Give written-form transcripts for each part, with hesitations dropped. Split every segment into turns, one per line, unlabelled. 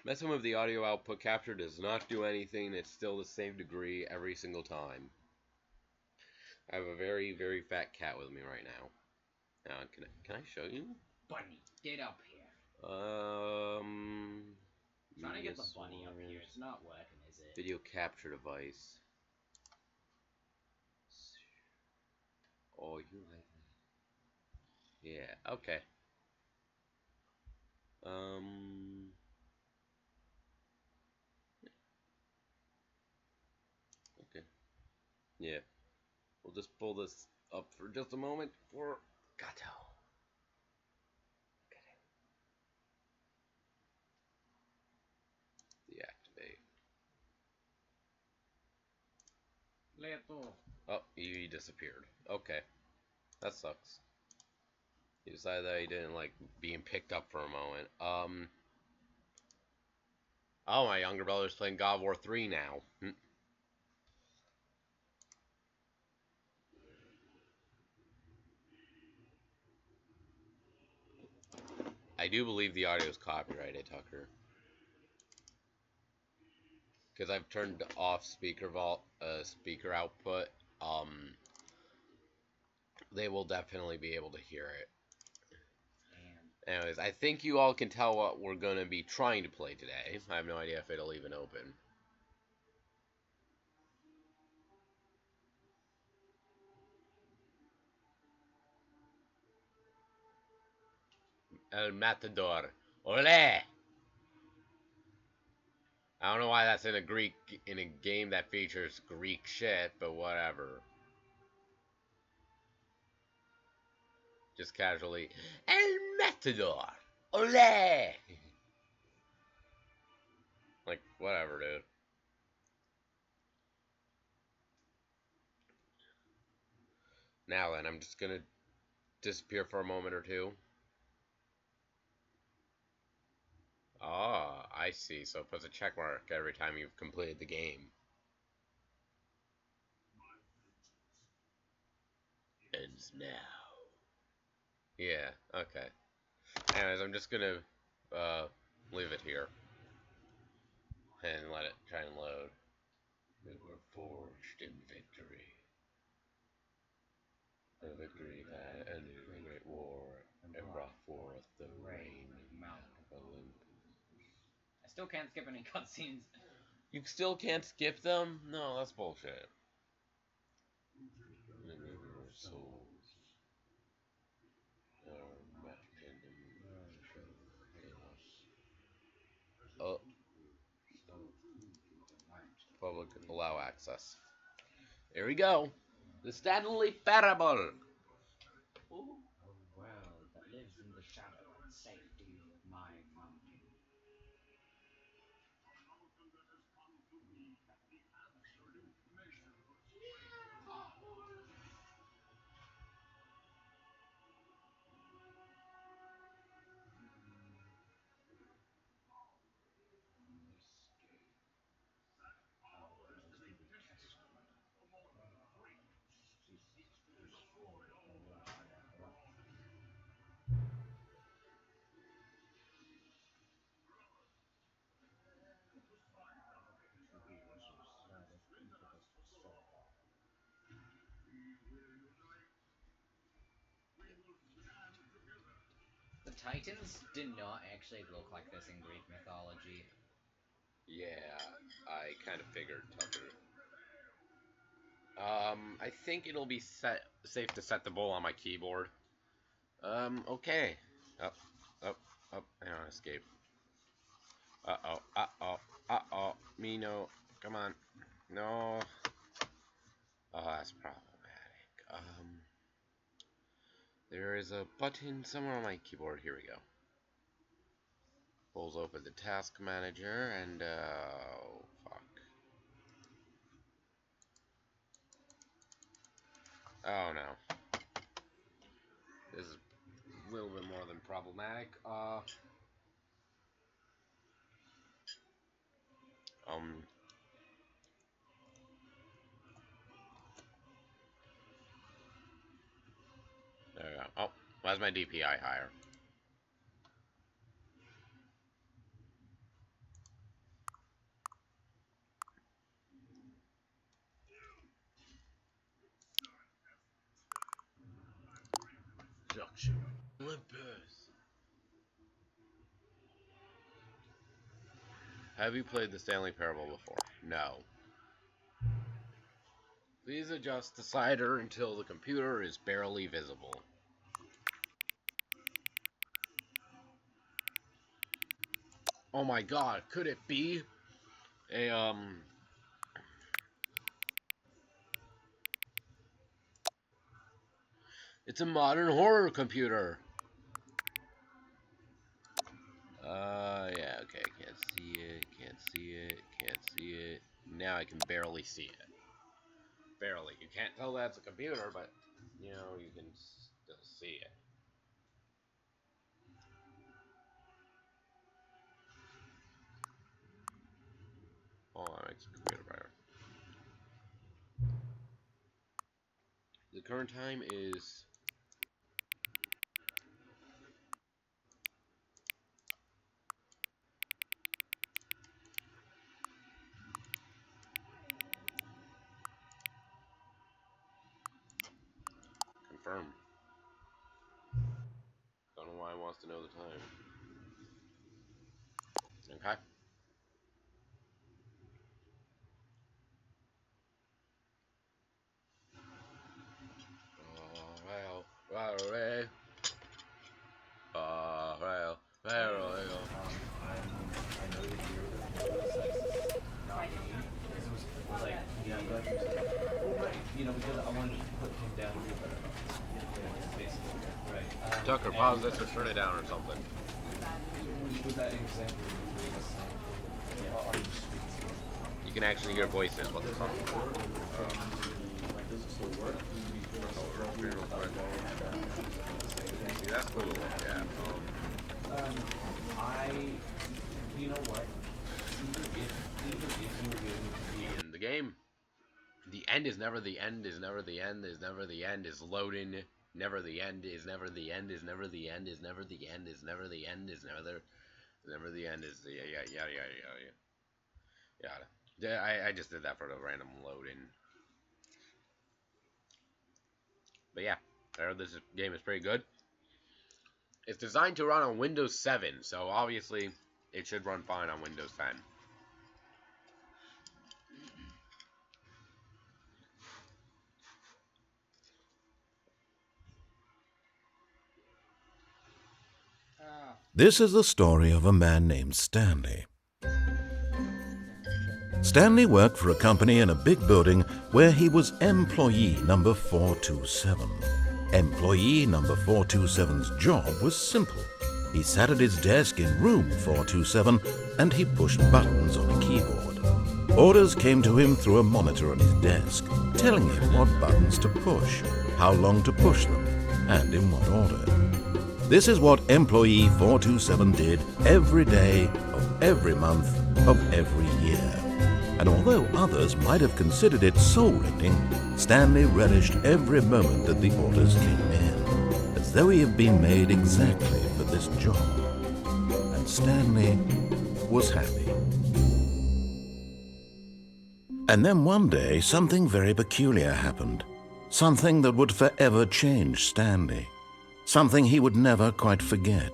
Messing with the audio output capture does not do anything. It's still the same degree every single time. I have a very, very fat cat with me right now. Now, can I show you?
Bunny, get up here. Trying to get the bunny up here. It's not working, is it?
Video capture device. Oh, you like that? Yeah. Okay. Okay. Yeah. We'll just pull this up for just a moment for Gato. Deactivate.
Leto.
Oh, he disappeared. Okay. That sucks. He decided that he didn't like being picked up for a moment. Oh, my younger brother's playing God of War 3 now. I do believe the audio is copyrighted, Tucker. Because I've turned off speaker output. They will definitely be able to hear it. Anyways, I think you all can tell what we're going to be trying to play today. I have no idea if it'll even open. El Matador. Ole! I don't know why that's in a game that features Greek shit, but whatever. Just casually, El Matador! Ole! Like, whatever, dude. Now then, I'm just gonna disappear for a moment or two. Ah, I see. So it puts a check mark every time you've completed the game. Ends now. Yeah, okay. Anyways, I'm just gonna leave it here. And let it try and load. We were forged in victory. The victory that ended the Great War and brought forth the reign of Mount Olympus.
I still can't skip any cutscenes.
You still can't skip them? No, that's bullshit. The river of souls. Oh. Public allow access. Here we go. The Stanley Parable.
Ooh. A world that lives in the shadow and safety of my mountain. The Titans did not actually look like this in Greek mythology.
Yeah, I kind of figured, Tucker. I think it'll be safe to set the bowl on my keyboard. Okay. Up, hang on, escape. Uh-oh. Me, no. Come on. No. Oh, that's problematic. There is a button somewhere on my keyboard. Here we go. Pulls open the task manager and, oh, fuck. Oh, no. This is a little bit more than problematic. There we go. Oh, why's my DPI higher? Olympus. Have you played the Stanley Parable before? No. Please adjust the slider until the computer is barely visible. Oh my god, could it be a, it's a modern horror computer. Yeah, okay, can't see it, can't see it, can't see it. Now I can barely see it. Barely. You can't tell that's a computer, but, you know, you can still see it. Oh, that makes the computer brighter. The current time is... confirmed. Don't know why he wants to know the time. Okay. Oh, well, well,
I know that you're not me, because it was like, yeah, I'm glad you said that. Well, right, because I wanted to put him down here, but basically, right.
Tucker, pause this or turn it down or something.
Was that example you were saying? Are you speaking?
You can actually hear voices what the song is.
Does it still work?
See, that's cool. Yeah.
You know what? Even if you were getting
In the game, the end is never the end, is never the end, is never the end, is loading, never the end, is never the end, is never the end, is never the end, is never the end, is never the end, is the yada yada. I just did that for the random loading. But yeah, I heard this game is pretty good. It's designed to run on Windows 7, so obviously it should run fine on Windows 10.
This is the story of a man named Stanley. Stanley worked for a company in a big building where he was employee number 427. Employee number 427's job was simple. He sat at his desk in room 427 and he pushed buttons on a keyboard. Orders came to him through a monitor on his desk, telling him what buttons to push, how long to push them, and in what order. This is what employee 427 did every day of every month of every year. And although others might have considered it soul-rending, Stanley relished every moment that the orders came in, as though he had been made exactly for this job. And Stanley was happy. And then one day, something very peculiar happened. Something that would forever change Stanley. Something he would never quite forget.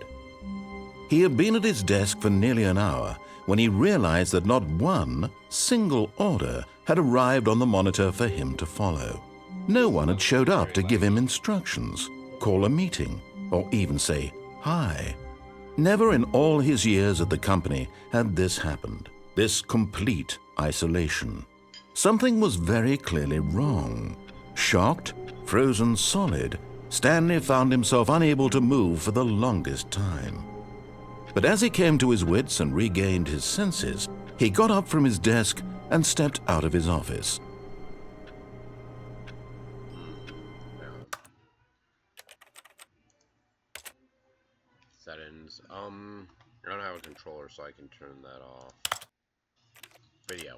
He had been at his desk for nearly an hour when he realized that not one single order had arrived on the monitor for him to follow. No one had showed up to give him instructions, call a meeting, or even say hi. Never in all his years at the company had this happened, this complete isolation. Something was very clearly wrong. Shocked, frozen solid, Stanley found himself unable to move for the longest time. But as he came to his wits and regained his senses, he got up from his desk and stepped out of his office.
Settings. I don't have a controller, so I can turn that off. Video.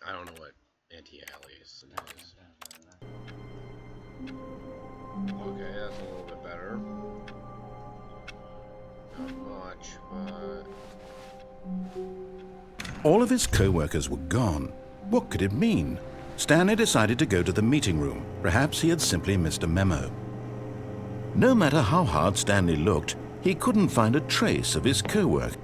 I don't know what anti-aliasing is. Okay, that's a little bit better. Not much, but...
All of his co-workers were gone. What could it mean? Stanley decided to go to the meeting room. Perhaps he had simply missed a memo. No matter how hard Stanley looked, he couldn't find a trace of his co-worker.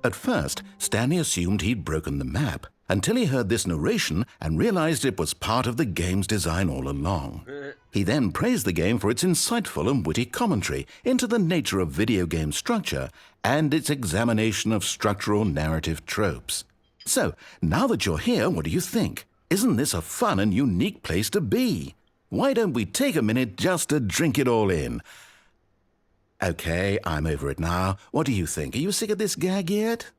At first, Stanley assumed he'd broken the map, until he heard this narration and realized it was part of the game's design all along. He then praised the game for its insightful and witty commentary into the nature of video game structure and its examination of structural narrative tropes. So, now that you're here, what do you think? Isn't this a fun and unique place to be? Why don't we take a minute just to drink it all in? Okay, I'm over it now. What do you think? Are you sick of this gag yet?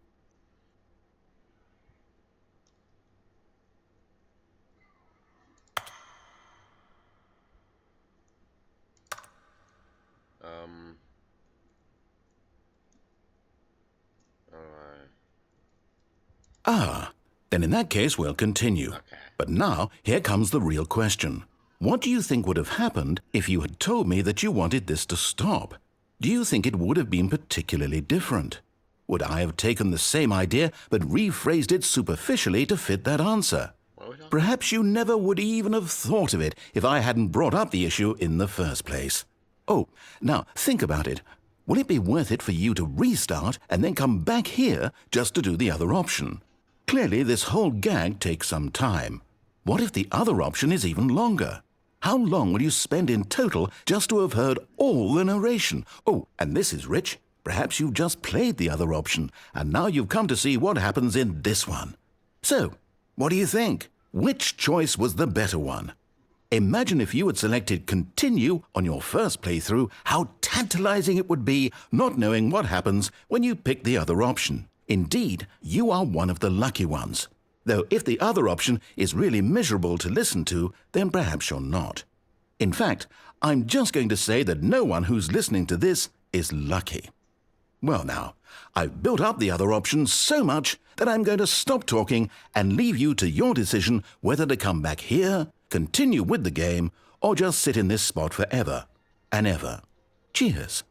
Then in that case, we'll continue.
Okay.
But now, here comes the real question. What do you think would have happened if you had told me that you wanted this to stop? Do you think it would have been particularly different? Would I have taken the same idea but rephrased it superficially to fit that answer? Perhaps you never would even have thought of it if I hadn't brought up the issue in the first place. Oh, now think about it. Will it be worth it for you to restart and then come back here just to do the other option? Clearly, this whole gag takes some time. What if the other option is even longer? How long will you spend in total just to have heard all the narration? Oh, and this is rich. Perhaps you've just played the other option, and now you've come to see what happens in this one. So, what do you think? Which choice was the better one? Imagine if you had selected Continue on your first playthrough, how tantalizing it would be not knowing what happens when you pick the other option. Indeed, you are one of the lucky ones. Though if the other option is really miserable to listen to, then perhaps you're not. In fact, I'm just going to say that no one who's listening to this is lucky. Well now, I've built up the other option so much that I'm going to stop talking and leave you to your decision whether to come back here, continue with the game, or just sit in this spot forever and ever. Cheers.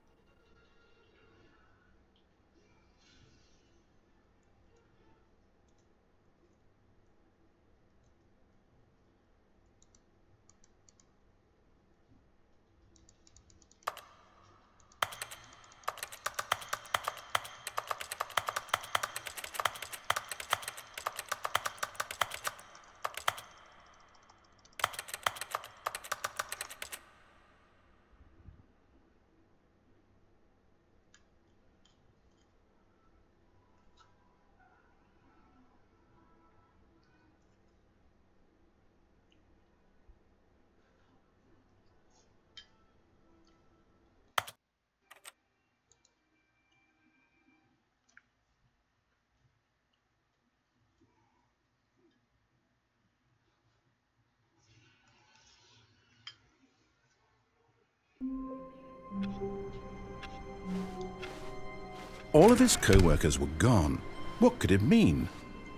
All of his co-workers were gone. What could it mean?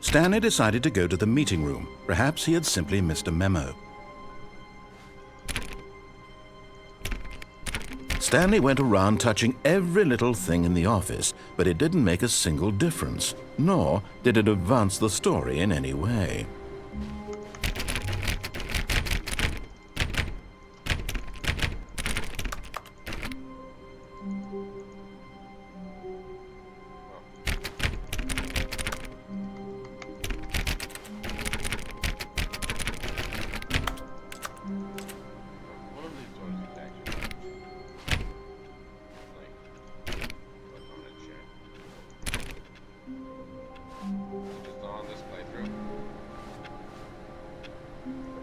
Stanley decided to go to the meeting room. Perhaps he had simply missed a memo. Stanley went around touching every little thing in the office, but it didn't make a single difference, nor did it advance the story in any way.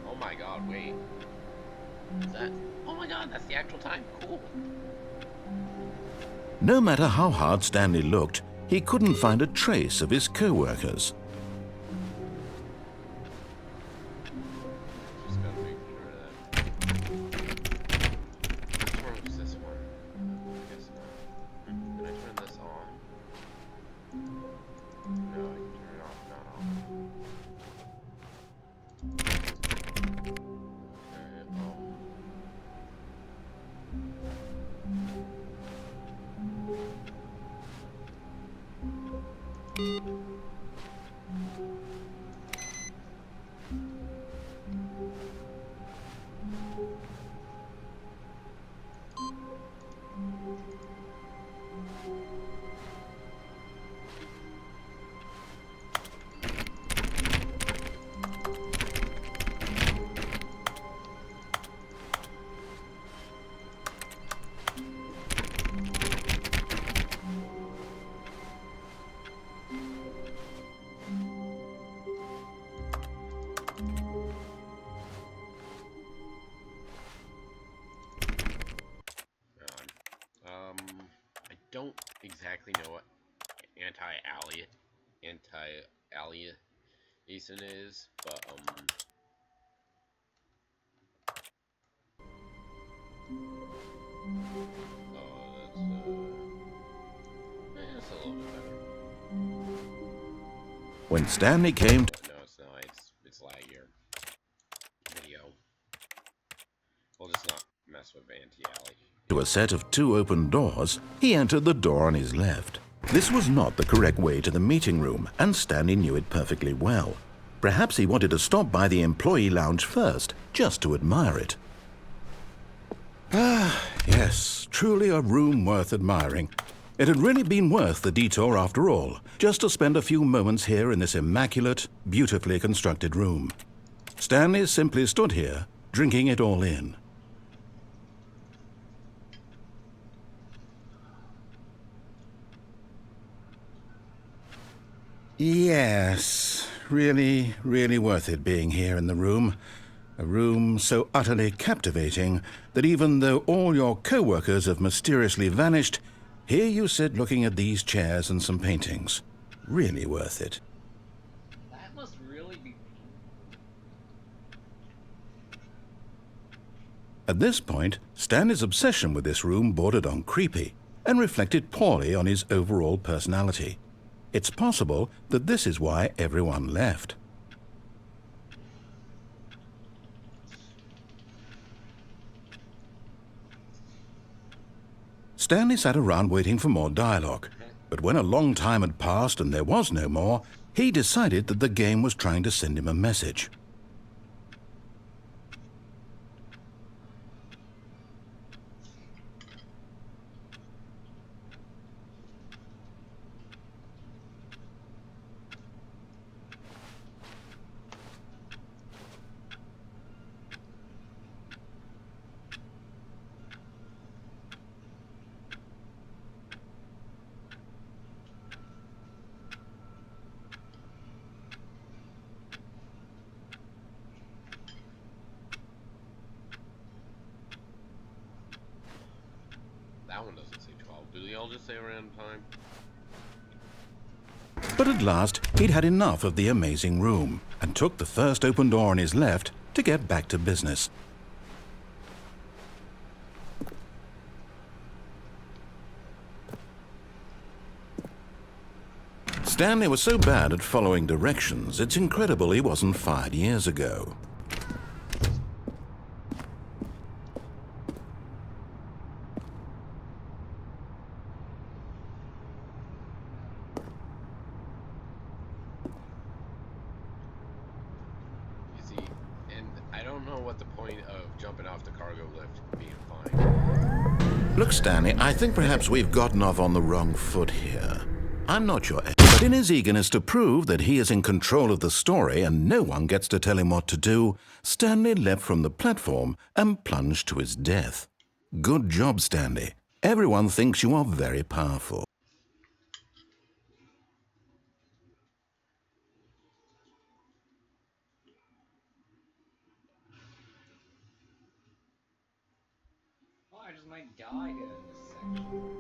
Oh my god, wait. Is that... Oh my god, that's the actual time. Cool.
No matter how hard Stanley looked, he couldn't find a trace of his co-workers.
Just gotta make sure that... Which one was this one? I guess not. Can I turn this on? basin is, but that's a little bit better.
When Stanley came
No, it's not. It's laggier. Video. We'll just not mess with anti-alley.
to a set of 2 open doors, he entered the door on his left. This was not the correct way to the meeting room, and Stanley knew it perfectly well. Perhaps he wanted to stop by the employee lounge first, just to admire it. Ah, yes, truly a room worth admiring. It had really been worth the detour after all, just to spend a few moments here in this immaculate, beautifully constructed room. Stanley simply stood here, drinking it all in. Yes, really, really worth it being here in the room. A room so utterly captivating that even though all your co-workers have mysteriously vanished, here you sit looking at these chairs and some paintings. Really worth it.
That must really be.
At this point, Stanley's obsession with this room bordered on creepy and reflected poorly on his overall personality. It's possible that this is why everyone left. Stanley sat around waiting for more dialogue, but when a long time had passed and there was no more, he decided that the game was trying to send him a message.
That one doesn't say 12. Do they all just say around time?
But at last, he'd had enough of the amazing room and took the first open door on his left to get back to business. Stanley was so bad at following directions, it's incredible he wasn't fired years ago.
You see, and I don't know what the point of jumping off the cargo lift being fine.
Look, Stanley, I think perhaps we've gotten off on the wrong foot here. I'm not your expert, but in his eagerness to prove that he is in control of the story and no one gets to tell him what to do, Stanley leapt from the platform and plunged to his death. Good job, Stanley. Everyone thinks you are very powerful.
Oh, I just might die in this section.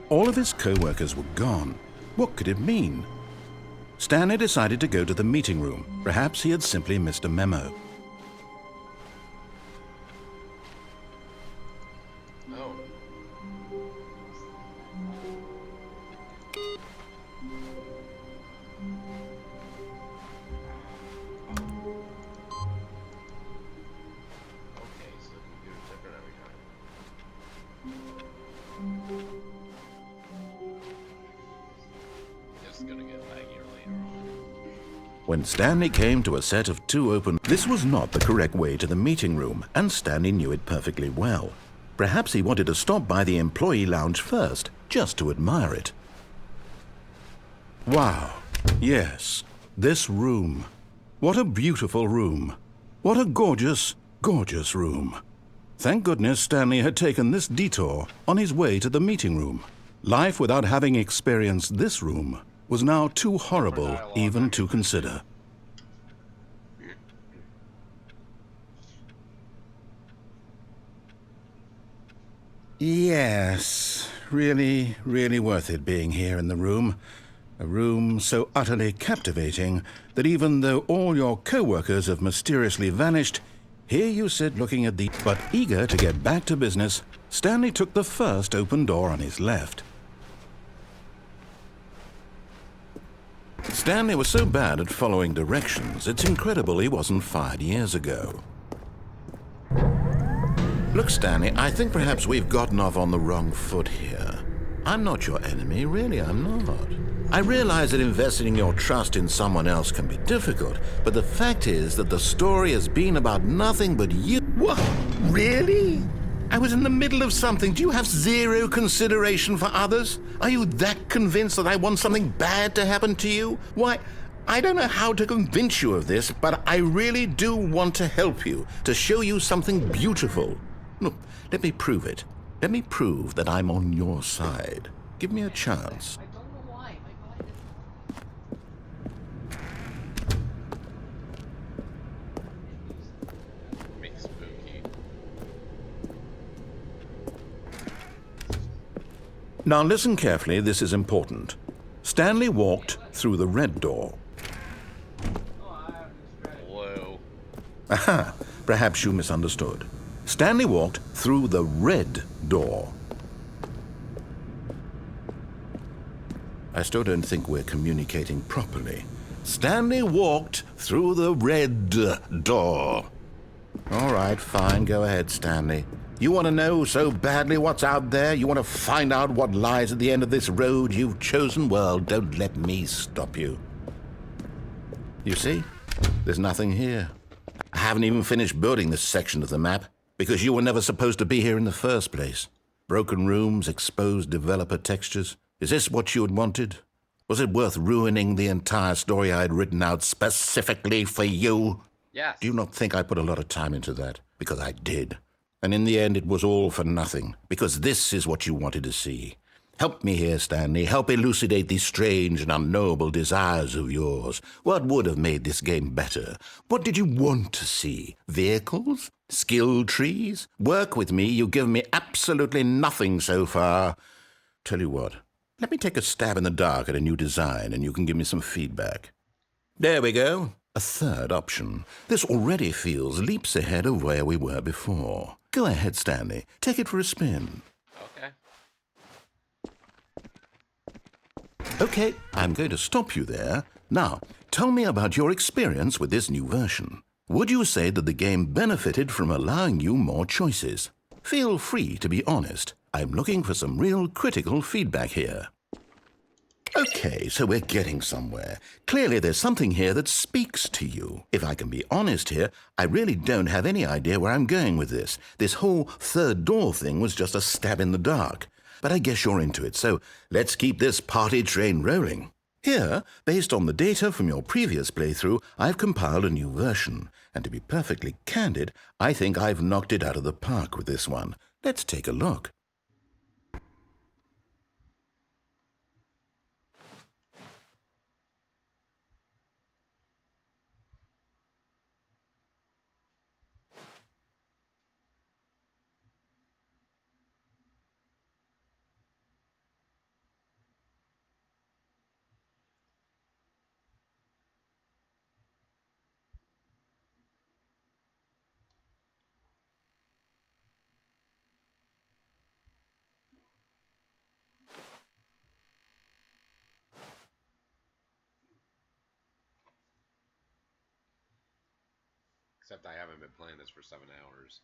All of his co-workers were gone. What could it mean? Stanley decided to go to the meeting room. Perhaps he had simply missed a memo.
Oh. Okay, so the computer's different every time. Just gonna get laggier later on.
When Stanley came to a set of 2 open, this was not the correct way to the meeting room, and Stanley knew it perfectly well. Perhaps he wanted to stop by the employee lounge first, just to admire it. Wow, yes, this room. What a beautiful room. What a gorgeous, gorgeous room. Thank goodness Stanley had taken this detour on his way to the meeting room. Life without having experienced this room was now too horrible even to consider. Yes, really, really worth it being here in the room. A room so utterly captivating that even though all your co-workers have mysteriously vanished, here you sit looking at the... But eager to get back to business, Stanley took the first open door on his left. Stanley was so bad at following directions, it's incredible he wasn't fired years ago. Look, Stanley, I think perhaps we've gotten off on the wrong foot here. I'm not your enemy, really, I'm not. I realize that investing your trust in someone else can be difficult, but the fact is that the story has been about nothing but you. What? Really? I was in the middle of something. Do you have zero consideration for others? Are you that convinced that I want something bad to happen to you? Why, I don't know how to convince you of this, but I really do want to help you, to show you something beautiful. Look, let me prove it. Let me prove that I'm on your side. Give me a chance.
I don't know why. My mind is...
Make spooky.
Now listen carefully, this is important. Stanley walked through the red door.
Whoa.
Aha, perhaps you misunderstood. Stanley walked through the red door. I still don't think we're communicating properly. Stanley walked through the red door. All right, fine, go ahead, Stanley. You want to know so badly what's out there? You want to find out what lies at the end of this road you've chosen? Well, don't let me stop you. You see, there's nothing here. I haven't even finished building this section of the map because you were never supposed to be here in the first place. Broken rooms, exposed developer textures. Is this what you had wanted? Was it worth ruining the entire story I had written out specifically for you?
Yes.
Do you not think I put a lot of time into that? Because I did. And in the end, it was all for nothing, because this is what you wanted to see. Help me here, Stanley. Help elucidate these strange and unknowable desires of yours. What would have made this game better? What did you want to see? Vehicles? Skill trees? Work with me. You've given me absolutely nothing so far. Tell you what, let me take a stab in the dark at a new design, and you can give me some feedback. There we go. A third option. This already feels leaps ahead of where we were before. Go ahead, Stanley. Take it for a spin.
Okay.
Okay, I'm going to stop you there. Now, tell me about your experience with this new version. Would you say that the game benefited from allowing you more choices? Feel free to be honest. I'm looking for some real critical feedback here. Okay, so we're getting somewhere. Clearly there's something here that speaks to you. If I can be honest here, I really don't have any idea where I'm going with this. This whole third door thing was just a stab in the dark. But I guess you're into it, so let's keep this party train rolling. Here, based on the data from your previous playthrough, I've compiled a new version. And to be perfectly candid, I think I've knocked it out of the park with this one. Let's take a look.
Except I haven't been playing this for 7 hours.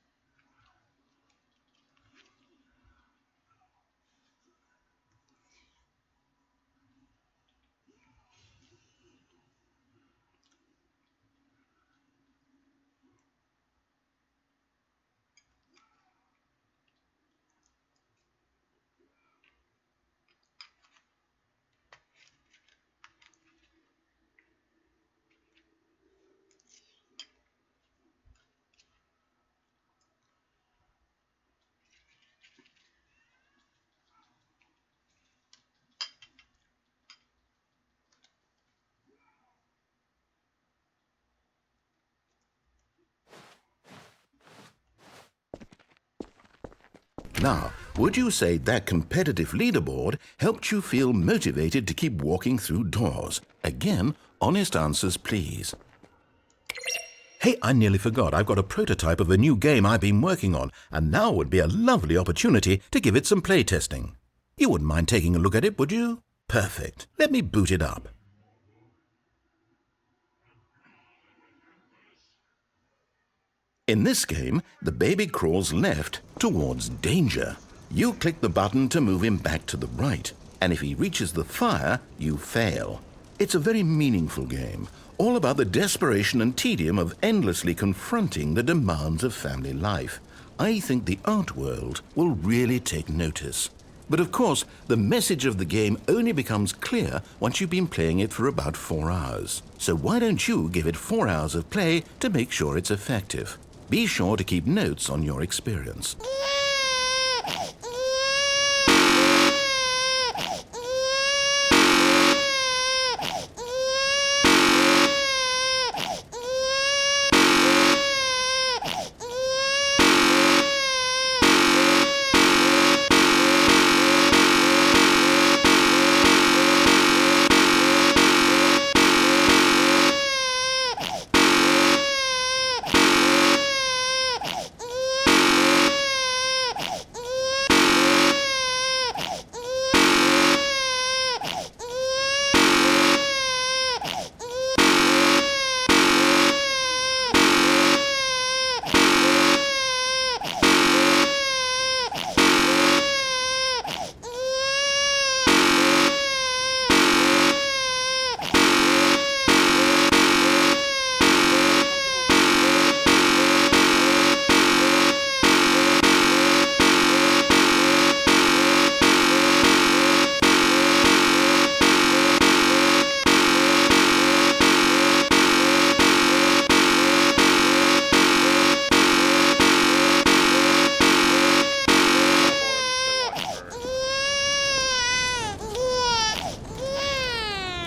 Now, Would you say that competitive leaderboard helped you feel motivated to keep walking through doors? Again, honest answers, please. Hey, I nearly forgot. I've got a prototype of a new game I've been working on, and now would be a lovely opportunity to give it some playtesting. You wouldn't mind taking a look at it, would you? Perfect. Let me boot it up. In this game, the baby crawls left towards danger. You click the button to move him back to the right, and if he reaches the fire, you fail. It's a very meaningful game, all about the desperation and tedium of endlessly confronting the demands of family life. I think the art world will really take notice. But of course, the message of the game only becomes clear once you've been playing it for about 4 hours. So why don't you give it 4 hours of play to make sure it's effective? Be sure to keep notes on your experience.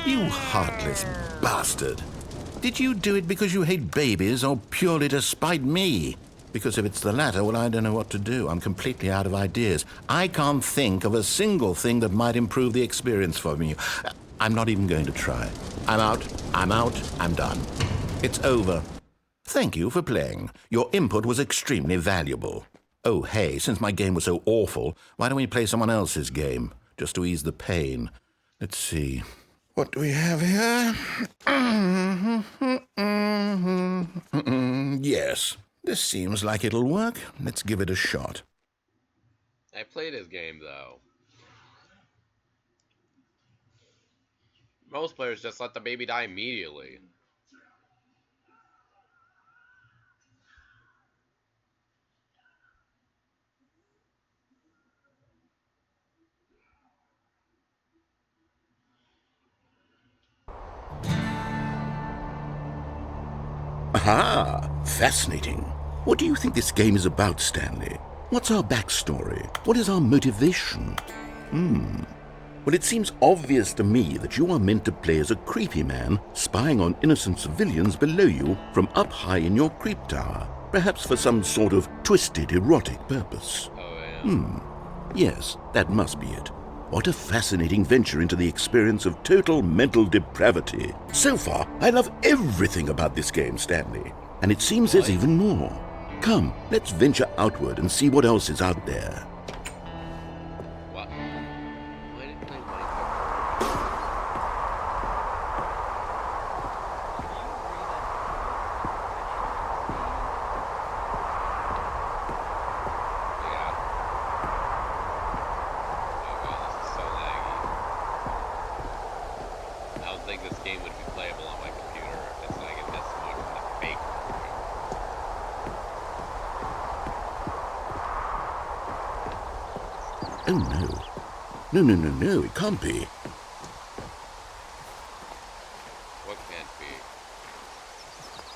You heartless bastard. Did you do it because you hate babies or purely to spite me? Because if it's the latter, well, I don't know what to do. I'm completely out of ideas. I can't think of a single thing that might improve the experience for me. I'm not even going to try. I'm out, I'm done. It's over. Thank you for playing. Your input was extremely valuable. Oh, hey, since my game was so awful, why don't we play someone else's game, just to ease the pain? Let's see. What do we have here? Yes, this seems like it'll work. Let's give it a shot.
I played his game, though. Most players just let the baby die immediately.
Aha! Fascinating. What do you think this game is about, Stanley? What's our backstory? What is our motivation? Well, it seems obvious to me that you are meant to play as a creepy man spying on innocent civilians below you from up high in your creep tower, perhaps for some sort of twisted, erotic purpose.
Oh, yeah.
Yes, that must be it. What a fascinating venture into the experience of total mental depravity. So far, I love everything about this game, Stanley. And it seems there's even more. Come, let's venture outward and see what else is out there.
What? Why didn't play Minecraft? Yeah. Oh god, this is so laggy. I don't think this game would be playable on my computer if it's lagging this much in the fake version.
Oh, no. No, it can't be.
What can't be?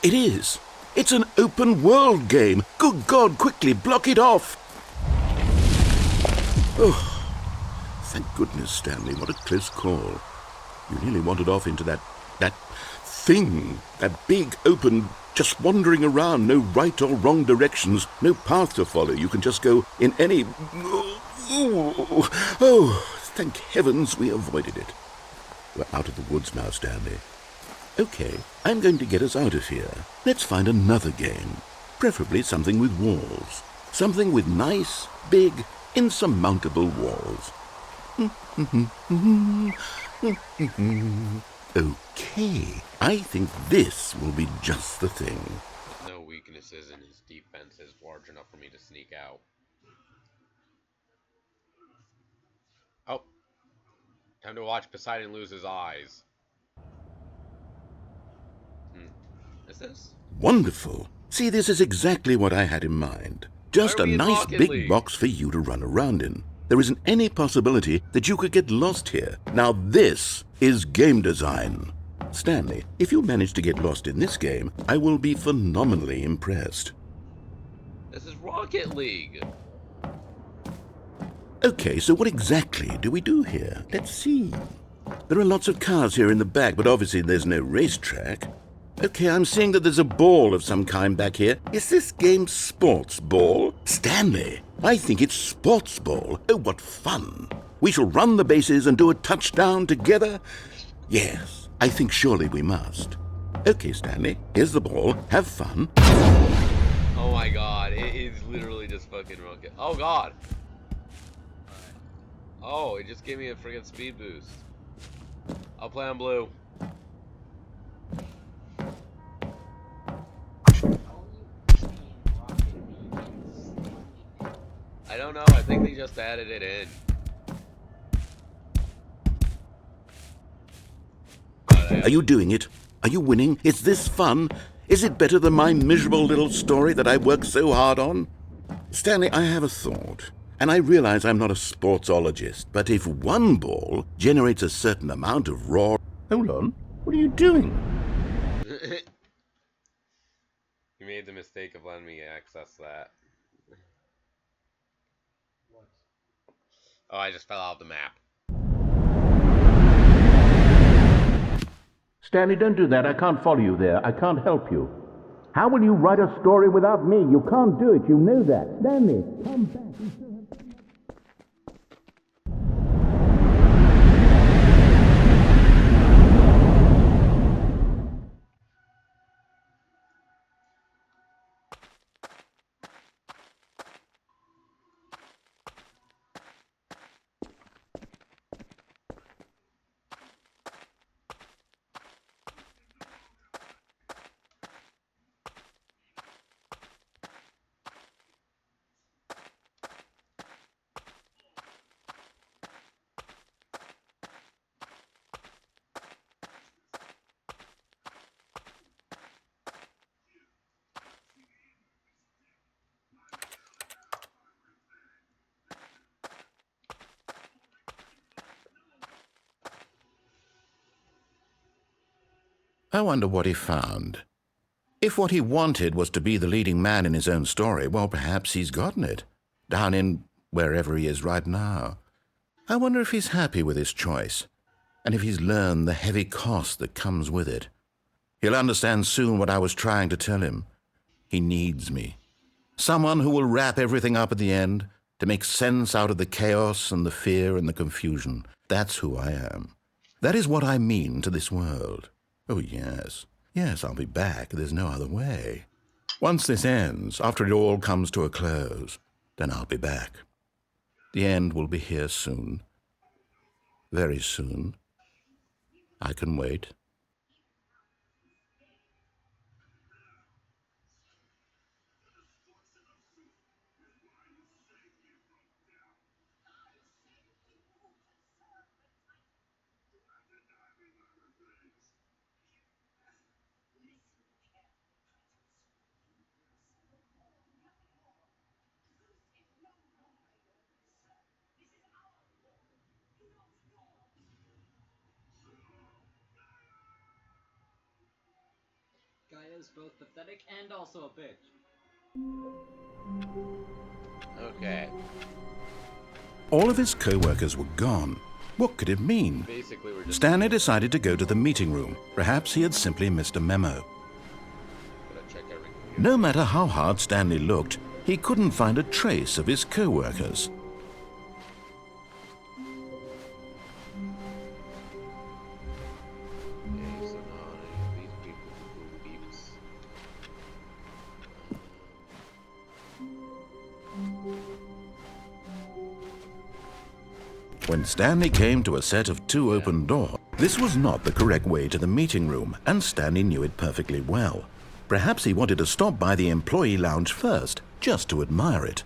It is. It's an open world game. Good God, quickly block it off. Oh, thank goodness, Stanley. What a close call. You nearly wandered off into that thing, that big open, just wandering around, no right or wrong directions, no path to follow. You can just go in any... Ooh, oh, thank heavens we avoided it. We're out of the woods now, Stanley. Okay, I'm going to get us out of here. Let's find another game. Preferably something with walls. Something with nice, big, insurmountable walls. Okay, I think this will be just the thing.
No weaknesses in his defense is large enough for me to sneak out. Oh. Time to watch Poseidon lose his eyes. Is this?
Wonderful. See, this is exactly what I had in mind. Just a nice big box for you to run around in. There isn't any possibility that you could get lost here. Now this is game design. Stanley, if you manage to get lost in this game, I will be phenomenally impressed.
This is Rocket League.
Okay, so what exactly do we do here? Let's see. There are lots of cars here in the back, but obviously there's no racetrack. Okay, I'm seeing that there's a ball of some kind back here. Is this game sports ball? Stanley, I think it's sports ball. Oh, what fun. We shall run the bases and do a touchdown together? Yes, I think surely we must. Okay, Stanley, here's the ball. Have fun.
Oh my god, it is literally just fucking rocket. Oh god. Oh, it just gave me a friggin' speed boost. I'll play on blue. I don't know, I think they just added it in.
Are you doing it? Are you winning? Is this fun? Is it better than my miserable little story that I worked so hard on? Stanley, I have a thought. And I realize I'm not a sportsologist, but if one ball generates a certain amount of raw... Hold on. What are you doing?
You made the mistake of letting me access that.
What?
Oh, I just fell out of the map.
Stanley, don't do that. I can't follow you there. I can't help you. How will you write a story without me? You can't do it. You know that. Stanley, come back. I wonder what he found. If what he wanted was to be the leading man in his own story, well, perhaps he's gotten it, down in wherever he is right now. I wonder if he's happy with his choice, and if he's learned the heavy cost that comes with it. He'll understand soon what I was trying to tell him. He needs me. Someone who will wrap everything up at the end, to make sense out of the chaos and the fear and the confusion. That's who I am. That is what I mean to this world. Oh, yes. Yes, I'll be back. There's no other way. Once this ends, after it all comes to a close, then I'll be back. The end will be here soon. Very soon. I can wait.
Guy is both pathetic and also a bitch.
Okay.
All of his co-workers were gone. What could it mean?
Basically, we're just...
Stanley decided to go to the meeting room. Perhaps he had simply missed a memo.
Gotta check everything.
No matter how hard Stanley looked, he couldn't find a trace of his co-workers. When Stanley came to a set of two open doors, this was not the correct way to the meeting room, and Stanley knew it perfectly well. Perhaps he wanted to stop by the employee lounge first, just to admire it.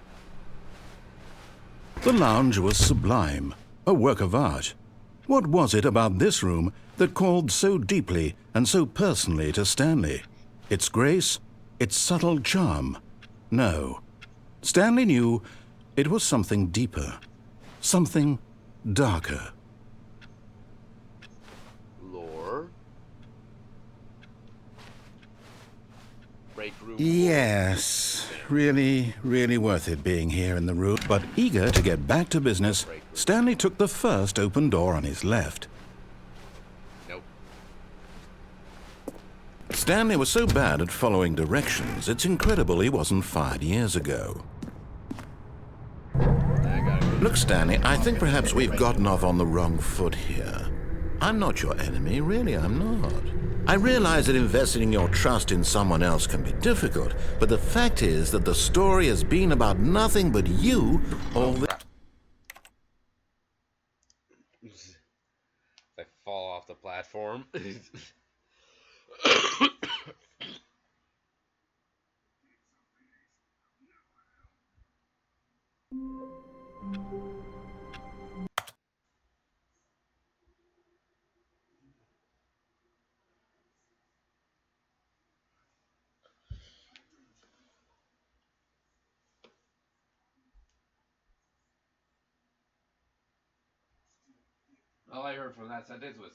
The lounge was sublime, a work of art. What was it about this room that called so deeply and so personally to Stanley? Its grace? Its subtle charm? No. Stanley knew it was something deeper, something darker.
Lore. Break room.
Yes, really worth it being here in the room. But eager to get back to business, Stanley took the first open door on his left.
Nope.
Stanley was so bad at following directions, it's incredible he wasn't fired years ago. Look, Stanley, I think perhaps we've gotten off on the wrong foot here. I'm not your enemy, really, I'm not. I realize that investing your trust in someone else can be difficult, but the fact is that the story has been about nothing but you all the...
I fall off the platform.
All I heard from that sentence was.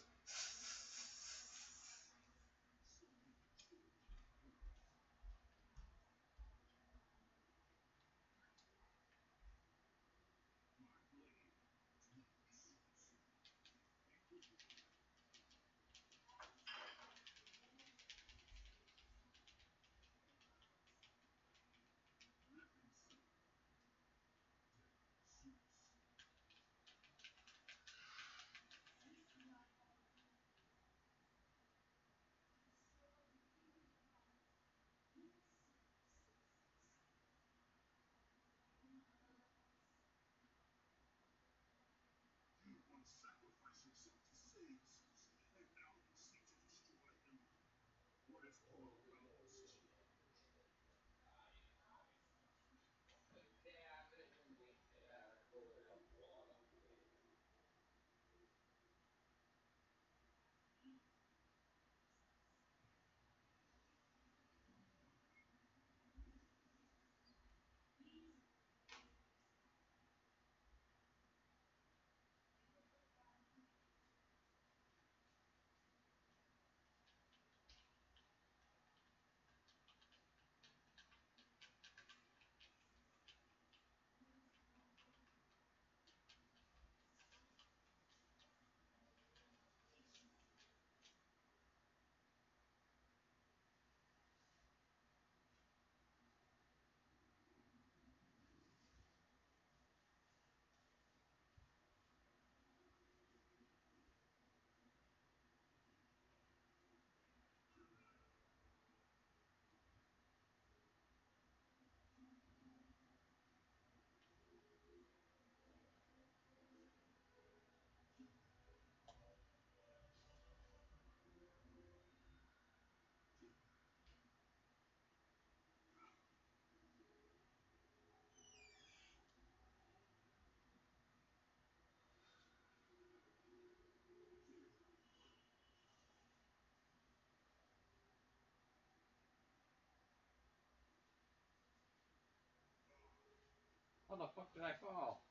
How the fuck did I fall?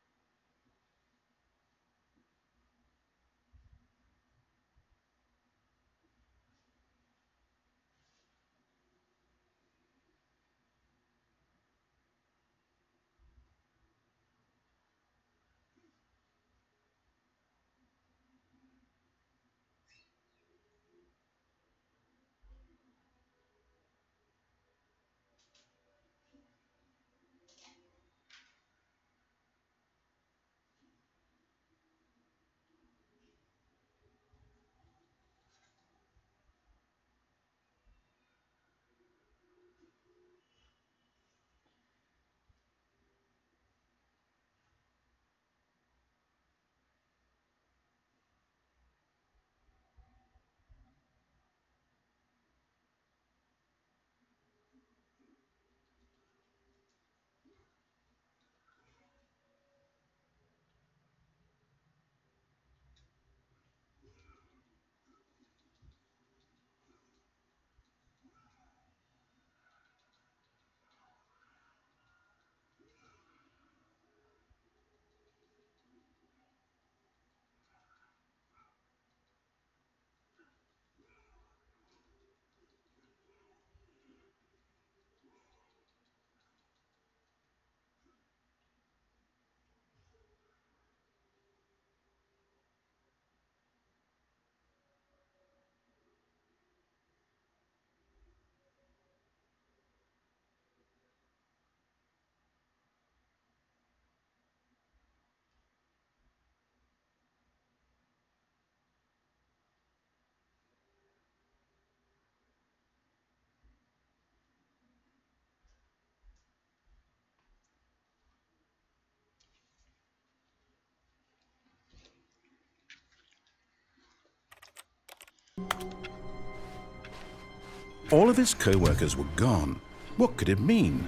All of his co-workers were gone. What could it mean?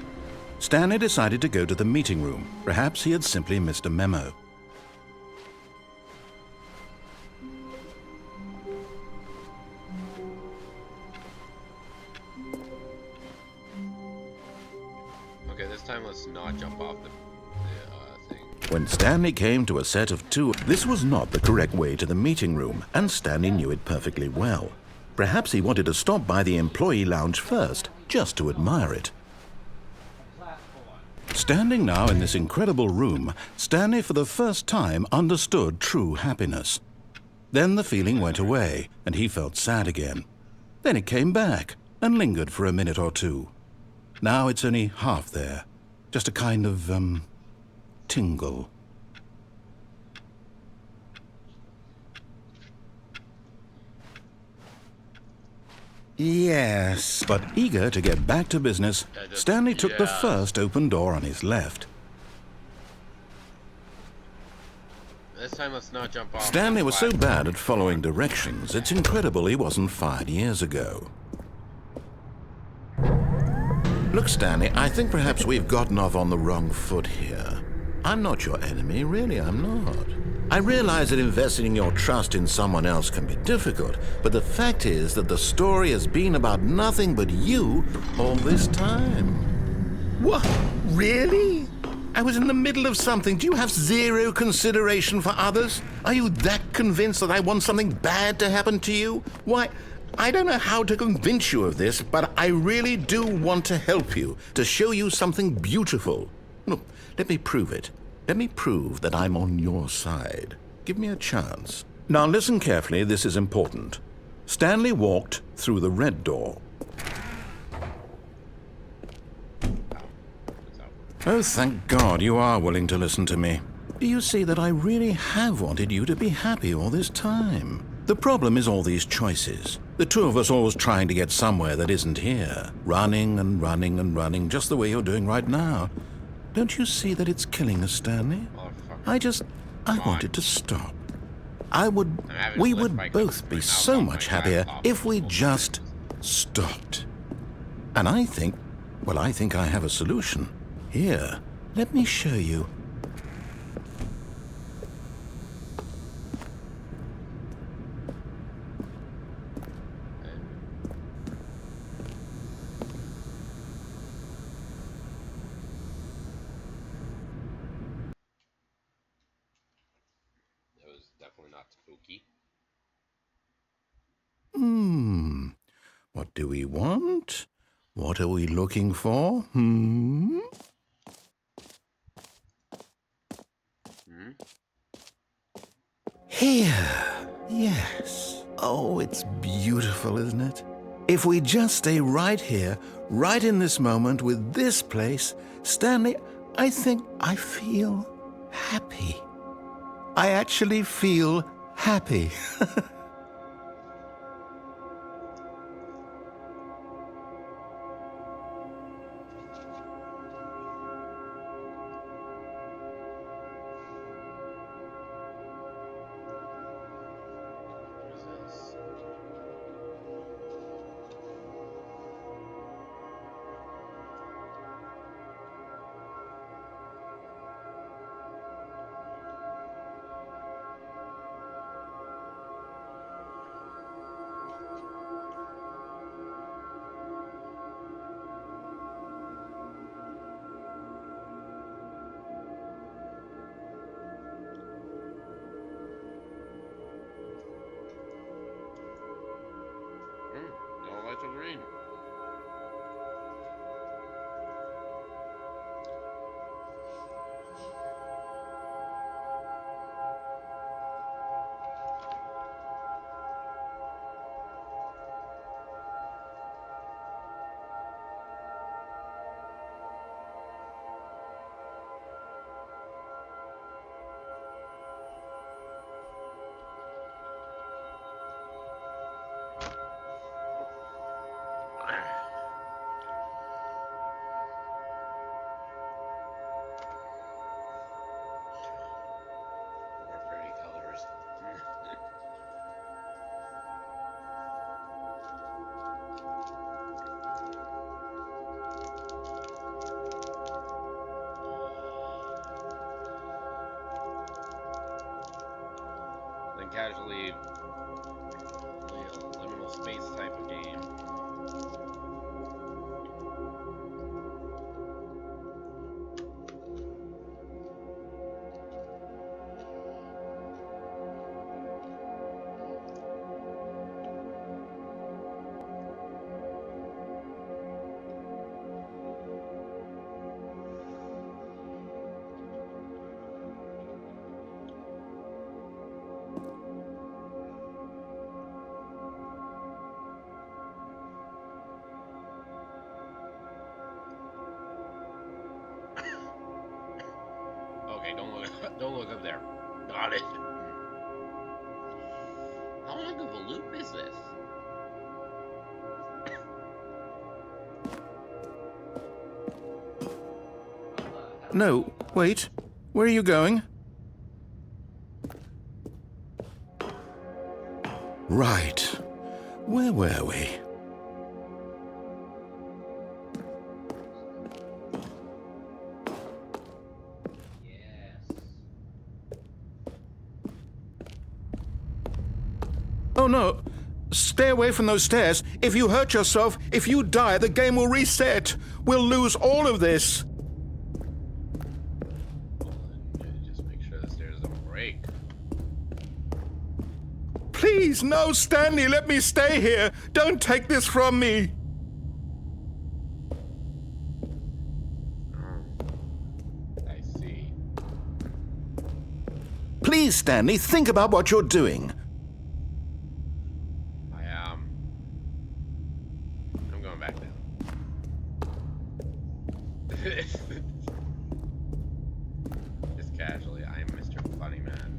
Stanley decided to go to the meeting room. Perhaps he had simply missed a memo.
Okay, this time let's not jump off the thing.
When Stanley came to a set of two, this was not the correct way to the meeting room, and Stanley knew it perfectly well. Perhaps he wanted to stop by the employee lounge first, just to admire it. Standing now in this incredible room, Stanley for the first time understood true happiness. Then the feeling went away, and he felt sad again. Then it came back, and lingered for a minute or two. Now it's only half there, just a kind of, tingle. Yes, but eager to get back to business, Stanley took the first open door on his left.
This time let's not jump off.
Stanley was so bad at following directions, it's incredible he wasn't fired years ago. Look, Stanley, I think perhaps we've gotten off on the wrong foot here. I'm not your enemy, really, I'm not. I realize that investing your trust in someone else can be difficult, but the fact is that the story has been about nothing but you all this time. What? Really? I was in the middle of something. Do you have zero consideration for others? Are you that convinced that I want something bad to happen to you? Why, I don't know how to convince you of this, but I really do want to help you, to show you something beautiful. Look, let me prove it. Let me prove that I'm on your side. Give me a chance. Now listen carefully, this is important. Stanley walked through the red door. Oh, thank God you are willing to listen to me. Do you see that I really have wanted you to be happy all this time? The problem is all these choices. The two of us always trying to get somewhere that isn't here. Running and running and running, just the way you're doing right now. Don't you see that it's killing us, Stanley? I wanted to stop. We would both be so much happier if we just stopped. And I think I have a solution. Here, let me show you.
It was definitely not spooky.
What do we want? What are we looking for? Here. Yes. Oh, it's beautiful, isn't it? If we just stay right here, right in this moment with this place, Stanley, I think I feel happy. I actually feel happy.
What is this? casually play a liminal space type of game. Okay, don't look up there. Got it. How long of a loop is this?
No, wait. Where are you going? Right. Where were we?
Yes.
Oh no! Stay away from those stairs. If you hurt yourself, if you die, the game will reset. We'll lose all of this.
Just make sure the stairs don't break.
Please, no, Stanley, let me stay here. Don't take this from me.
I see.
Please, Stanley, think about what you're doing.
I am. I'm going back down. Just casually, I am Mr. Funny Man.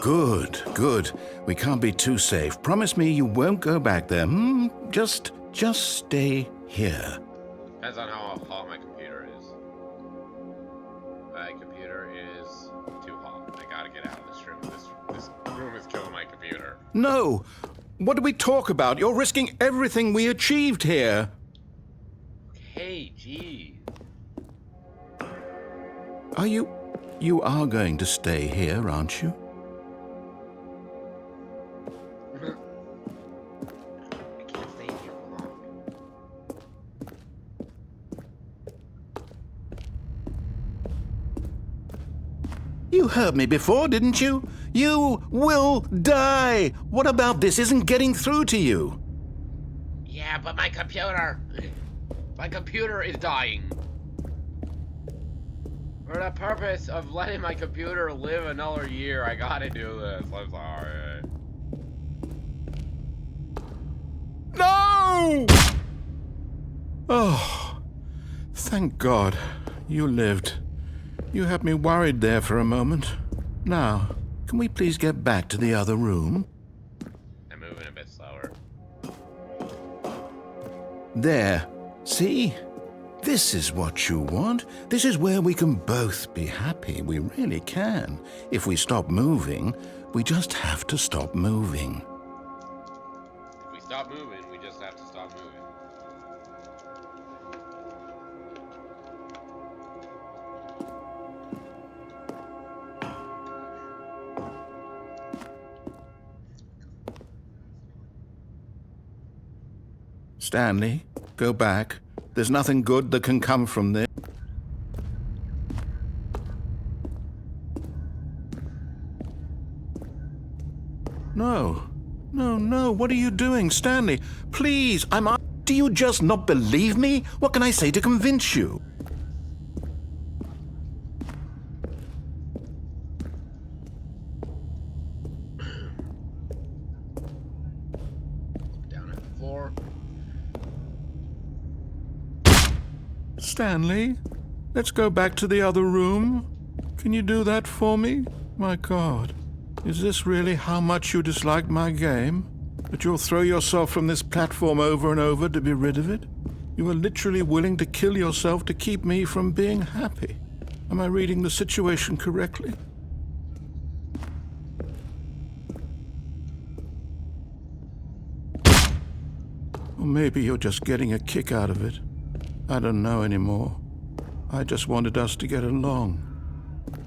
Good, good. We can't be too safe. Promise me you won't go back there. Just stay here.
Depends on how hot my computer is. My computer is too hot. I gotta get out of this room. This room is killing my computer.
No! What do we talk about? You're risking everything we achieved here.
Hey, geez.
Are you are going to stay here, aren't you?
I can't stay here for long.
You heard me before, didn't you? You will die! What about this isn't getting through to you?
Yeah, but my computer is dying. For the purpose of letting my computer live another year, I gotta do this. I'm sorry.
No! Oh, thank God you lived. You had me worried there for a moment. Now, can we please get back to the other room?
I'm moving a bit slower.
There. See? This is what you want. This is where we can both be happy. We really can. If we stop moving, we just have to stop moving.
If we stop moving, we just have to stop moving.
Stanley, go back. There's nothing good that can come from this. No. No. What are you doing, Stanley? Please, do you just not believe me? What can I say to convince you?
Down at the floor.
Stanley, let's go back to the other room. Can you do that for me? My God, is this really how much you dislike my game? That you'll throw yourself from this platform over and over to be rid of it? You are literally willing to kill yourself to keep me from being happy. Am I reading the situation correctly? maybe you're just getting a kick out of it. I don't know anymore. I just wanted us to get along.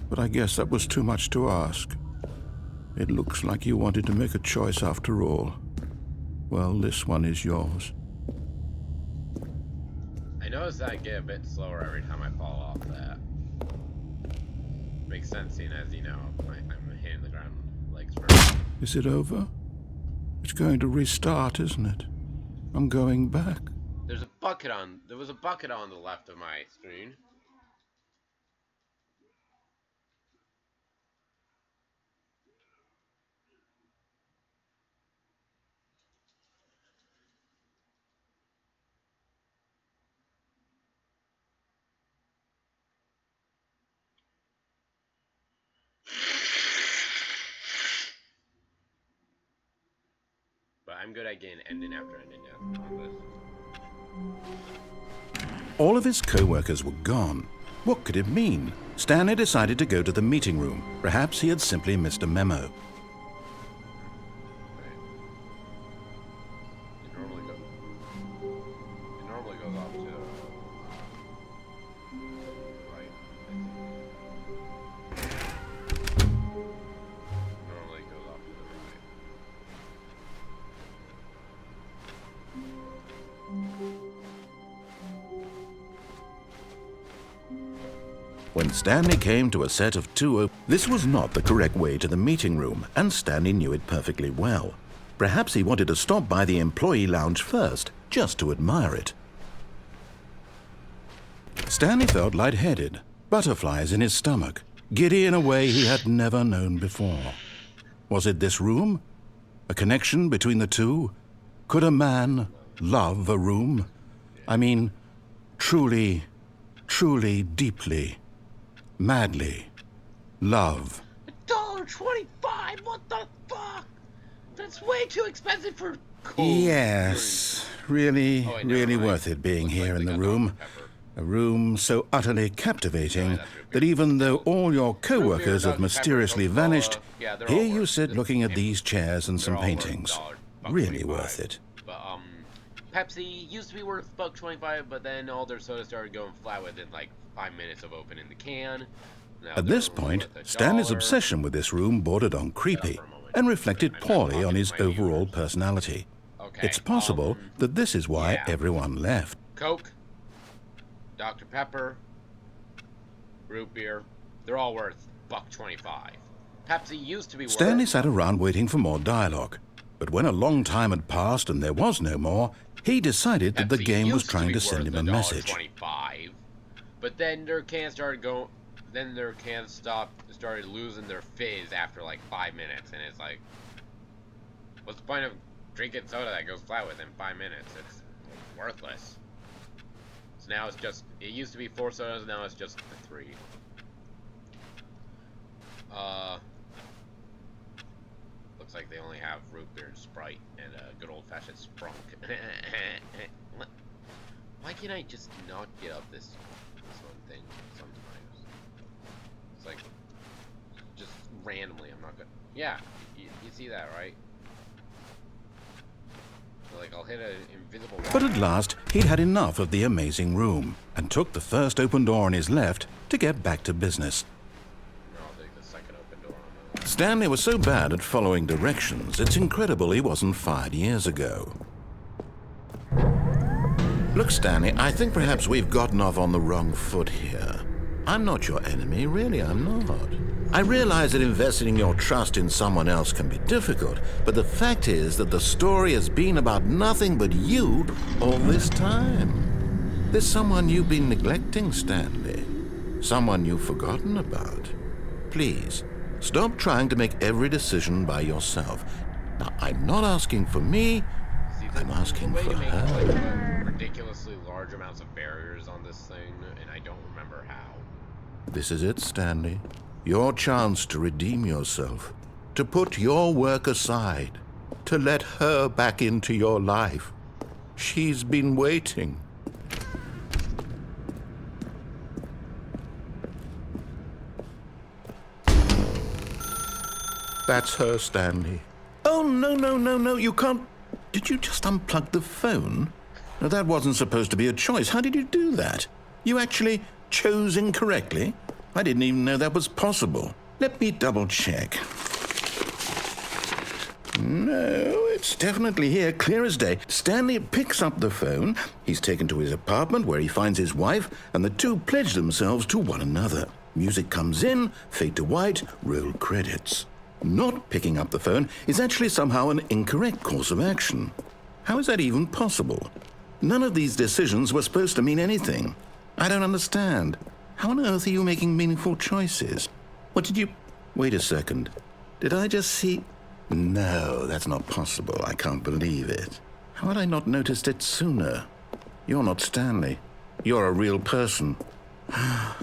But I guess that was too much to ask. It looks like you wanted to make a choice after all. Well, this one is yours.
I notice that I get a bit slower every time I fall off that. Makes sense, seeing as, you know, I'm hitting the ground legs first.
Is it over? It's going to restart, isn't it? I'm going back.
There was a bucket on the left of my screen. But I'm good at getting ending after ending on this.
All of his co-workers were gone. What could it mean? Stanley decided to go to the meeting room. Perhaps he had simply missed a memo.
It normally goes off to right. Normally goes off to the right.
When Stanley came to a set of two, this was not the correct way to the meeting room, and Stanley knew it perfectly well. Perhaps he wanted to stop by the employee lounge first, just to admire it. Stanley felt lightheaded, butterflies in his stomach, giddy in a way he had never known before. Was it this room? A connection between the two? Could a man love a room? I mean, truly, truly, deeply, madly love.
$1.25? What the fuck? That's way too expensive for cool.
Yes, really,
Oh, wait, never
really
mind.
worth it being
Looks
here
like
in
they
the
got
room.
Dr. Pepper.
A room so utterly captivating
Yeah, that's root
that
beer.
even though all your co-workers
Root beer,
have
Dr.
mysteriously
Pepper, Coca-Cola.
vanished,
Yeah, they're all
here you
worth
sit
it.
looking at these chairs and some
They're all worth
paintings.
$1.25.
Really worth it.
But Pepsi used to be worth $1.25, but then all their sodas started going flat within like 5 minutes of opening the can. Now
At
they're
this point,
worth
Stanley's
$1.
obsession with this room bordered on creepy and reflected poorly on his overall personality.
Okay,
It's possible that this is why
yeah.
everyone left.
Coke, Dr. Pepper, root beer, they're all worth $1.25. Pepsi used to be worth...
Stanley sat around waiting for more dialogue. But when a long time had passed and there was no more, he decided that the
Pepsi
game was
used
trying
be
to send
worth
him a message.
$1.25, but then their cans started going. Then their cans started losing their fizz after like 5 minutes, and it's like, what's the point of drinking soda that goes flat within 5 minutes? It's worthless. So now it's just. It used to be 4 sodas, now it's just 3. Looks like they only have root beer and Sprite and a good old-fashioned Sprunk. Why can't I just not get up this one thing sometimes? It's like, just randomly, I'm not gonna... Yeah, you see that, right? So like, I'll hit an invisible wall.
But at last, he'd had enough of the amazing room and took the first open door on his left to get back to business.
I'll take the second open door on the...
Stanley was so bad at following directions, it's incredible he wasn't fired years ago. Look, Stanley, I think perhaps we've gotten off on the wrong foot here. I'm not your enemy, really, I'm not. I realize that investing your trust in someone else can be difficult, but the fact is that the story has been about nothing but you all this time. There's someone you've been neglecting, Stanley. Someone you've forgotten about. Please, stop trying to make every decision by yourself. Now, I'm not asking for me, I'm asking
way
for
to make
her.
like ridiculously large amounts of barriers on this thing, and I don't remember how.
This is it, Stanley. Your chance to redeem yourself, to put your work aside, to let her back into your life. She's been waiting. That's her, Stanley. Oh, no, no, no, no, you can't. Did you just unplug the phone? Now, that wasn't supposed to be a choice. How did you do that? You actually chose incorrectly? I didn't even know that was possible. Let me double check. No, it's definitely here, clear as day. Stanley picks up the phone. He's taken to his apartment where he finds his wife, and the two pledge themselves to one another. Music comes in, fade to white, roll credits. Not picking up the phone is actually somehow an incorrect course of action. How is that even possible? None of these decisions were supposed to mean anything. I don't understand. How on earth are you making meaningful choices? What did you... Wait a second. Did I just see... No, that's not possible. I can't believe it. How had I not noticed it sooner? You're not Stanley. You're a real person. I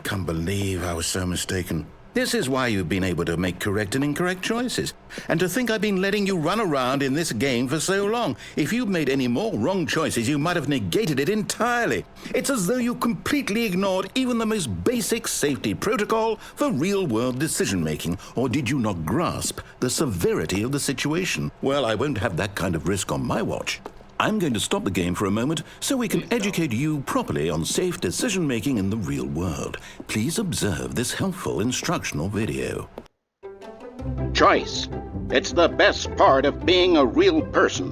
can't believe I was so mistaken. This is why you've been able to make correct and incorrect choices. And to think I've been letting you run around in this game for so long. If you'd made any more wrong choices, you might have negated it entirely. It's as though you completely ignored even the most basic safety protocol for real-world decision-making. Or did you not grasp the severity of the situation? Well, I won't have that kind of risk on my watch. I'm going to stop the game for a moment so we can educate you properly on safe decision-making in the real world. Please observe this helpful instructional video.
Choice. It's the best part of being a real person.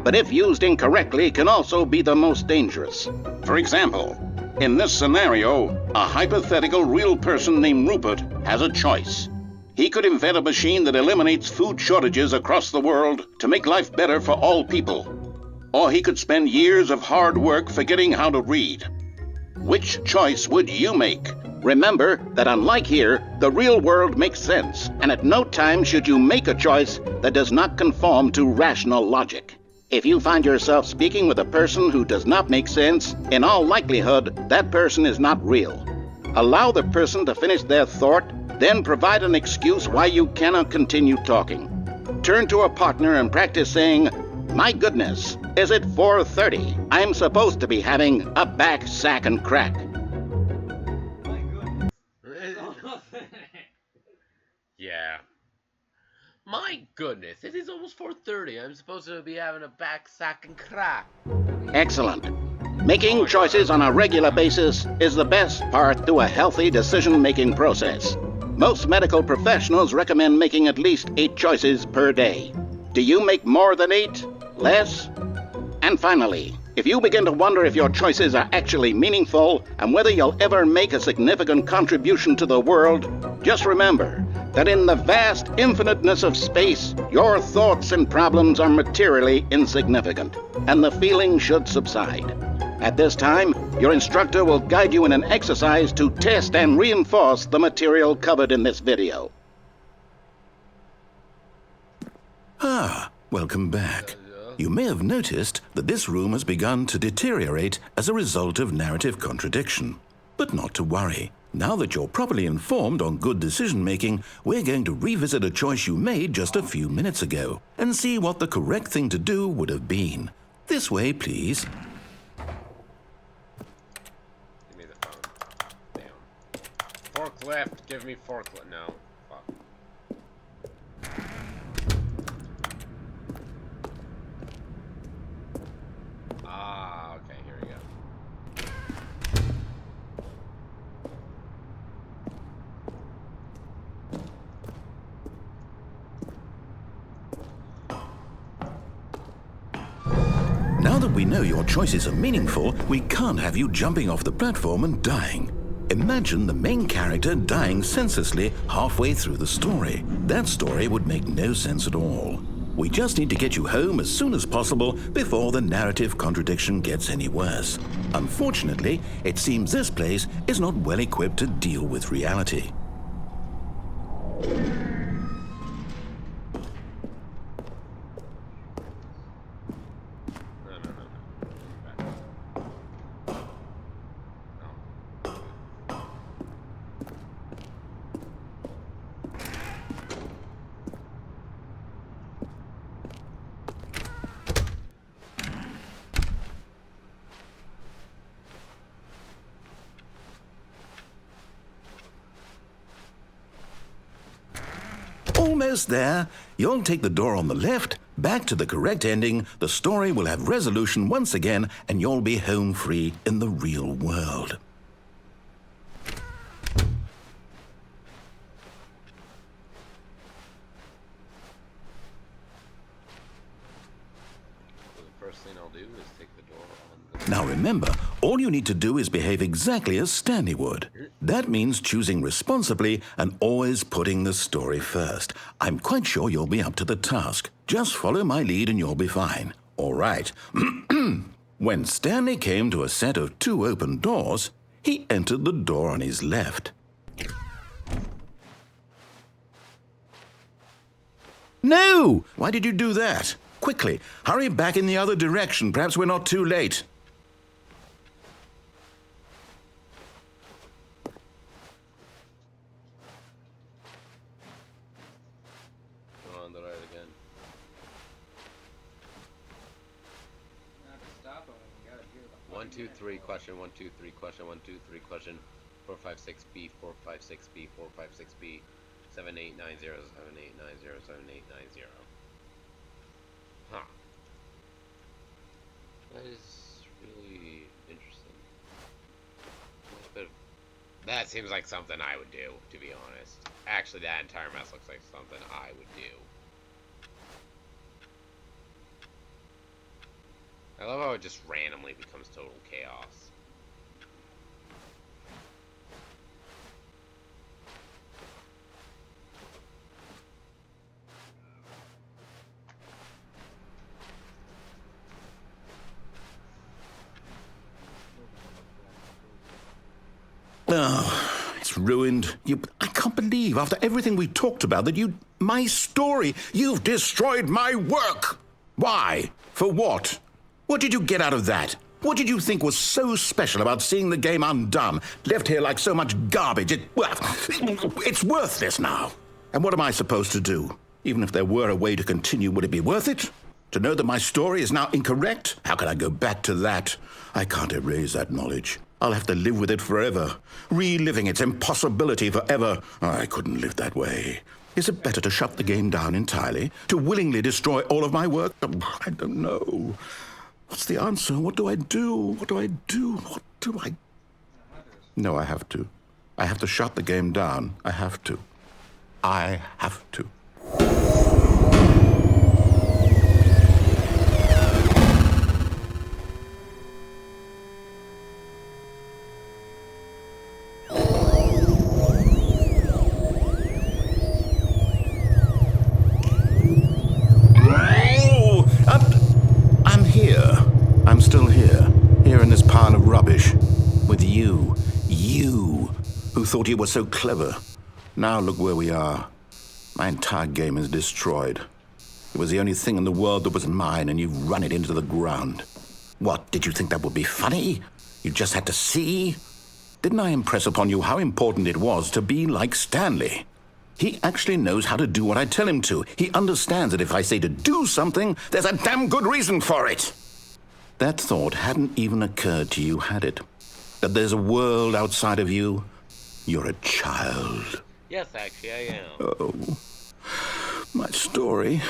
But if used incorrectly, can also be the most dangerous. For example, in this scenario, a hypothetical real person named Rupert has a choice. He could invent a machine that eliminates food shortages across the world to make life better for all people. Or he could spend years of hard work forgetting how to read. Which choice would you make? Remember that unlike here, the real world makes sense, and at no time should you make a choice that does not conform to rational logic. If you find yourself speaking with a person who does not make sense, in all likelihood, that person is not real. Allow the person to finish their thought, then provide an excuse why you cannot continue talking. Turn to a partner and practice saying, "My goodness, is it 4:30? I'm supposed to be having a back, sack, and crack."
Yeah. My goodness, it is almost 4:30. I'm supposed to be having a back, sack, and crack.
Excellent. Making choices on a regular basis is the best part to a healthy decision-making process. Most medical professionals recommend making at least 8 choices per day. Do you make more than 8? Less? And finally, if you begin to wonder if your choices are actually meaningful and whether you'll ever make a significant contribution to the world, just remember that in the vast infiniteness of space, your thoughts and problems are materially insignificant, and the feeling should subside. At this time, your instructor will guide you in an exercise to test and reinforce the material covered in this video.
Welcome back. You may have noticed that this room has begun to deteriorate as a result of narrative contradiction. But not to worry. Now that you're properly informed on good decision-making, we're going to revisit a choice you made just a few minutes ago and see what the correct thing to do would have been. This way, please.
Give me the phone. Damn. Forklift. Give me forklift. No. Fuck. Ah, okay, here we go.
Now that we know your choices are meaningful, we can't have you jumping off the platform and dying. Imagine the main character dying senselessly halfway through the story. That story would make no sense at all. We just need to get you home as soon as possible before the narrative contradiction gets any worse. Unfortunately, it seems this place is not well equipped to deal with reality. almost there. You'll take the door on the left, back to the correct ending, the story will have resolution once again, and you'll be home free in the real world.
The first thing I'll do is take the door on the...
Now remember, all you need to do is behave exactly as Stanley would. That means choosing responsibly and always putting the story first. I'm quite sure you'll be up to the task. Just follow my lead and you'll be fine. All right. When Stanley came to a set of 2 open doors, he entered the door on his left. No! Why did you do that? Quickly, hurry back in the other direction. Perhaps we're not too late.
Go on the right again.
Not to stop him, you gotta hear the
1, 2, 3, question, 1, 2, 3, question, 1, 2, 3, question, 4, 5, 6, B, 4, 5, 6, B, 4, 5, 6, B, 7, 8, 9, 0, 7, 8, 9, 0, 7, 8, 9, 0. Huh. That is really interesting. But that seems like something I would do, to be honest. Actually, that entire mess looks like something I would do. I love how it just randomly becomes total chaos.
Oh, it's ruined. I can't believe, after everything we talked about, that my story, you've destroyed my work. Why? For what? What did you get out of that? What did you think was so special about seeing the game undone, left here like so much garbage? It's worthless now. And what am I supposed to do? Even if there were a way to continue, would it be worth it? To know that my story is now incorrect? How can I go back to that? I can't erase that knowledge. I'll have to live with it forever, reliving its impossibility forever. I couldn't live that way. Is it better to shut the game down entirely? To willingly destroy all of my work? I don't know. What's the answer? What do I do? What do I do? What do I... No, I have to. I have to shut the game down. I have to. I have to. I'm still here in this pile of rubbish, with you, who thought you were so clever. Now look where we are. My entire game is destroyed. It was the only thing in the world that was mine, and you've run it into the ground. What, did you think that would be funny? You just had to see? Didn't I impress upon you how important it was to be like Stanley? He actually knows how to do what I tell him to. He understands that if I say to do something, there's a damn good reason for it. That thought hadn't even occurred to you, had it? That there's a world outside of you? You're a child.
Yes, actually, I am.
Oh, my story.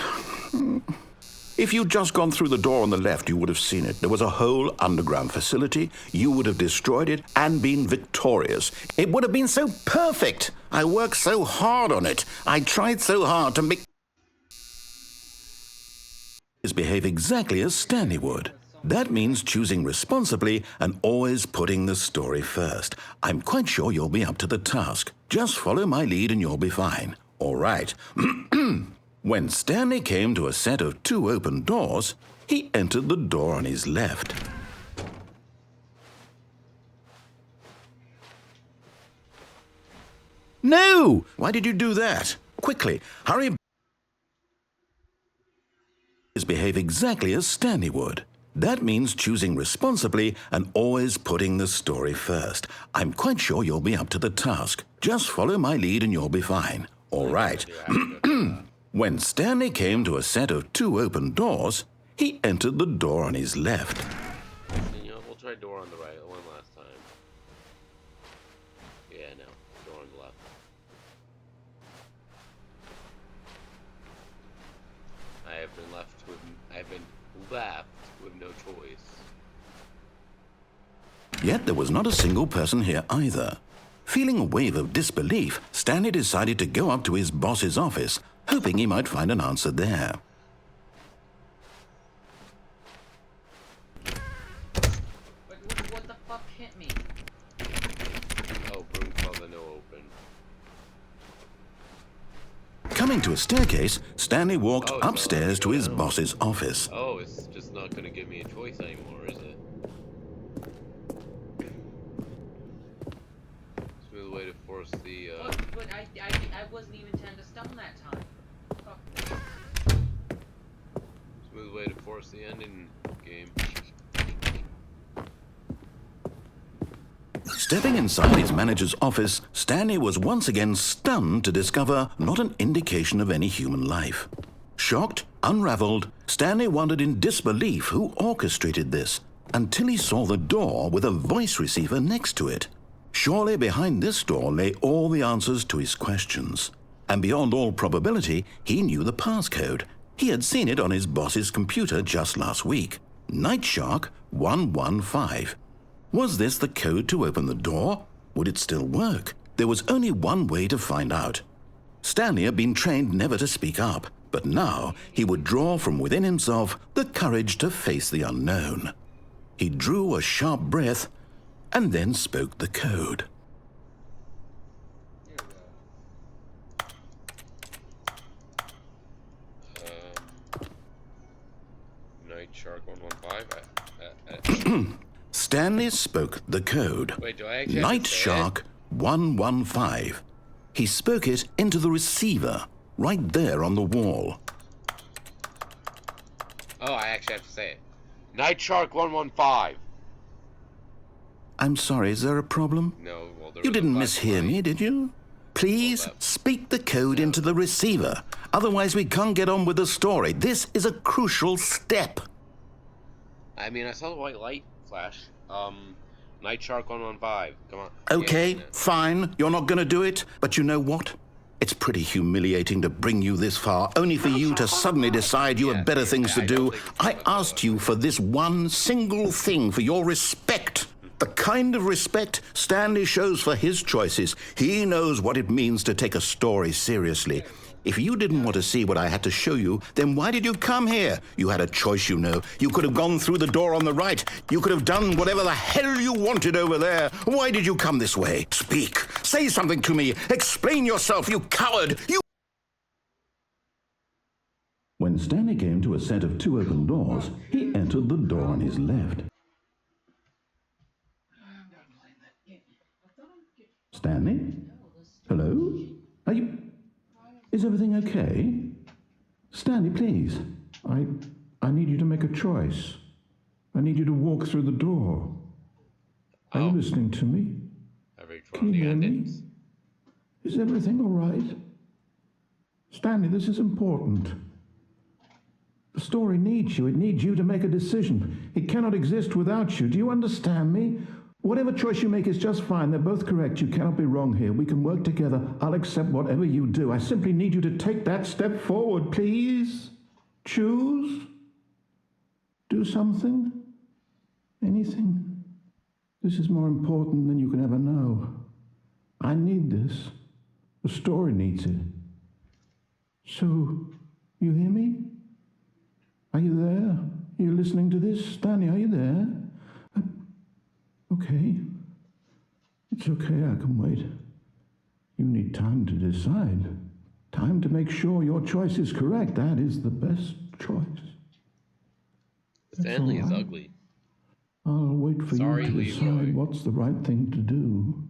If you'd just gone through the door on the left, you would have seen it. There was a whole underground facility. You would have destroyed it and been victorious. It would have been so perfect. I worked so hard on it. I tried so hard to make... behave exactly as Stanley would. That means choosing responsibly and always putting the story first. I'm quite sure you'll be up to the task. Just follow my lead and you'll be fine. All right. When Stanley came to a set of 2 open doors, he entered the door on his left. No! Why did you do that? Quickly, hurry. Behave exactly as Stanley would. That means choosing responsibly and always putting the story first. I'm quite sure you'll be up to the task. Just follow my lead and you'll be fine. All right. When Stanley came to a set of 2 open doors, he entered the door on his left.
You know, we'll try door on the right one last time. Yeah, no. Door on the left. been left with no choice.
Yet there was not a single person here either. Feeling a wave of disbelief, Stanley decided to go up to his boss's office, hoping he might find an answer there.
What the fuck hit me?
Oh, broom closet no open.
Coming to a staircase, Stanley walked
Oh, it's not
upstairs to
letting me
his
go down.
boss's office.
Oh, it's just not gonna give me a choice anymore, is it? Smooth way to force the,
But I wasn't even 10 to stone that time. Fuck.
smooth way to force the ending game.
Stepping inside his manager's office, Stanley was once again stunned to discover not an indication of any human life. Shocked, unraveled, Stanley wondered in disbelief who orchestrated this, until he saw the door with a voice receiver next to it. Surely behind this door lay all the answers to his questions. And beyond all probability, he knew the passcode. He had seen it on his boss's computer just last week. Night Shark 115. Was this the code to open the door? Would it still work? There was only one way to find out. Stanley had been trained never to speak up, but now he would draw from within himself the courage to face the unknown. He drew a sharp breath and then spoke the code.
Here we go.
Night Shark 115.
Stanley spoke the code.
Wait, do I actually have
Night
to say
Shark 115. He spoke it into the receiver, right there on the wall.
Oh, I actually have to say it. Night Shark 115.
I'm sorry, is there a problem?
No, well, there
You
was a
didn't
button,
mishear
right?
me, did you? Please
Well, that-
speak the code into the receiver. Otherwise, we can't get on with the story. This is a crucial step.
I mean, I saw the white light flash. Night Shark 115. Come on.
Okay,
Yeah,
fine, you're not going to do it. But you know what? It's pretty humiliating to bring you this far, only for you to suddenly decide you have better things to
I
do.
don't think it's
I
gonna
asked you for this one single thing, for your respect. The kind of respect Stanley shows for his choices. He knows what it means to take a story seriously. If you didn't want to see what I had to show you, then why did you come here? You had a choice, you know. You could have gone through the door on the right. You could have done whatever the hell you wanted over there. Why did you come this way? Speak. Say something to me. Explain yourself, you coward. You... When Stanley came to a set of two open doors, he entered the door on his left.
I'm done playing that game. I thought I'd get
Stanley? Hello? Are you... Is everything okay? Stanley, please. I need you to make a choice. I need you to walk through the door. Are you
Oh.
listening to me?
Every
Can
one of
you
the
hear me?
endings.
Is everything all right? Stanley, this is important. The story needs you. It needs you to make a decision. It cannot exist without you. Do you understand me? Whatever choice you make is just fine. They're both correct. You cannot be wrong here. We can work together. I'll accept whatever you do. I simply need you to take that step forward, please. Choose. Do something. Anything. This is more important than you can ever know. I need this. The story needs it. So, you hear me? Are you there? Are you listening to this? Stanley, are you there? Okay. It's okay, I can wait. You need time to decide. Time to make sure your choice is correct. That is the best choice.
Stanley
all
is
right.
ugly.
I'll wait for
Sorry,
you to
Leroy.
decide what's the right thing to do.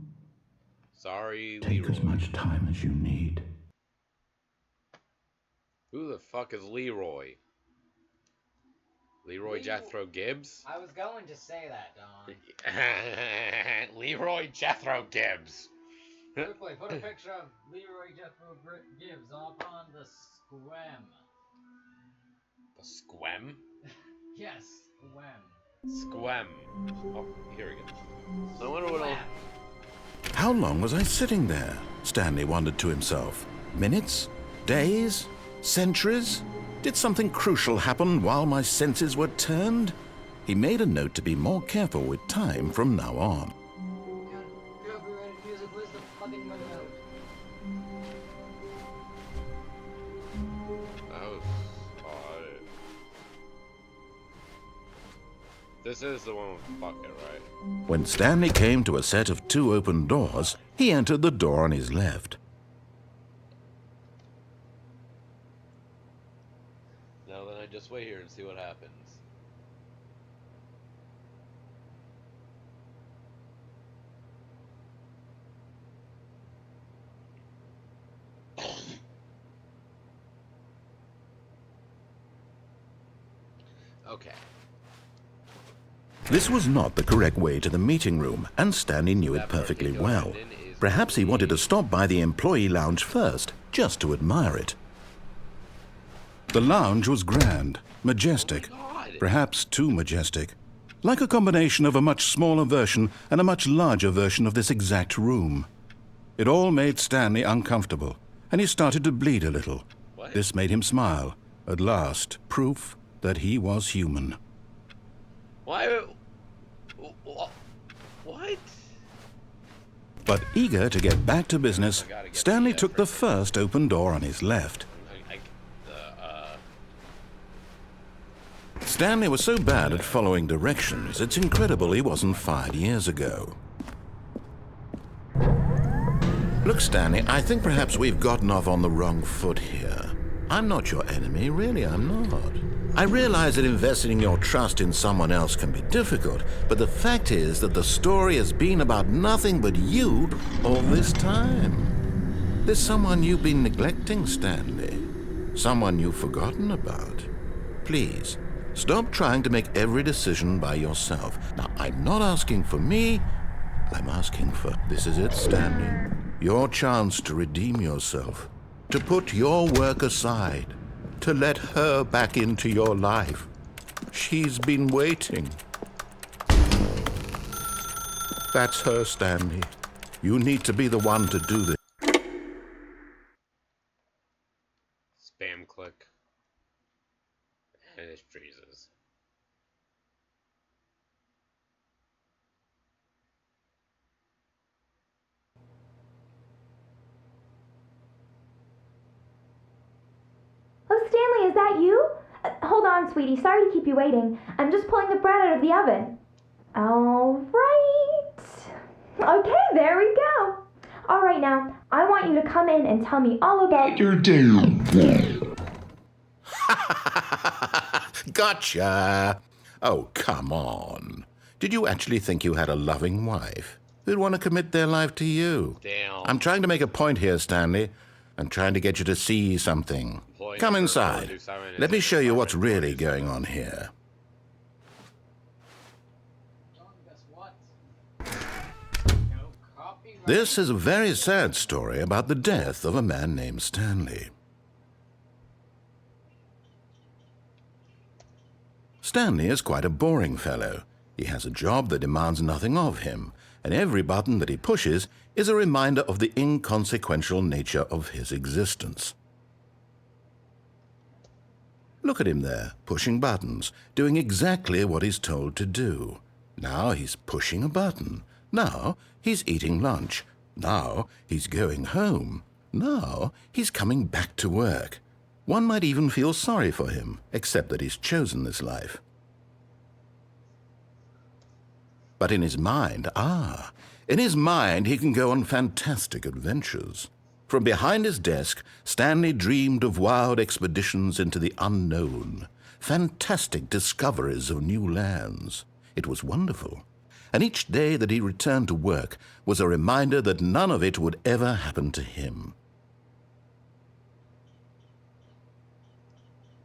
Sorry,
Take
Leroy.
as much time as you need.
Who the fuck is Leroy? Leroy Jethro Gibbs?
I was going to say that, Don.
Leroy Jethro Gibbs.
Quickly, put a picture of Leroy Jethro Gibbs up on the squam.
The Squem?
Yes, squam.
Squem. Oh, here we go. So I wonder what else.
How long was I sitting there? Stanley wondered to himself. Minutes? Days? Centuries? Did something crucial happen while my senses were turned? He made a note to be more careful with time from now on.
Copyrighted music, where's the fucking remote?
That was odd. This is the one with the bucket, right?
When Stanley came to a set of 2 open doors, he entered the door on his left.
Now then, I just wait here and see what happens. Okay.
This was not the correct way to the meeting room, and Stanley knew it perfectly well. Perhaps he wanted to stop by the employee lounge first, just to admire it. The lounge was grand, majestic, perhaps too majestic, like a combination of a much smaller version and a much larger version of this exact room. It all made Stanley uncomfortable, and he started to bleed a little.
What?
This made him smile. At last, proof that he was human.
Why? What?
But eager to get back to business, Stanley took the first open door on his left. Stanley was so bad at following directions, it's incredible he wasn't fired years ago. Look, Stanley, I think perhaps we've gotten off on the wrong foot here. I'm not your enemy, really, I'm not. I realize that investing your trust in someone else can be difficult, but the fact is that the story has been about nothing but you all this time. There's someone you've been neglecting, Stanley. Someone you've forgotten about. Please, stop trying to make every decision by yourself. Now, I'm not asking for me, I'm asking for... This is it, Stanley. Your chance to redeem yourself. To put your work aside. To let her back into your life. She's been waiting. That's her, Stanley. You need to be the one to do this.
Spam click. And it freezes.
Oh, Stanley, is that you? Hold on, sweetie. Sorry to keep you waiting. I'm just pulling the bread out of the oven. All right. Okay, there we go. All right, now, I want you to come in and tell me all about your day.
Gotcha. Oh, come on. Did you actually think you had a loving wife who'd want to commit their life to you?
Damn.
I'm trying to make a point here, Stanley. I'm trying to get you to see something. Come inside. Let me show you what's really going on here.
Guess what? No copyright.
This is a very sad story about the death of a man named Stanley. Stanley is quite a boring fellow. He has a job that demands nothing of him, and every button that he pushes is a reminder of the inconsequential nature of his existence. Look at him there, pushing buttons, doing exactly what he's told to do. Now he's pushing a button. Now he's eating lunch. Now he's going home. Now he's coming back to work. One might even feel sorry for him, except that he's chosen this life. But in his mind, in his mind he can go on fantastic adventures. From behind his desk, Stanley dreamed of wild expeditions into the unknown, fantastic discoveries of new lands. It was wonderful, and each day that he returned to work was a reminder that none of it would ever happen to him.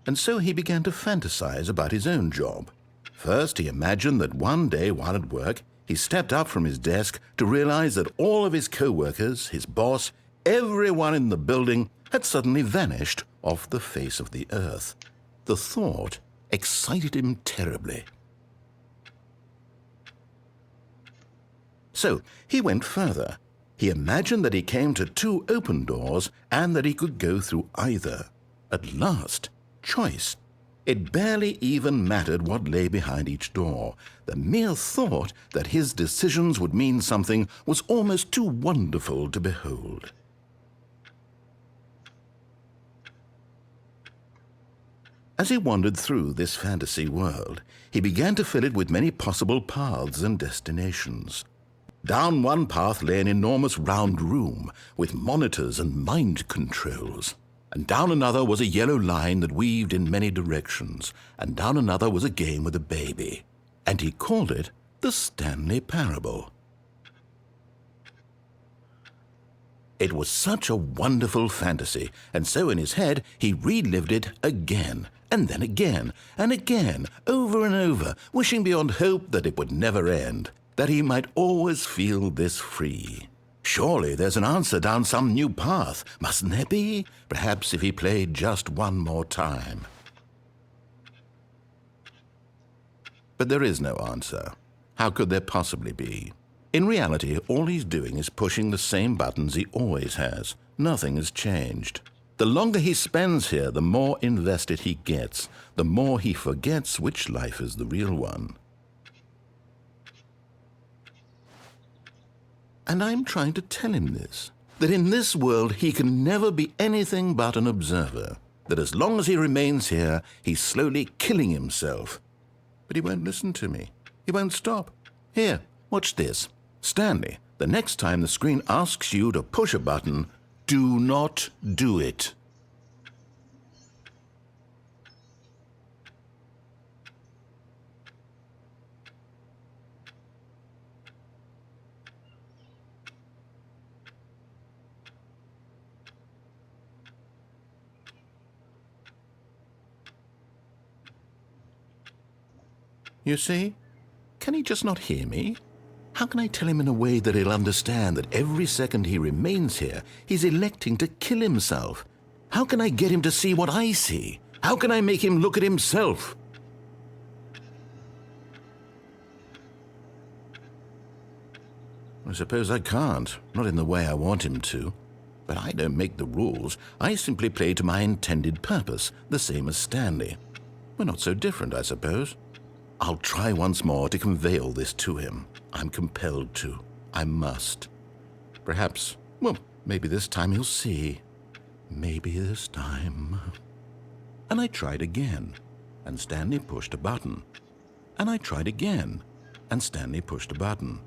And so he began to fantasize about his own job. First, he imagined that one day while at work, he stepped up from his desk to realize that all of his co-workers, his boss, everyone in the building had suddenly vanished off the face of the earth. The thought excited him terribly. So he went further. He imagined that he came to 2 open doors and that he could go through either. At last, choice. It barely even mattered what lay behind each door. The mere thought that his decisions would mean something was almost too wonderful to behold. As he wandered through this fantasy world, he began to fill it with many possible paths and destinations. Down one path lay an enormous round room with monitors and mind controls. And down another was a yellow line that weaved in many directions. And down another was a game with a baby. And he called it the Stanley Parable. It was such a wonderful fantasy, and so in his head he relived it again, and then again, and again, over and over, wishing beyond hope that it would never end, that he might always feel this free. Surely there's an answer down some new path, mustn't there be? Perhaps if he played just one more time. But there is no answer. How could there possibly be? In reality, all he's doing is pushing the same buttons he always has. Nothing has changed. The longer he spends here, the more invested he gets, the more he forgets which life is the real one. And I'm trying to tell him this, that in this world he can never be anything but an observer, that as long as he remains here, he's slowly killing himself. But he won't listen to me. He won't stop. Here, watch this. Stanley, the next time the screen asks you to push a button, do not do it. You see? Can he just not hear me? How can I tell him in a way that he'll understand that every second he remains here, he's electing to kill himself? How can I get him to see what I see? How can I make him look at himself? I suppose I can't, not in the way I want him to. But I don't make the rules. I simply play to my intended purpose, the same as Stanley. We're not so different, I suppose. I'll try once more to convey all this to him. I'm compelled to. I must. Perhaps, well, maybe this time he'll see. Maybe this time. And I tried again, and Stanley pushed a button. And I tried again, and Stanley pushed a button.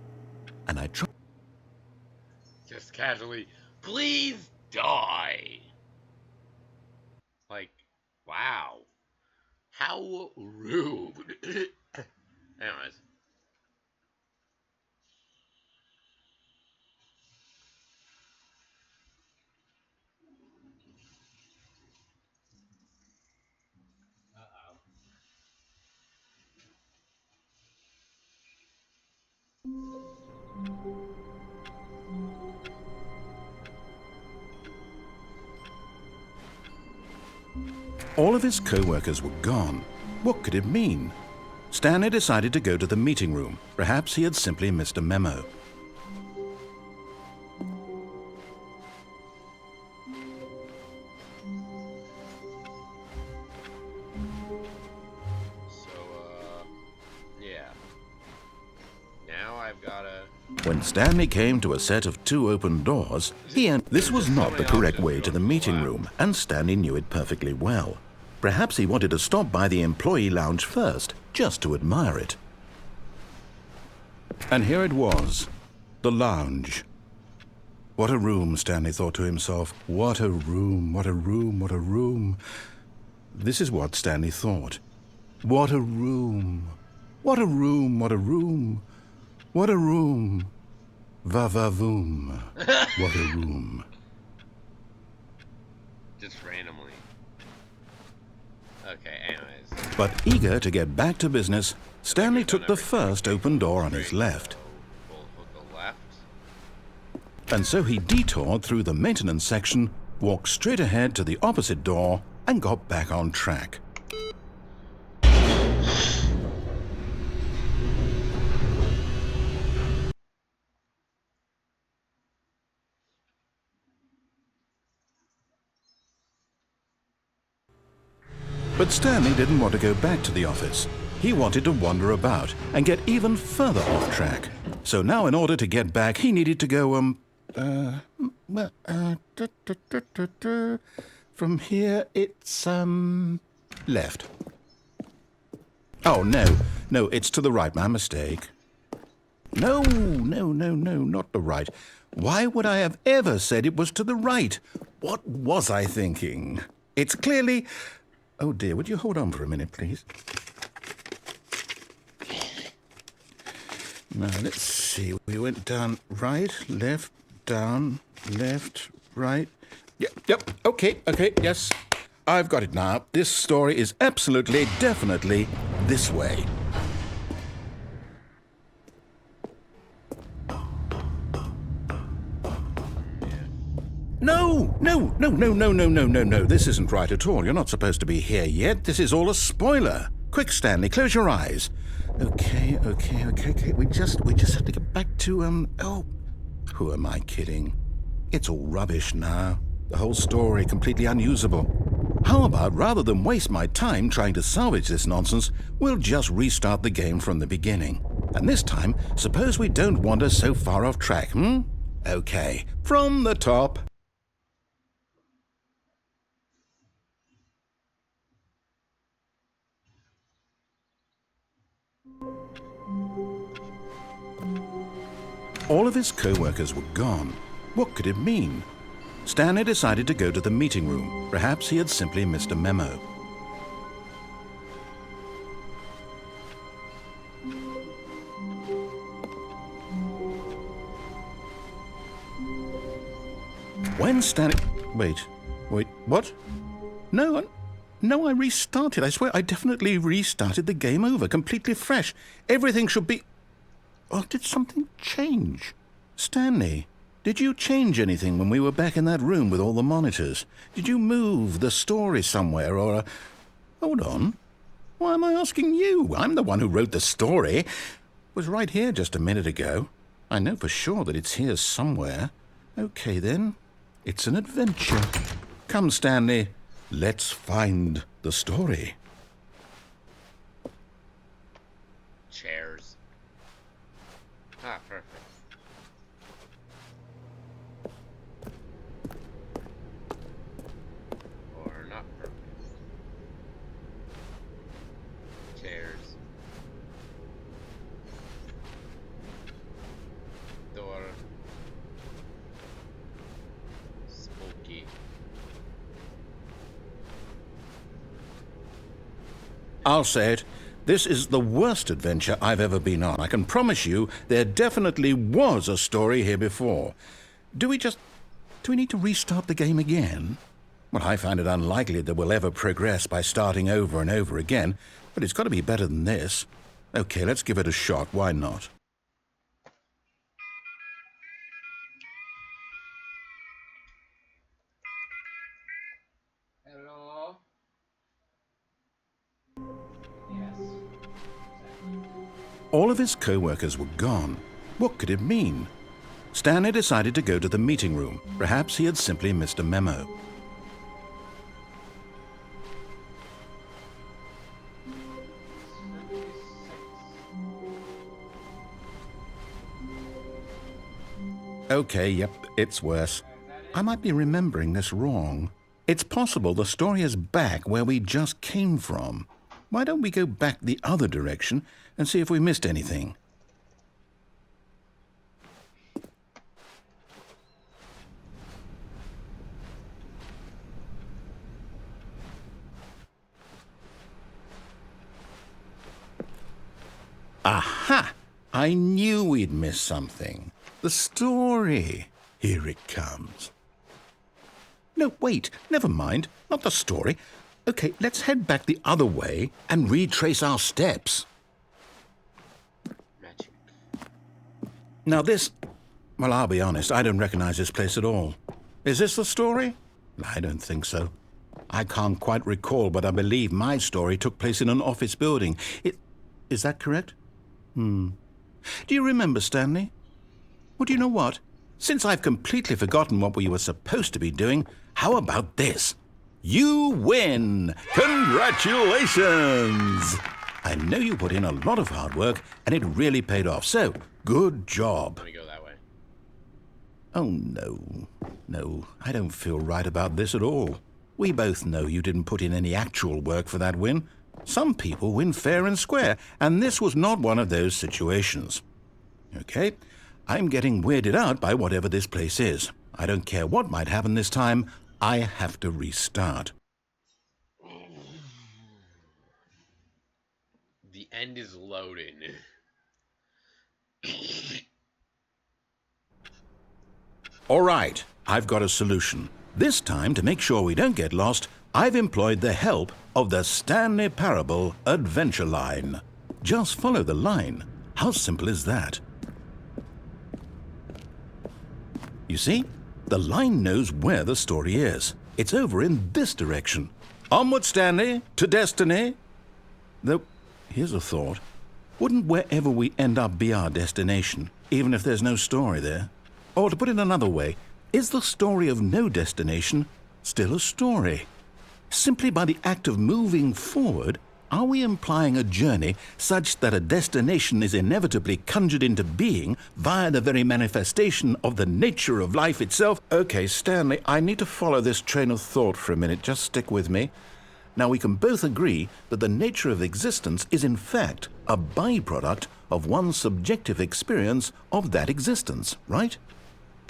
And I tried.
Just casually, please die. Like, wow. How rude. Anyways.
All of his co-workers were gone. What could it mean? Stanley decided to go to the meeting room. Perhaps he had simply missed a memo.
Yeah. Now I've gotta...
When Stanley came to a set of 2 open doors, this was not the correct way to the meeting room, and Stanley knew it perfectly well. Perhaps he wanted to stop by the employee lounge first, just to admire it. And here it was, the lounge. What a room, Stanley thought to himself. What a room, what a room, what a room. This is what Stanley thought. What a room. What a room, what a room. What a room. Va-va-voom. What a room.
Just randomly. Okay, anyways.
But eager to get back to business, Stanley took the first open door on his left.
We'll go left.
And so he detoured through the maintenance section, walked straight ahead to the opposite door, and got back on track. But Stanley didn't want to go back to the office. He wanted to wander about and get even further off track. So now in order to get back, he needed to go, from here it's, left. Oh, no, it's to the right, my mistake. No, not the right. Why would I have ever said it was to the right? What was I thinking? It's clearly... Oh dear, would you hold on for a minute, please? Now, let's see. We went down right, left, down, left, right. Yep, okay, yes. I've got it now. This story is absolutely, definitely this way. No. This isn't right at all. You're not supposed to be here yet. This is all a spoiler. Quick, Stanley, close your eyes. Okay. We just have to get back to, oh, who am I kidding? It's all rubbish now. The whole story completely unusable. How about, rather than waste my time trying to salvage this nonsense, we'll just restart the game from the beginning. And this time, suppose we don't wander so far off track, Okay, from the top. All of his co-workers were gone. What could it mean? Stanley decided to go to the meeting room. Perhaps he had simply missed a memo. When Stanley... Wait, what? No, I restarted. I swear I definitely restarted the game over, completely fresh. Everything should be... Or did something change? Stanley, did you change anything when we were back in that room with all the monitors? Did you move the story somewhere or... Hold on. Why am I asking you? I'm the one who wrote the story. It was right here just a minute ago. I know for sure that it's here somewhere. Okay, then. It's an adventure. Come, Stanley. Let's find the story.
Chairs. Ah, perfect. Or not perfect. Chairs. Door. Spooky.
I'll say it. This is the worst adventure I've ever been on. I can promise you there definitely was a story here before. Do we need to restart the game again? Well, I find it unlikely that we'll ever progress by starting over and over again, but it's got to be better than this. Okay, let's give it a shot. Why not?
Hello? Yes.
All of his co-workers were gone. What could it mean? Stanley decided to go to the meeting room. Perhaps he had simply missed a memo. Okay, yep, it's worse. I might be remembering this wrong. It's possible the story is back where we just came from. Why don't we go back the other direction and see if we missed anything? Aha! I knew we'd miss something. The story. Here it comes. No, wait, never mind. Not the story. Okay, let's head back the other way and retrace our steps.
Magic.
Now this... Well, I'll be honest, I don't recognize this place at all. Is this the story? I don't think so. I can't quite recall, but I believe my story took place in an office building. Is that correct? Do you remember, Stanley? Well, do you know what? Since I've completely forgotten what we were supposed to be doing, how about this? You win! Congratulations! I know you put in a lot of hard work, and it really paid off, so good job.
Let me go that way.
Oh, no. No, I don't feel right about this at all. We both know you didn't put in any actual work for that win. Some people win fair and square, and this was not one of those situations. Okay, I'm getting weirded out by whatever this place is. I don't care what might happen this time. I have to restart.
The end is loading.
All right, I've got a solution. This time, to make sure we don't get lost, I've employed the help of the Stanley Parable Adventure Line. Just follow the line. How simple is that? You see? The line knows where the story is. It's over in this direction. Onward, Stanley, to destiny. Though, here's a thought. Wouldn't wherever we end up be our destination, even if there's no story there? Or to put it another way, is the story of no destination still a story? Simply by the act of moving forward, are we implying a journey such that a destination is inevitably conjured into being via the very manifestation of the nature of life itself? Okay, Stanley, I need to follow this train of thought for a minute. Just stick with me. Now, we can both agree that the nature of existence is in fact a byproduct of one's subjective experience of that existence, right?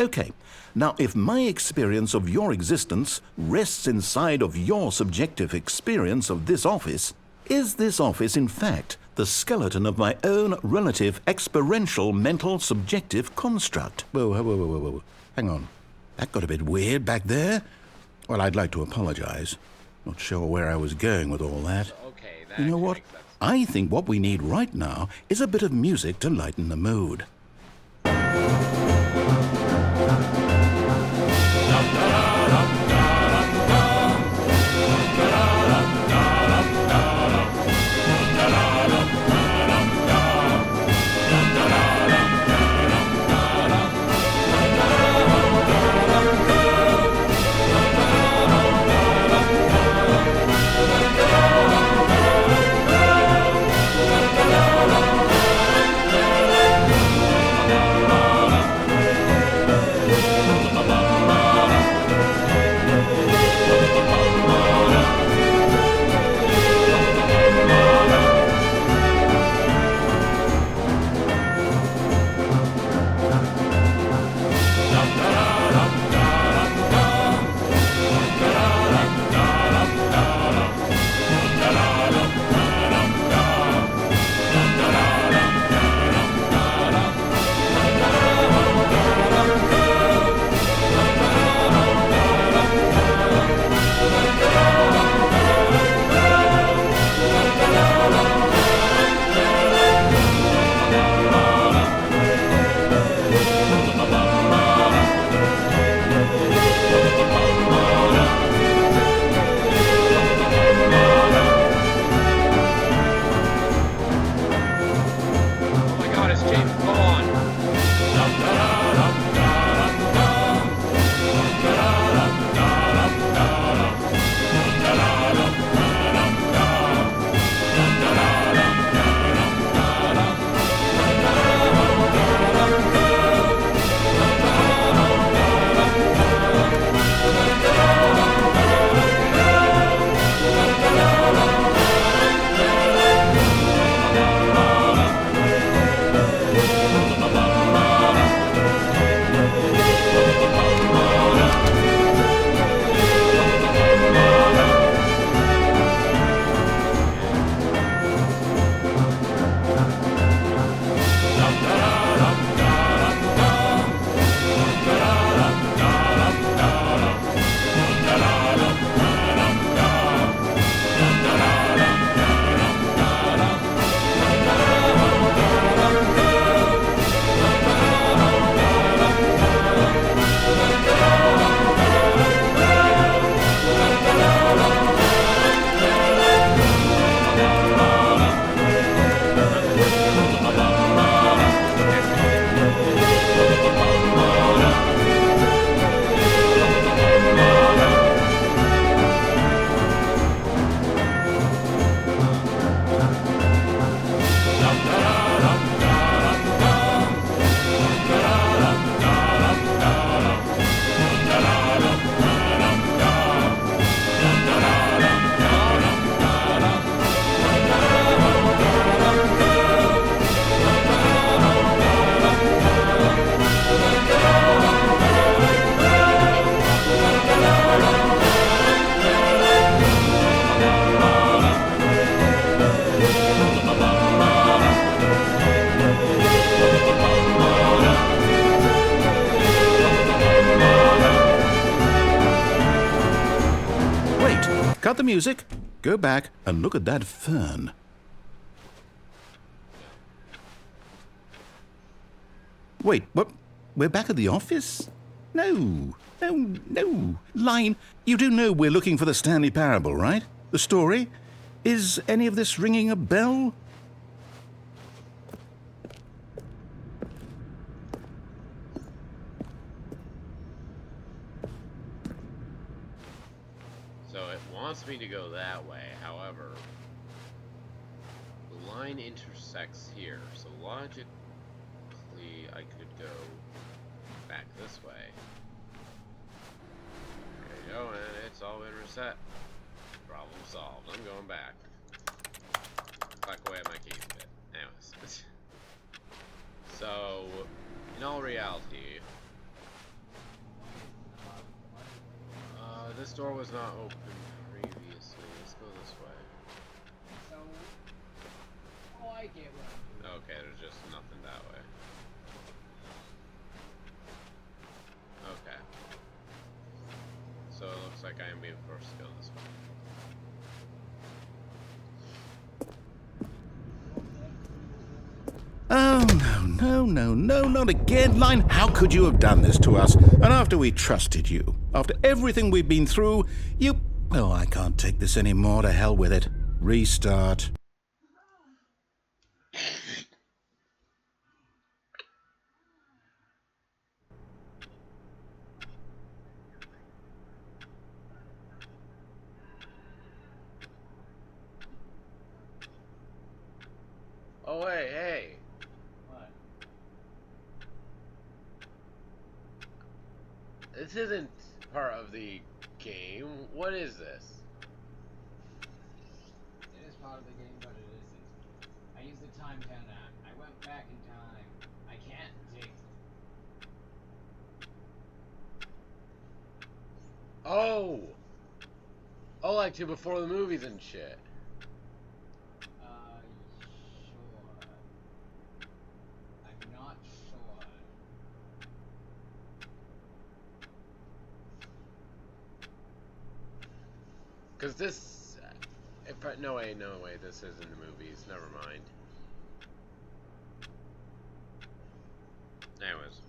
Okay, now if my experience of your existence rests inside of your subjective experience of this office, is this office in fact the skeleton of my own relative experiential mental subjective construct? Whoa. Hang on. That got a bit weird back there. Well, I'd like to apologize. Not sure where I was going with all that.
Okay, that
You know what?
makes sense.
I think what we need right now is a bit of music to lighten the mood. cut the music, go back and look at that fern. Wait, what? We're back at the office? No. Line, you do know we're looking for the Stanley Parable, right? The story? Is any of this ringing a bell?
So it wants me to go that way, however, the line intersects here, so logically I could go back this way. There you go, and it's all been reset. Problem solved. I'm going back. Clack away at my keys a bit. Anyways. So, in all reality, this door was not open previously. Let's go this way.
So, I get what
Okay, there's just nothing that way. Okay. So it looks like I am being forced to go this way.
Oh, no, not again, Line. How could you have done this to us? And after we trusted you, after everything we've been through, you... Oh, I can't take this anymore. To hell with it. Restart.
Oh, hey.
What?
This isn't part of the game. What is this?
It is part of the game, but it isn't. I used the time counter. I went back in time. I can't take.
Oh! Oh, like to before the movies and shit.
Sure. I'm not sure.
Cause this, no way, this is in the movies. Never mind. Anyways,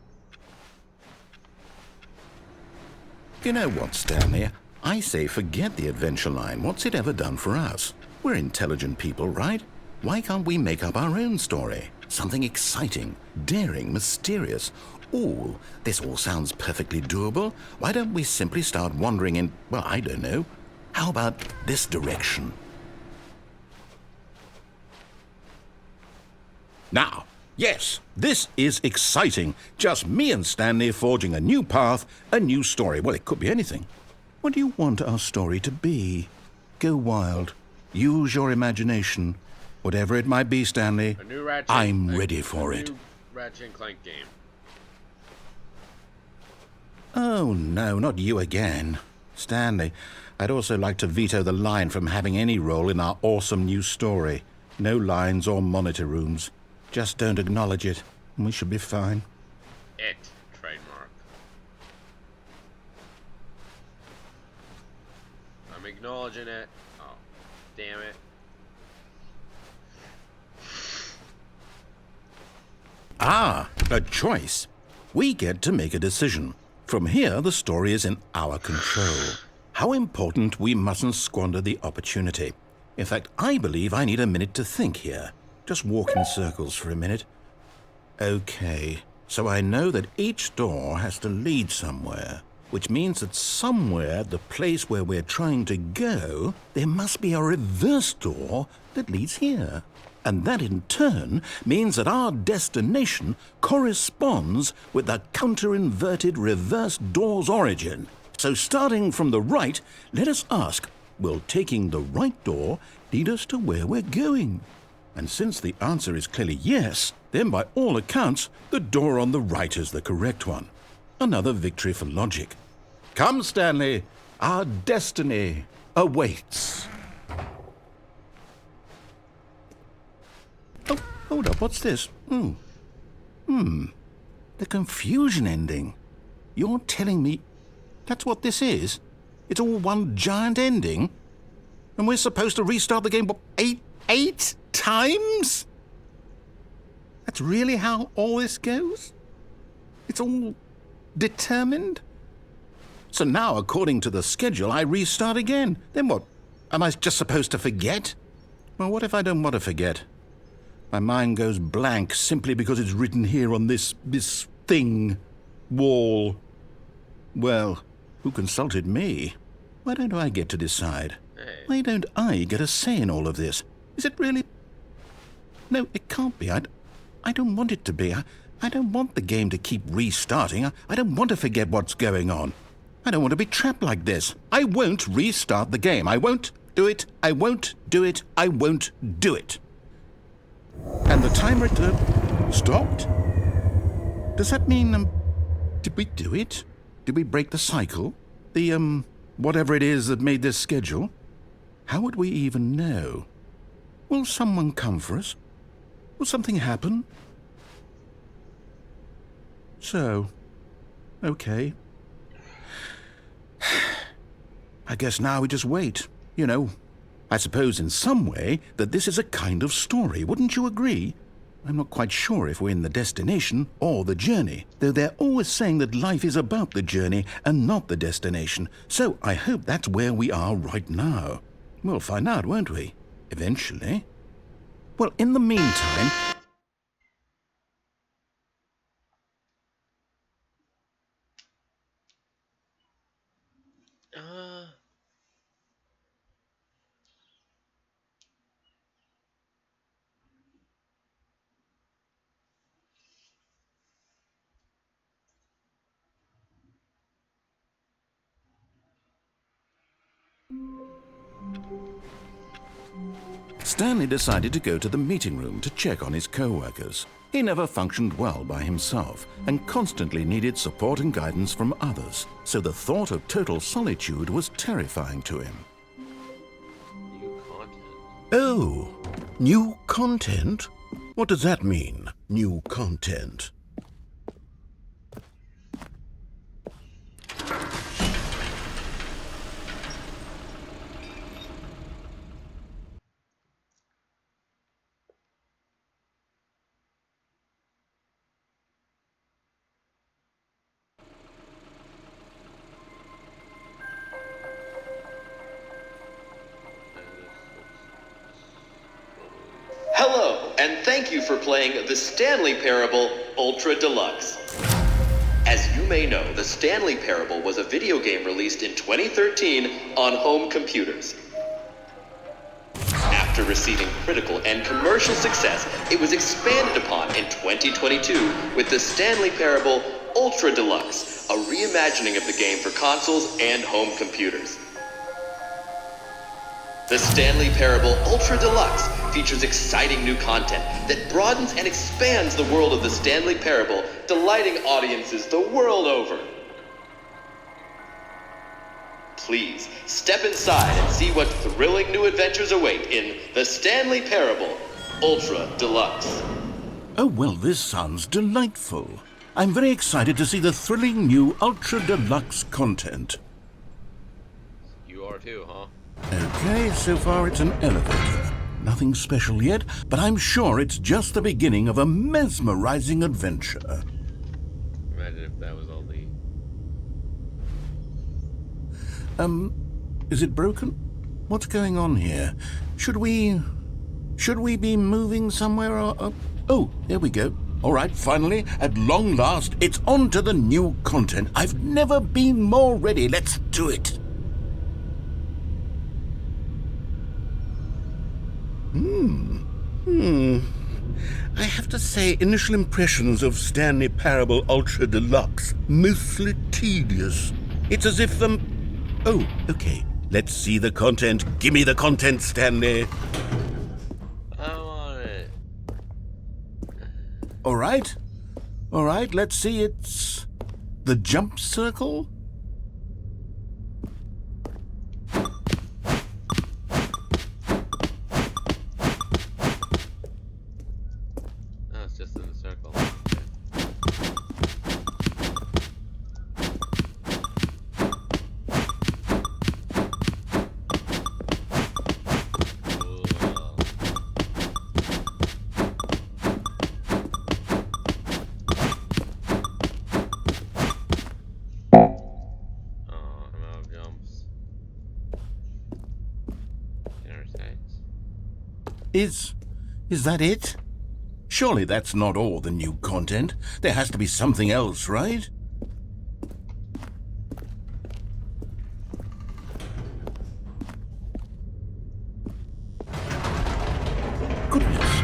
You know what, Stanley? I say forget the adventure line. What's it ever done for us? We're intelligent people, right? Why can't we make up our own story? Something exciting, daring, mysterious. Ooh, this all sounds perfectly doable. Why don't we simply start wandering in, well, I don't know. How about this direction? Now, yes, this is exciting. Just me and Stanley forging a new path, a new story. Well, it could be anything. What do you want our story to be? Go wild. Use your imagination. Whatever it might be, Stanley,
a new Ratchet,
I'm ready for it.
New Ratchet and Clank game.
Oh, no, not you again. Stanley, I'd also like to veto the line from having any role in our awesome new story. No lines or monitor rooms. Just don't acknowledge it, and we should be fine.
It, trademark. I'm acknowledging it. Oh, damn it.
Ah, a choice. We get to make a decision. From here, the story is in our control. How important we mustn't squander the opportunity. In fact, I believe I need a minute to think here. Just walk in circles for a minute. Okay, so I know that each door has to lead somewhere, which means that somewhere, the place where we're trying to go, there must be a reverse door that leads here. And that in turn means that our destination corresponds with the counter-inverted reverse door's origin. So starting from the right, let us ask, will taking the right door lead us to where we're going? And since the answer is clearly yes, then by all accounts, the door on the right is the correct one. Another victory for logic. Come, Stanley, our destiny awaits. Oh, hold up, what's this? The confusion ending. You're telling me that's what this is? It's all one giant ending? And we're supposed to restart the game, what, eight times? That's really how all this goes? It's all determined? So now, according to the schedule, I restart again. Then what? Am I just supposed to forget? Well, what if I don't want to forget? My mind goes blank simply because it's written here on this thing, wall. Well, who consulted me? Why don't I get to decide?
Hey.
Why don't I get a say in all of this? Is it really? No, it can't be. I don't want it to be. I don't want the game to keep restarting. I don't want to forget what's going on. I don't want to be trapped like this. I won't restart the game. I won't do it. I won't do it. I won't do it. And the timer stopped? Does that mean, did we do it? Did we break the cycle? The, whatever it is that made this schedule? How would we even know? Will someone come for us? Will something happen? So, okay. I guess now we just wait, you know. I suppose in some way that this is a kind of story, wouldn't you agree? I'm not quite sure if we're in the destination or the journey, though they're always saying that life is about the journey and not the destination, so I hope that's where we are right now. We'll find out, won't we? Eventually. Well, in the meantime... Stanley decided to go to the meeting room to check on his co-workers. He never functioned well by himself and constantly needed support and guidance from others, so the thought of total solitude was terrifying to him.
New content.
Oh, new content? What does that mean, new content?
Hello, and thank you for playing the Stanley Parable Ultra Deluxe. As you may know, the Stanley Parable was a video game released in 2013 on home computers. After receiving critical and commercial success, it was expanded upon in 2022 with the Stanley Parable Ultra Deluxe, a reimagining of the game for consoles and home computers. The Stanley Parable Ultra Deluxe features exciting new content that broadens and expands the world of the Stanley Parable, delighting audiences the world over. Please, step inside and see what thrilling new adventures await in the Stanley Parable Ultra Deluxe.
Oh, well, this sounds delightful. I'm very excited to see the thrilling new Ultra Deluxe content.
You are too, huh?
Okay, so far it's an elevator. Nothing special yet, but I'm sure it's just the beginning of a mesmerizing adventure.
Imagine if that was all the...
Is it broken? What's going on here? Should we be moving somewhere or... Oh, there we go. All right, finally, at long last, it's on to the new content. I've never been more ready. Let's do it. I have to say, initial impressions of Stanley Parable Ultra Deluxe, mostly tedious. It's as if Oh, okay. Let's see the content. Give me the content, Stanley.
I want it.
All right, let's see. It's the jump circle.
Oh, it's just in the circle. Okay.
Is that it? Surely that's not all the new content. There has to be something else, right? Goodness,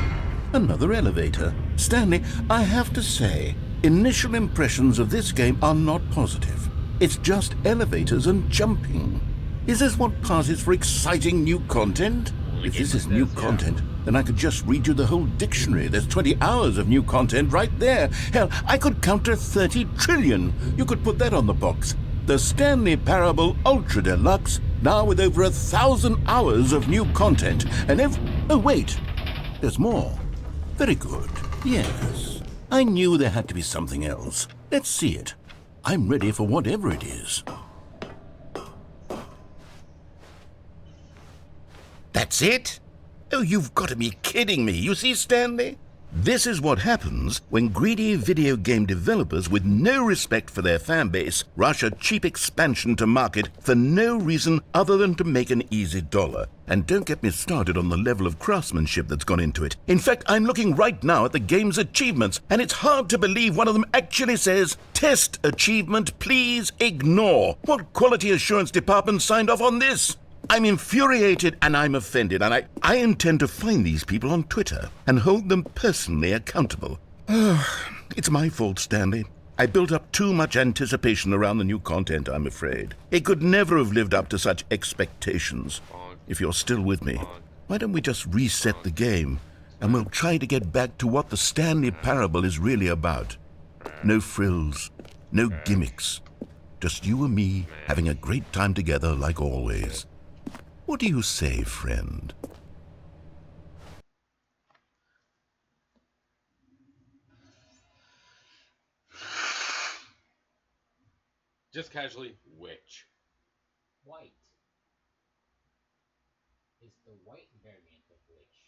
another elevator. Stanley, I have to say, initial impressions of this game are not positive. It's just elevators and jumping. Is this what passes for exciting new content? If this is new content, then I could just read you the whole dictionary. There's 20 hours of new content right there. Hell, I could count to 30 trillion. You could put that on the box. The Stanley Parable Ultra Deluxe, now with over 1,000 hours of new content. And oh, wait. There's more. Very good. Yes. I knew there had to be something else. Let's see it. I'm ready for whatever it is. That's it? Oh, you've got to be kidding me. You see, Stanley? This is what happens when greedy video game developers with no respect for their fan base rush a cheap expansion to market for no reason other than to make an easy dollar. And don't get me started on the level of craftsmanship that's gone into it. In fact, I'm looking right now at the game's achievements, and it's hard to believe one of them actually says, "Test achievement, please ignore." What quality assurance department signed off on this? I'm infuriated and I'm offended, and I intend to find these people on Twitter and hold them personally accountable. It's my fault, Stanley. I built up too much anticipation around the new content, I'm afraid. It could never have lived up to such expectations. If you're still with me, why don't we just reset the game and we'll try to get back to what the Stanley Parable is really about. No frills, no gimmicks. Just you and me having a great time together like always. What do you say, friend?
Just casually, which?
White. Is the white variant of which?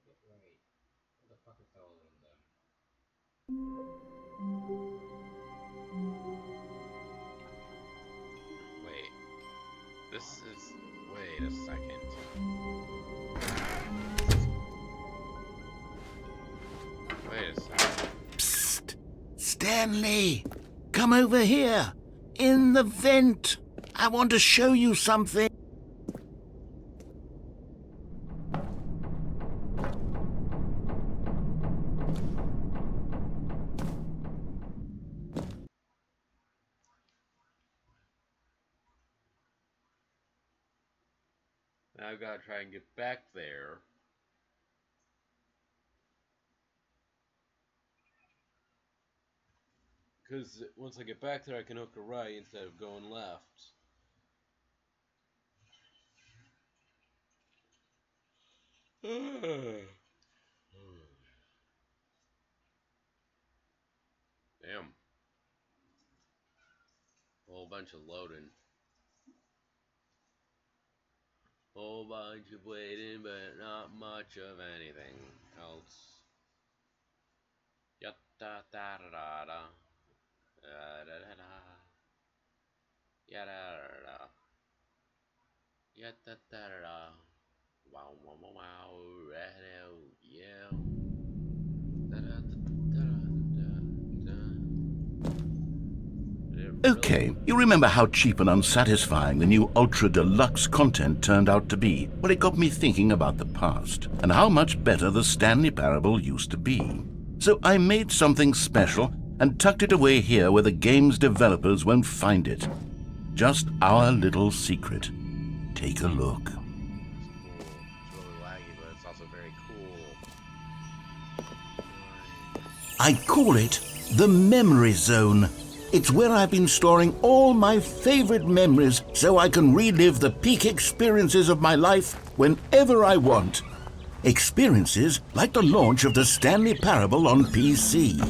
Get right. What the fuck is all of them?
Wait. This is... Wait a second. Wait a second.
Psst! Stanley! Come over here! In the vent! I want to show you something!
Now I've got to try and get back there. Because once I get back there, I can hook a right instead of going left. Damn. A whole bunch of loading. Whole bunch of waiting, but not much of anything else. Yatta da da da da. Da da da da. Yada da da. Yatta da da da. Wow wow wow wow. Yeah. Da da da da da da.
Okay, you remember how cheap and unsatisfying the new Ultra Deluxe content turned out to be? Well, it got me thinking about the past and how much better the Stanley Parable used to be. So I made something special and tucked it away here where the game's developers won't find it. Just our little secret. Take a look.
It's really laggy, but it's also very cool.
I call it the Memory Zone. It's where I've been storing all my favorite memories so I can relive the peak experiences of my life whenever I want. Experiences like the launch of the Stanley Parable on PC.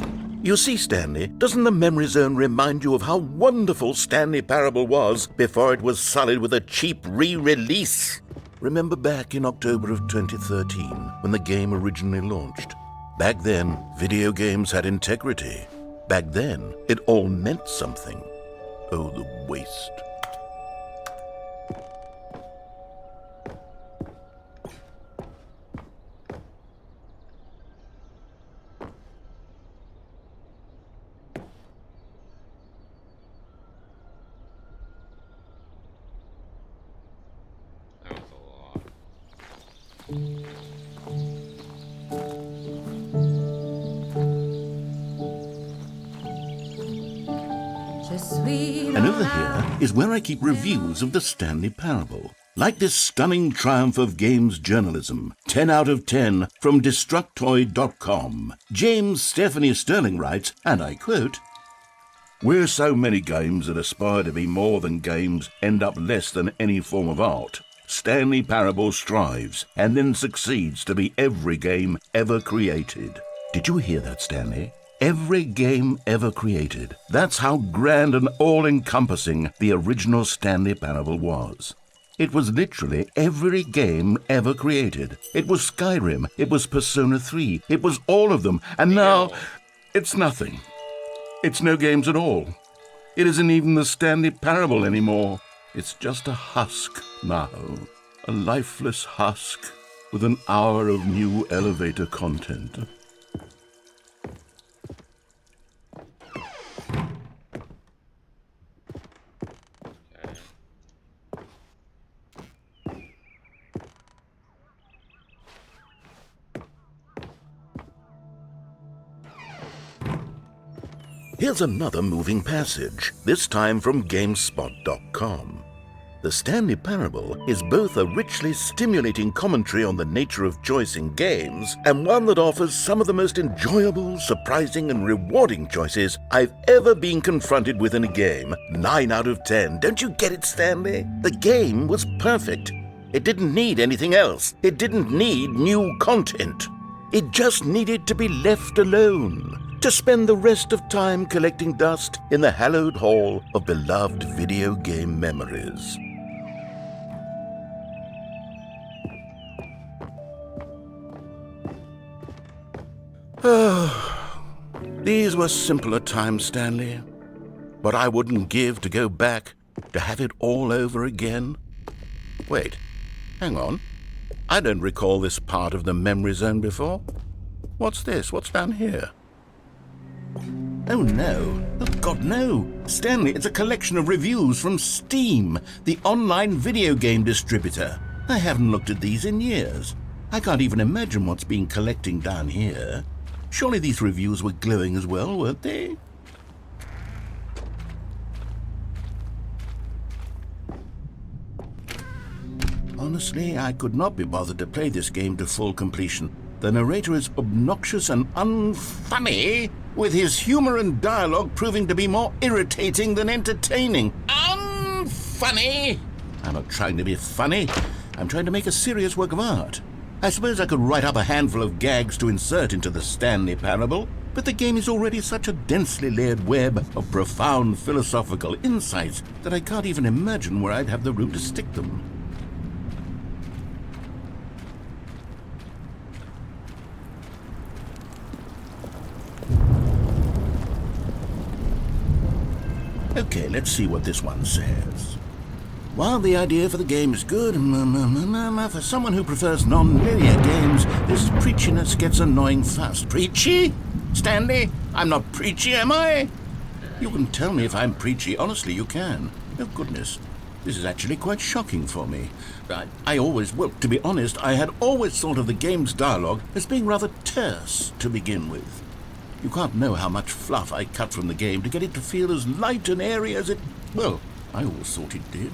You see, Stanley, doesn't the Memory Zone remind you of how wonderful Stanley Parable was before it was sullied with a cheap re-release? Remember back in October of 2013 when the game originally launched? Back then, video games had integrity. Back then, it all meant something. Oh, the waste. And over here is where I keep reviews of the Stanley Parable. Like this stunning triumph of games journalism, 10 out of 10 from Destructoid.com. James Stephanie Sterling writes, and I quote, "Where so many games that aspire to be more than games end up less than any form of art, Stanley Parable strives and then succeeds to be every game ever created." Did you hear that, Stanley? Every game ever created. That's how grand and all-encompassing the original Stanley Parable was. It was literally every game ever created. It was Skyrim, it was Persona 3, it was all of them, and now it's nothing. It's no games at all. It isn't even the Stanley Parable anymore. It's just a husk now, a lifeless husk with an hour of new elevator content. Here's another moving passage, this time from GameSpot.com. The Stanley Parable is both a richly stimulating commentary on the nature of choice in games and one that offers some of the most enjoyable, surprising, and rewarding choices I've ever been confronted with in a game. 9 out of 10. Don't you get it, Stanley? The game was perfect. It didn't need anything else. It didn't need new content. It just needed to be left alone, to spend the rest of time collecting dust in the hallowed hall of beloved video game memories. These were simpler times, Stanley, but I wouldn't give to go back to have it all over again. Wait, hang on. I don't recall this part of the memory zone before. What's this? What's down here? Oh no, oh God no. Stanley, it's a collection of reviews from Steam, the online video game distributor. I haven't looked at these in years. I can't even imagine what's been collecting down here. Surely these reviews were glowing as well, weren't they? Honestly, I could not be bothered to play this game to full completion. The narrator is obnoxious and unfunny, with his humor and dialogue proving to be more irritating than entertaining. Unfunny! I'm not trying to be funny. I'm trying to make a serious work of art. I suppose I could write up a handful of gags to insert into the Stanley Parable, but the game is already such a densely layered web of profound philosophical insights that I can't even imagine where I'd have the room to stick them. Okay, let's see what this one says. While the idea for the game is good, for someone who prefers non-linear games, this preachiness gets annoying fast. Preachy? Stanley, I'm not preachy, am I? You can tell me if I'm preachy. Honestly, you can. Oh, goodness. This is actually quite shocking for me. To be honest, I had always thought of the game's dialogue as being rather terse to begin with. You can't know how much fluff I cut from the game to get it to feel as light and airy as it... Well, I always thought it did.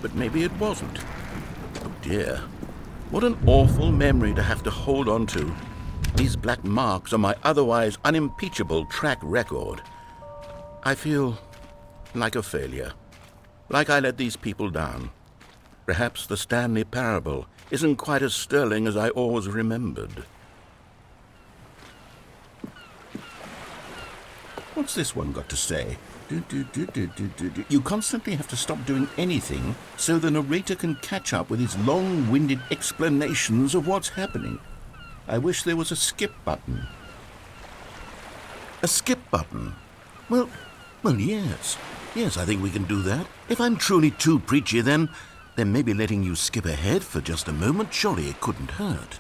But maybe it wasn't. Oh dear. What an awful memory to have to hold on to. These black marks on my otherwise unimpeachable track record. I feel like a failure. Like I let these people down. Perhaps the Stanley Parable isn't quite as sterling as I always remembered. What's this one got to say? You constantly have to stop doing anything so the narrator can catch up with his long-winded explanations of what's happening. I wish there was a skip button. A skip button? Well, yes. Yes, I think we can do that. If I'm truly too preachy, then maybe letting you skip ahead for just a moment, surely it couldn't hurt.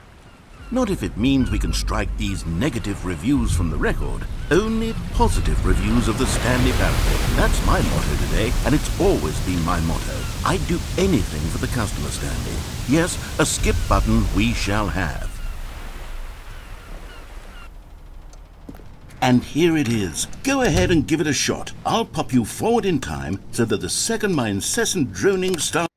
Not if it means we can strike these negative reviews from the record. Only positive reviews of the Stanley Parable. That's my motto today, and it's always been my motto. I'd do anything for the customer, Stanley. Yes, a skip button we shall have. And here it is. Go ahead and give it a shot. I'll pop you forward in time so that the second my incessant droning starts...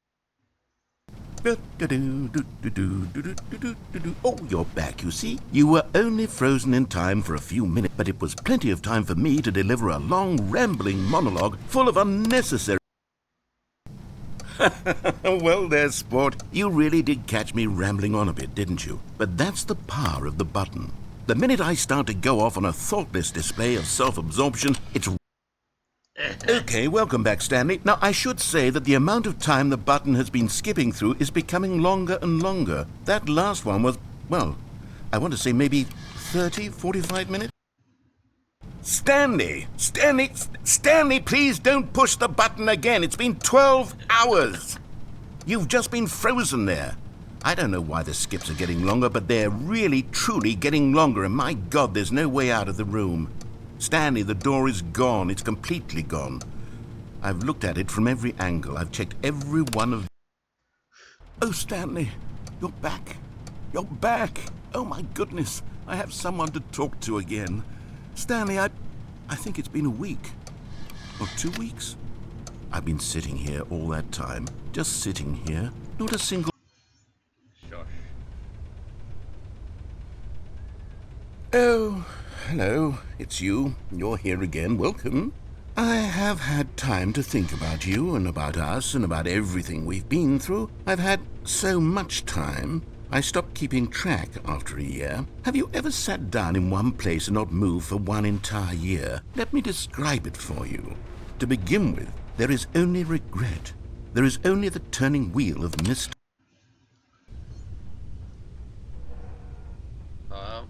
Oh, you're back, you see. You were only frozen in time for a few minutes, but it was plenty of time for me to deliver a long, rambling monologue full of unnecessary... Well, there, sport. You really did catch me rambling on a bit, didn't you? But that's the power of the button. The minute I start to go off on a thoughtless display of self-absorption, it's... Okay, welcome back, Stanley. Now, I should say that the amount of time the button has been skipping through is becoming longer and longer. That last one was, well, I want to say maybe 30, 45 minutes? Stanley, please don't push the button again. It's been 12 hours. You've just been frozen there. I don't know why the skips are getting longer, but they're really, truly getting longer, and my God, there's no way out of the room. Stanley, the door is gone. It's completely gone. I've looked at it from every angle. I've checked every one of... Oh, Stanley, you're back. You're back. Oh, my goodness. I have someone to talk to again. Stanley, I think it's been a week. Or 2 weeks. I've been sitting here all that time. Just sitting here. Not a single... Oh, hello, it's you. You're here again. Welcome. I have had time to think about you and about us and about everything we've been through. I've had so much time. I stopped keeping track after a year. Have you ever sat down in one place and not moved for one entire year? Let me describe it for you. To begin with, there is only regret. There is only the turning wheel of mist.
Hello?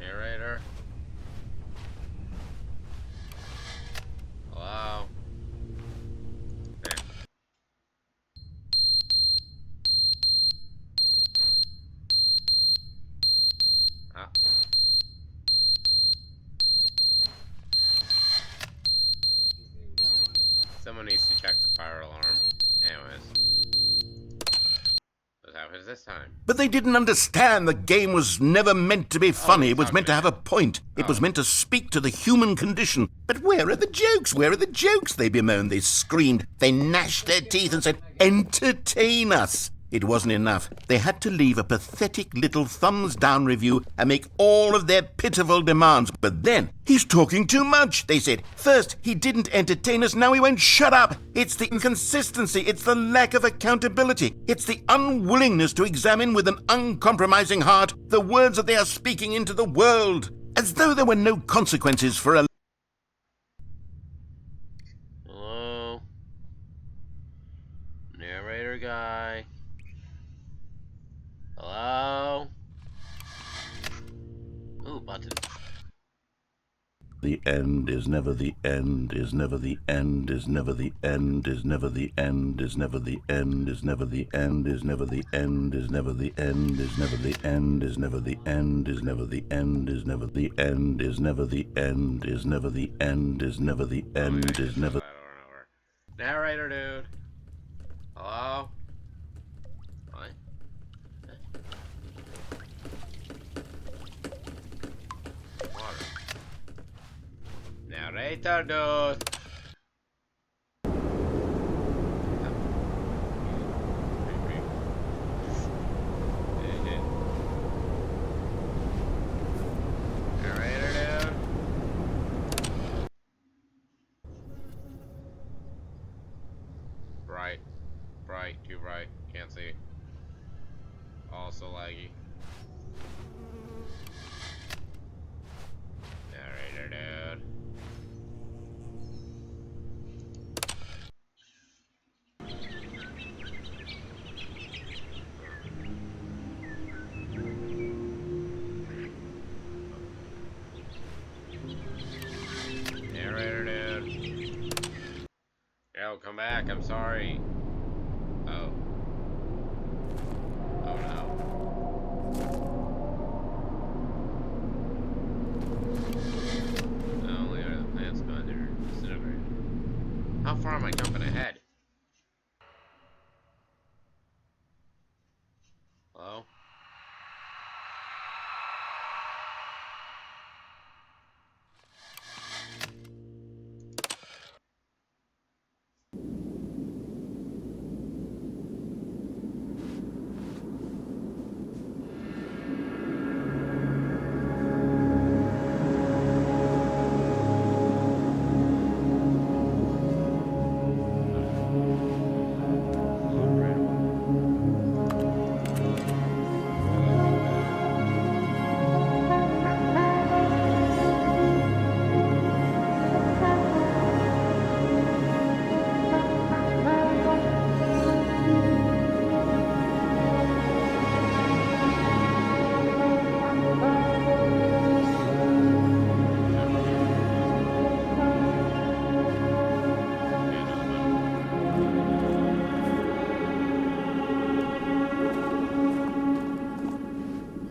Narrator? Hello? There. Ah. Someone needs to check the fire alarm. Anyways. What happens this time?
But they didn't understand the game was never meant to be funny. It was meant to have a point. It was meant to speak to the human condition. But where are the jokes? Where are the jokes? They bemoaned, they screamed, they gnashed their teeth and said, entertain us. It wasn't enough. They had to leave a pathetic little thumbs-down review and make all of their pitiful demands. But then, he's talking too much, they said. First, he didn't entertain us, now he won't shut up. It's the inconsistency, it's the lack of accountability. It's the unwillingness to examine with an uncompromising heart the words that they are speaking into the world. As though there were no consequences for a...
Hello? Narrator guy? Hello? Ooh, button.
The end is never the end, is never the end, is never the end, is never the end, is never the end, is never the end, is never the end, is never the end, is never the end, is never the end, is never the end, is never the end, is never the end, is never the end, is never the end, is never...
Narrator dude. Hello? What? Water. Narrator dude. Narrator dude. Bright. Bright, too bright. Can't see. Also laggy. Narrator dude. Narrator dude. Yo, come back, I'm sorry. Oh. Oh no. How far am I jumping ahead? Hello?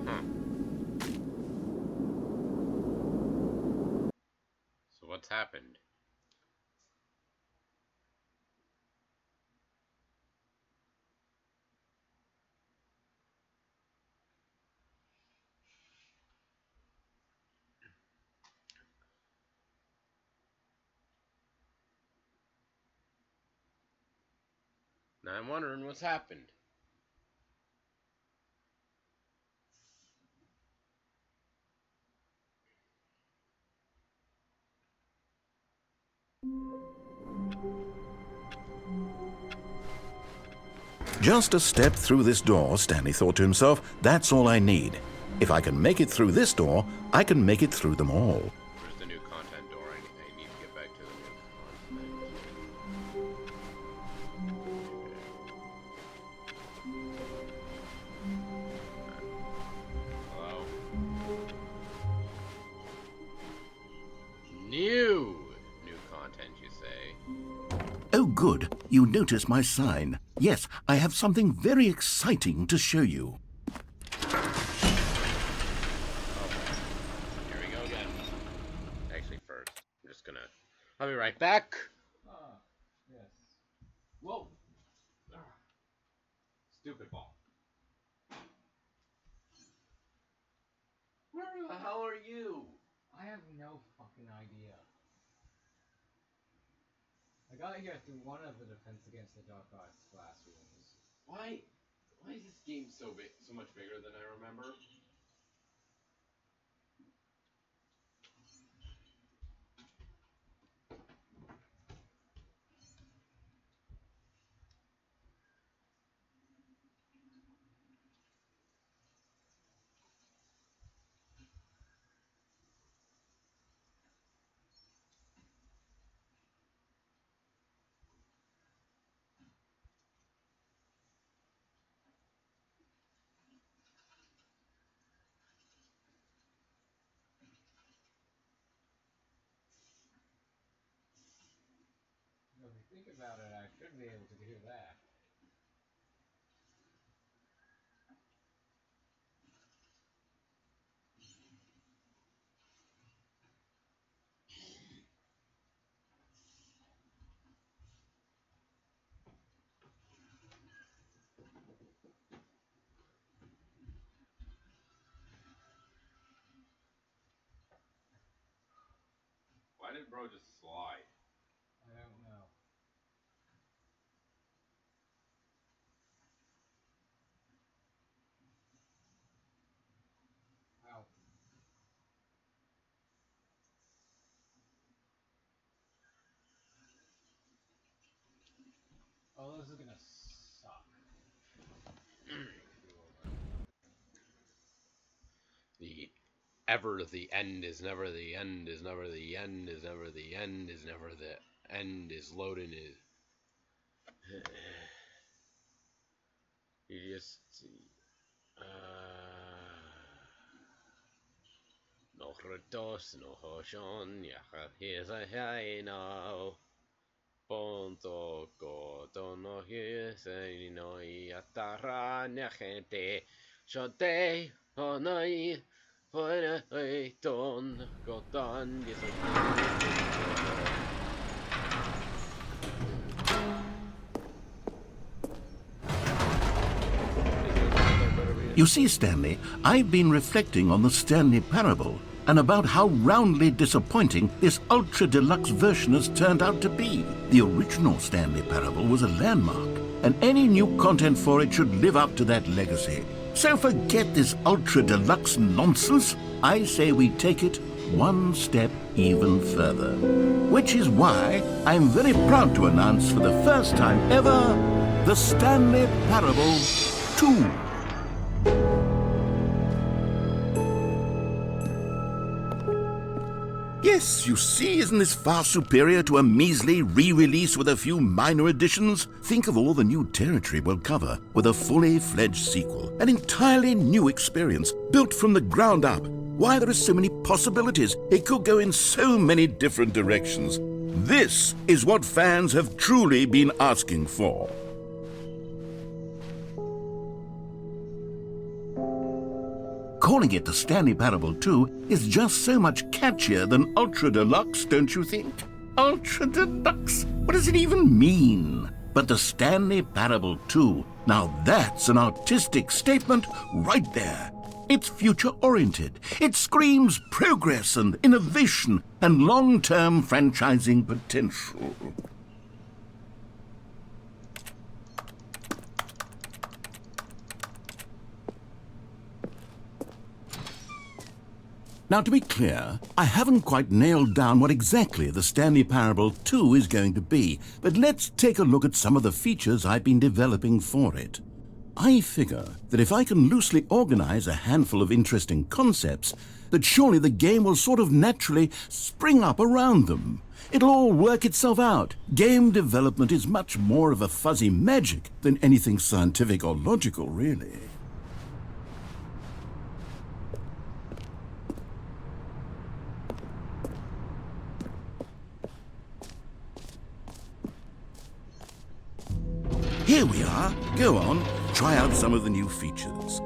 Huh. So what's happened? Now I'm wondering what's happened.
Just a step through this door, Stanley thought to himself, that's all I need. If I can make it through this door, I can make it through them all.
Where's the new content door? I need to get back to the new content. Hello? New content, you say?
Oh, good. You notice my sign. Yes, I have something very exciting to show you.
Okay. Here we go again. Actually, first, I'm just gonna... I'll be right back.
Ah, yes. Whoa! Ah. Stupid ball.
Where the hell are you?
I have no fucking idea. I got here through one of the Defense Against the Dark Arts classrooms.
Why is this game so much bigger than I remember?
If you think about it, I should be able to do that.
Why did bro just slide?
I don't know. Ow. Oh, this is gonna suck.
The end is never the end is never the end is never the end is never the end is loading is. You just no retos no hoshon ya here's a hey now ponto ko no here's a no yatara na gente shote onai fuera ton gotan
You see, Stanley, I've been reflecting on the Stanley Parable and about how roundly disappointing this ultra deluxe version has turned out to be. The original Stanley Parable was a landmark, and any new content for it should live up to that legacy. So forget this ultra deluxe nonsense. I say we take it one step even further. Which is why I'm very proud to announce for the first time ever the Stanley Parable 2. Yes, you see, isn't this far superior to a measly re-release with a few minor additions? Think of all the new territory we'll cover with a fully fledged sequel, an entirely new experience, built from the ground up. Why, there are so many possibilities. It could go in so many different directions. This is what fans have truly been asking for. Calling it the Stanley Parable 2 is just so much catchier than Ultra Deluxe, don't you think? Ultra Deluxe? What does it even mean? But the Stanley Parable 2, now that's an artistic statement right there. It's future-oriented. It screams progress and innovation and long-term franchising potential. Now, to be clear, I haven't quite nailed down what exactly the Stanley Parable 2 is going to be, but let's take a look at some of the features I've been developing for it. I figure that if I can loosely organize a handful of interesting concepts, that surely the game will sort of naturally spring up around them. It'll all work itself out. Game development is much more of a fuzzy magic than anything scientific or logical, really. Here we are. Go on, try out some of the new features.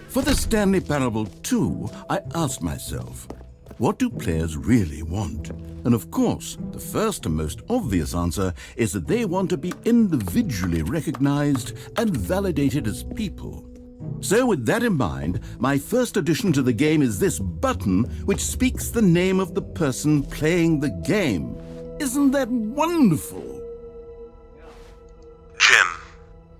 For the Stanley Parable 2, I asked myself, what do players really want? And of course, the first and most obvious answer is that they want to be individually recognized and validated as people. So with that in mind, my first addition to the game is this button which speaks the name of the person playing the game. Isn't that wonderful?
Jim.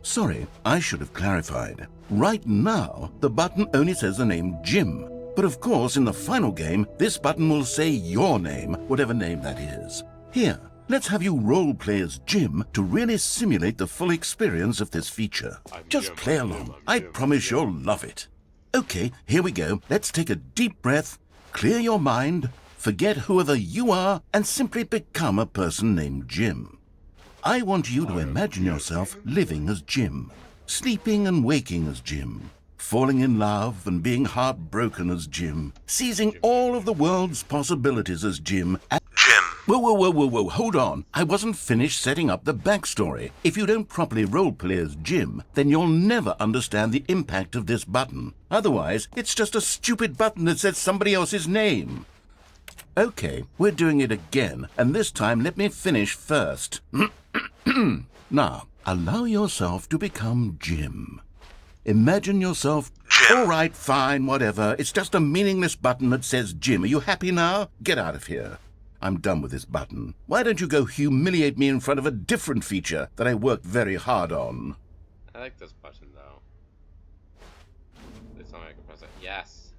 Sorry, I should have clarified. Right now, the button only says the name Jim. But of course, in the final game, this button will say your name, whatever name that is. Here, let's have you role-play as Jim to really simulate the full experience of this feature. Just play along. I promise you'll love it. Okay, here we go. Let's take a deep breath, clear your mind, forget whoever you are, and simply become a person named Jim. I want you to imagine yourself living as Jim, sleeping and waking as Jim, falling in love and being heartbroken as Jim, seizing all of the world's possibilities as Jim.
Jim.
Whoa, hold on. I wasn't finished setting up the backstory. If you don't properly roleplay as Jim, then you'll never understand the impact of this button. Otherwise, it's just a stupid button that says somebody else's name. Okay, we're doing it again, and this time let me finish first. Now, allow yourself to become Jim. Imagine yourself...
Jim.
All right, fine, whatever. It's just a meaningless button that says Jim. Are you happy now? Get out of here. I'm done with this button. Why don't you go humiliate me in front of a different feature that I worked very hard on?
I like this button, though. This time I can press it. Yes.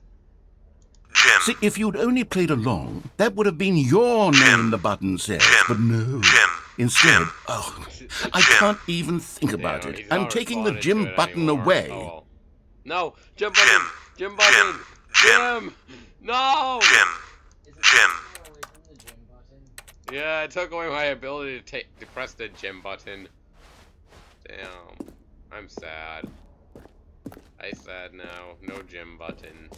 Jim.
See, if you'd only played along, that would have been your name the button said. But no.
Jim.
Instead,
Jim.
I can't even think about it. I'm taking the Jim button away.
Oh. No! Jim button! Jim button! Jim! No!
Jim.
Yeah, it took away my ability to press the Jim button. Damn. I'm sad. I sad now. No Jim button.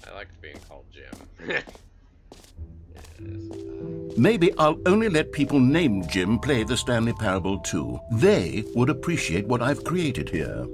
I liked being called Jim. Yes.
Maybe I'll only let people named Jim play the Stanley Parable 2. They would appreciate what I've created here.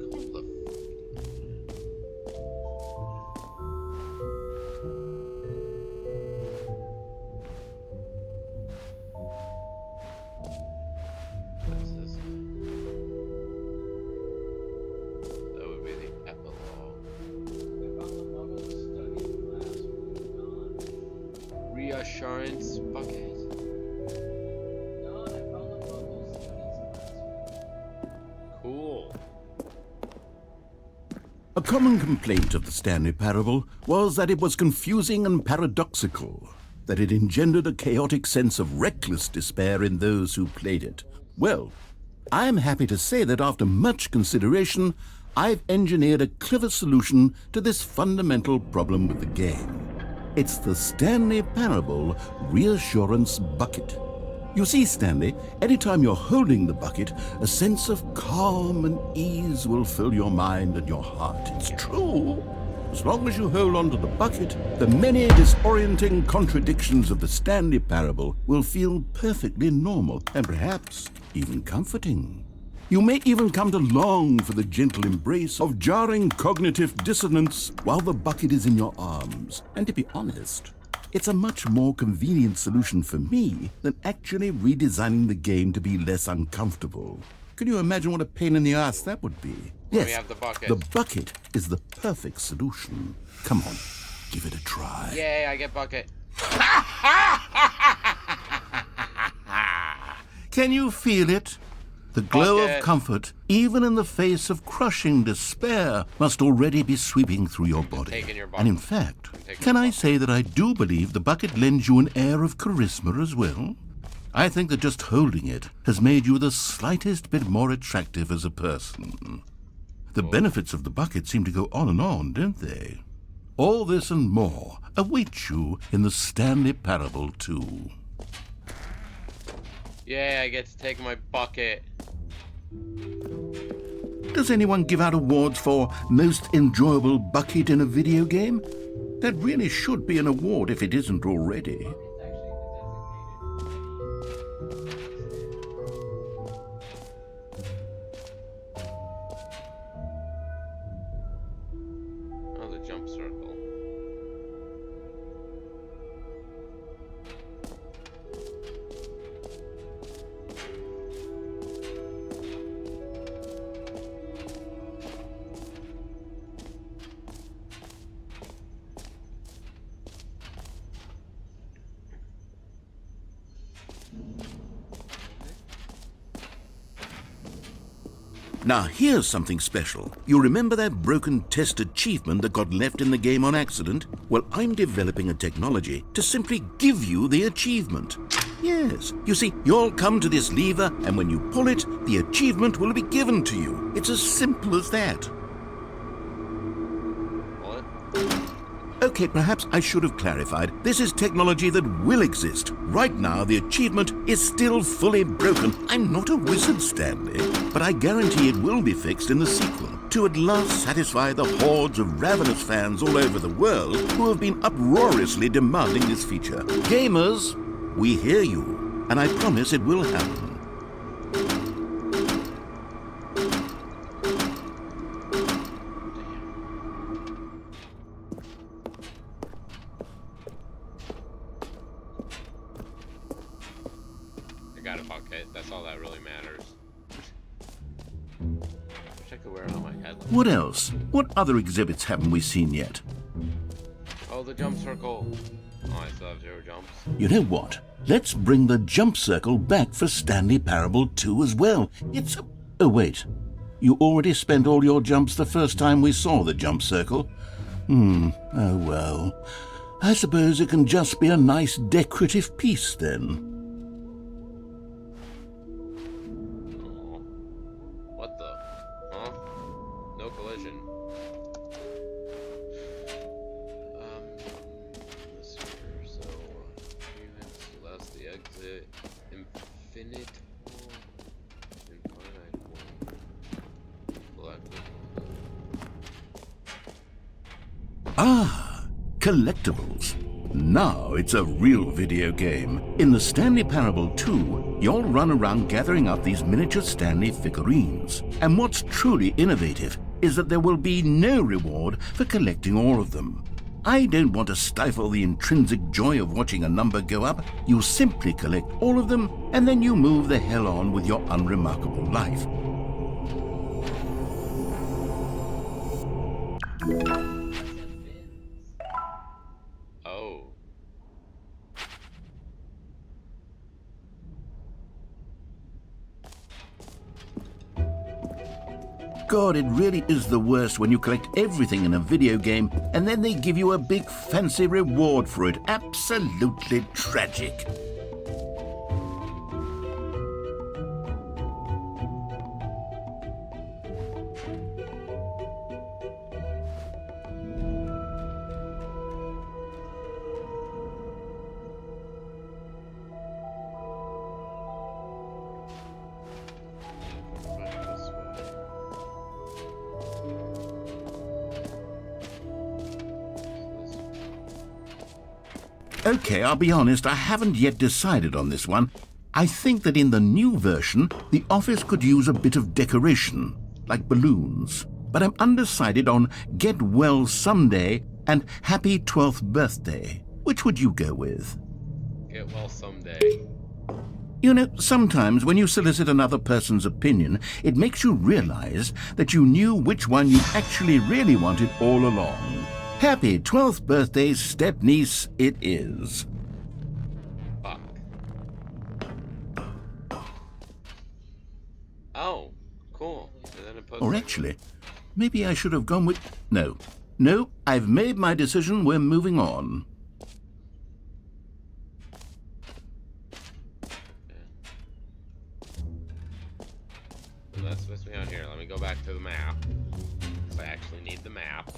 reassurance bucket.
No, I found the bubbles.
Cool.
A common complaint of the Stanley Parable was that it was confusing and paradoxical, that it engendered a chaotic sense of reckless despair in those who played it. Well, I'm happy to say that after much consideration, I've engineered a clever solution to this fundamental problem with the game. It's the Stanley Parable Reassurance Bucket. You see, Stanley, anytime you're holding the bucket, a sense of calm and ease will fill your mind and your heart. It's true. As long as you hold on to the bucket, the many disorienting contradictions of the Stanley Parable will feel perfectly normal and perhaps even comforting. You may even come to long for the gentle embrace of jarring cognitive dissonance while the bucket is in your arms. And to be honest, it's a much more convenient solution for me than actually redesigning the game to be less uncomfortable. Can you imagine what a pain in the ass that would be?
Yes, we have the bucket.
The bucket is the perfect solution. Come on, give it a try.
Yay, I get bucket.
Can you feel it? The glow
Bucket.
of comfort, even in the face of crushing despair, must already be sweeping through your body.
taking your bucket.
And in fact,
taking
can
your
I
bucket.
say that I do believe the bucket lends you an air of charisma as well? I think that just holding it has made you the slightest bit more attractive as a person. The benefits of the bucket seem to go on, don't they? All this and more await you in the Stanley Parable 2.
Yay, I get to take my bucket.
Does anyone give out awards for most enjoyable bucket in a video game? That really should be an award if it isn't already.
Oh, the jump circle.
Now here's something special. You remember that broken test achievement that got left in the game on accident? Well, I'm developing a technology to simply give you the achievement. Yes, you see, you'll come to this lever, and when you pull it, the achievement will be given to you. It's as simple as that.
What?
Okay, perhaps I should have clarified. This is technology that will exist. Right now, the achievement is still fully broken. I'm not a wizard, Stanley, but I guarantee it will be fixed in the sequel to at last satisfy the hordes of ravenous fans all over the world who have been uproariously demanding this feature. Gamers, we hear you, and I promise it will happen.
I got a bucket. That's all that really matters. Wish I could wear it on my head.
What else? What other exhibits haven't we seen yet?
Oh, the jump circle. Oh, I still have 0 jumps.
You know what? Let's bring the jump circle back for Stanley Parable 2 as well. It's a... Oh, wait. You already spent all your jumps the first time we saw the jump circle? Oh well. I suppose it can just be a nice decorative piece then.
Oh. What the? Huh? No collision. Let's see here. So, units, that's the exit. Infinite. Infinite. Black.
Ah, collectibles. Now it's a real video game. In the Stanley Parable 2, you'll run around gathering up these miniature Stanley figurines. And what's truly innovative is that there will be no reward for collecting all of them. I don't want to stifle the intrinsic joy of watching a number go up. You simply collect all of them, and then you move the hell on with your unremarkable life.
Oh.
God, it really is the worst when you collect everything in a video game and then they give you a big fancy reward for it. Absolutely tragic. Okay, I'll be honest, I haven't yet decided on this one. I think that in the new version, the office could use a bit of decoration, like balloons. But I'm undecided on Get Well Someday and Happy 12th Birthday. Which would you go with?
Get well someday.
You know, sometimes when you solicit another person's opinion, it makes you realize that you knew which one you actually really wanted all along. Happy 12th birthday, step-niece, it is.
Fuck. Oh, cool. And then it puts
Or actually, maybe I should have gone with... No, I've made my decision, we're moving on.
So that's supposed to be on here. Let me go back to the map. Because I actually need the map.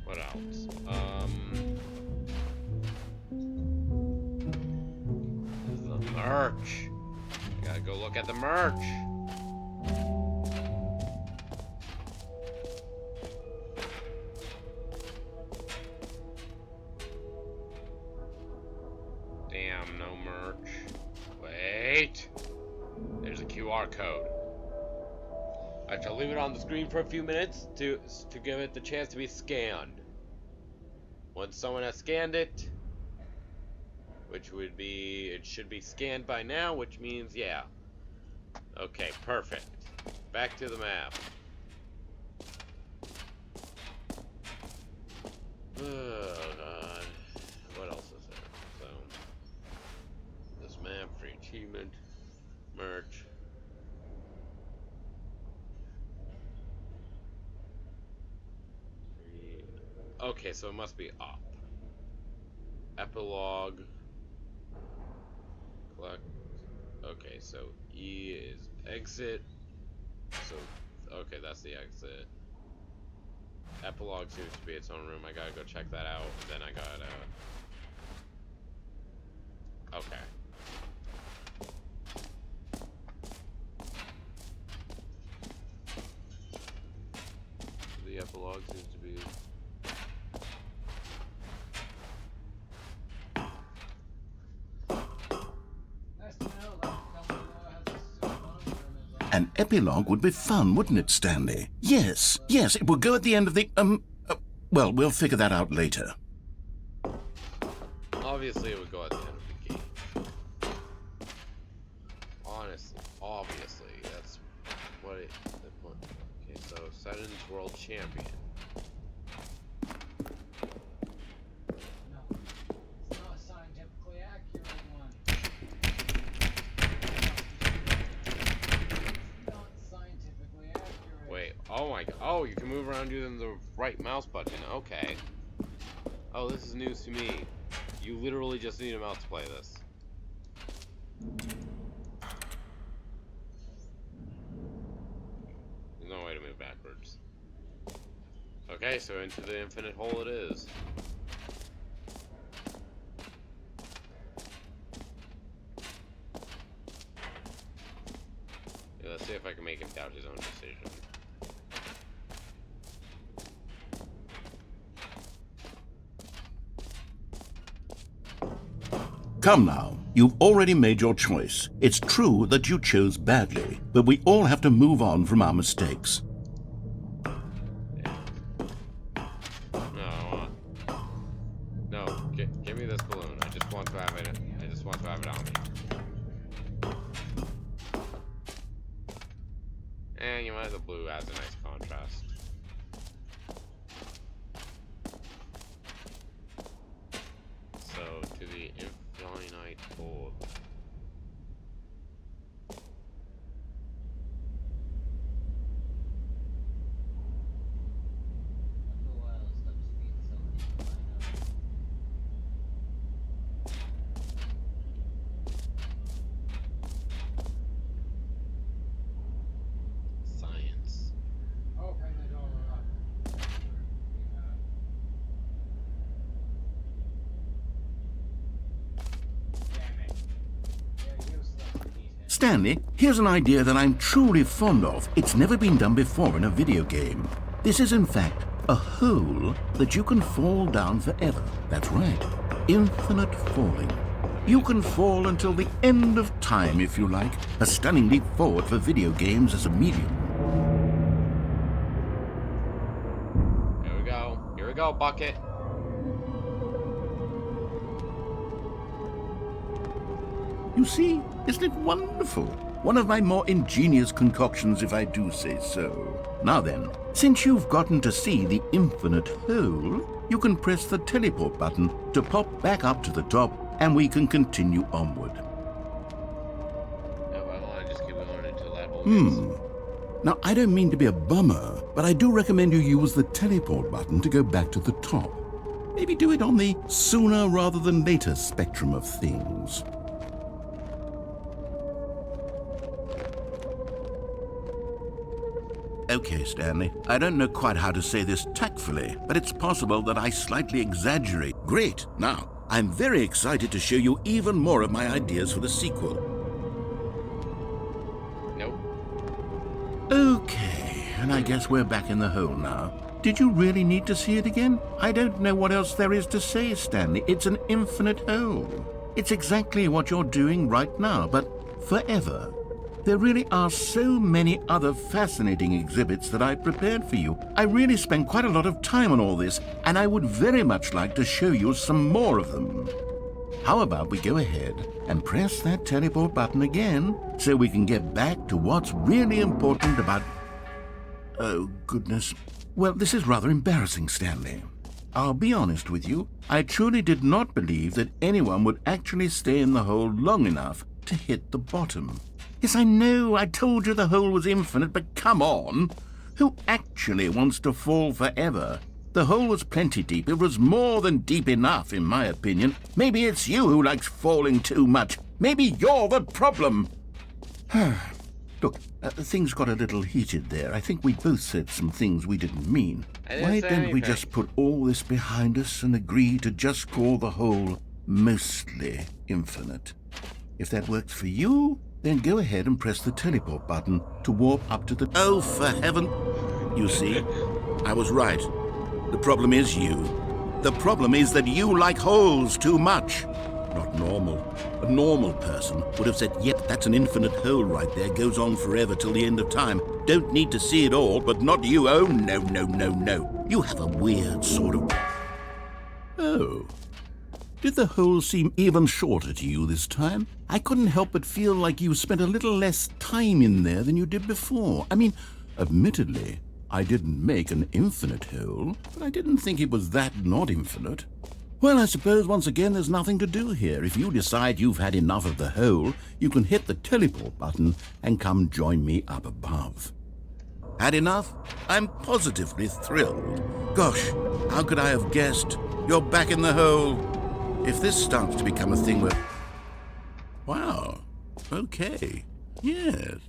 What else? This is the merch. I gotta go look at the merch. Damn, no merch. Wait. There's a QR code. I shall leave it on the screen for a few minutes to give it the chance to be scanned. Once someone has scanned it, which would be, it should be scanned by now, which means, yeah. Okay, perfect. Back to the map. Oh, God. What else is there? So, this map, free achievement, merch. Okay, so it must be up. Epilogue. Collect. Okay, so E is exit. So, okay, that's the exit. Epilogue seems to be its own room. I gotta go check that out. Then I gotta... Okay. The epilogue seems to be...
An epilogue would be fun, wouldn't it, Stanley? Yes, it would go at the end of the, well, we'll figure that out later.
Obviously, it would go at the end of the game. Honestly, obviously, that's what it... Okay, so, Saturns World Champion.
No, it's not a scientifically accurate one. It's not scientifically accurate.
Wait, oh my god. Oh, you can move around using the right mouse button. Okay. Oh, this is news to me. You literally just need a mouse to play this. There's no way to move backwards. Okay, so into the infinite hole it is. Yeah, let's see if I can make him doubt his own decision.
Come now, you've already made your choice. It's true that you chose badly, but we all have to move on from our mistakes.
No, give me this balloon. I just want to have it. I just want to have it on me. And you know, the blue has a nice contrast. So to the infinite orb.
Stanley, here's an idea that I'm truly fond of. It's never been done before in a video game. This is, in fact, a hole that you can fall down forever. That's right. Infinite falling. You can fall until the end of time, if you like. A stunning leap forward for video games as a medium.
Here we go. Here we go, Bucket.
You see, isn't it wonderful? One of my more ingenious concoctions, if I do say so. Now then, since you've gotten to see the infinite hole, you can press the teleport button to pop back up to the top, and we can continue onward.
No, I want to just keep going until that hole gets...
Now, I don't mean to be a bummer, but I do recommend you use the teleport button to go back to the top. Maybe do it on the sooner rather than later spectrum of things. Okay, Stanley, I don't know quite how to say this tactfully, but it's possible that I slightly exaggerate. Great! Now, I'm very excited to show you even more of my ideas for the sequel.
Nope.
Okay, and I guess we're back in the hole now. Did you really need to see it again? I don't know what else there is to say, Stanley. It's an infinite hole. It's exactly what you're doing right now, but forever. There really are so many other fascinating exhibits that I prepared for you. I really spent quite a lot of time on all this, and I would very much like to show you some more of them. How about we go ahead and press that teleport button again so we can get back to what's really important about... Oh, goodness. Well, this is rather embarrassing, Stanley. I'll be honest with you. I truly did not believe that anyone would actually stay in the hole long enough to hit the bottom. Yes, I know, I told you the hole was infinite, but come on. Who actually wants to fall forever? The hole was plenty deep. It was more than deep enough, in my opinion. Maybe it's you who likes falling too much. Maybe you're the problem. Look, things got a little heated there. I think we both said some things we didn't mean. Why don't we just put all this behind us and agree to just call the hole mostly infinite? If that works for you, then go ahead and press the teleport button to warp up to the... Oh, for heaven... You see, I was right. The problem is you. The problem is that you like holes too much. Not normal. A normal person would have said, yep, that's an infinite hole right there. Goes on forever till the end of time. Don't need to see it all, but not you. Oh, no, no, no, no. You have a weird sort of... Oh... Did the hole seem even shorter to you this time? I couldn't help but feel like you spent a little less time in there than you did before. I mean, admittedly, I didn't make an infinite hole, but I didn't think it was that not infinite. Well, I suppose once again there's nothing to do here. If you decide you've had enough of the hole, you can hit the teleport button and come join me up above. Had enough? I'm positively thrilled. Gosh, how could I have guessed? You're back in the hole. If this starts to become a thing where... Wow. Okay. Yes.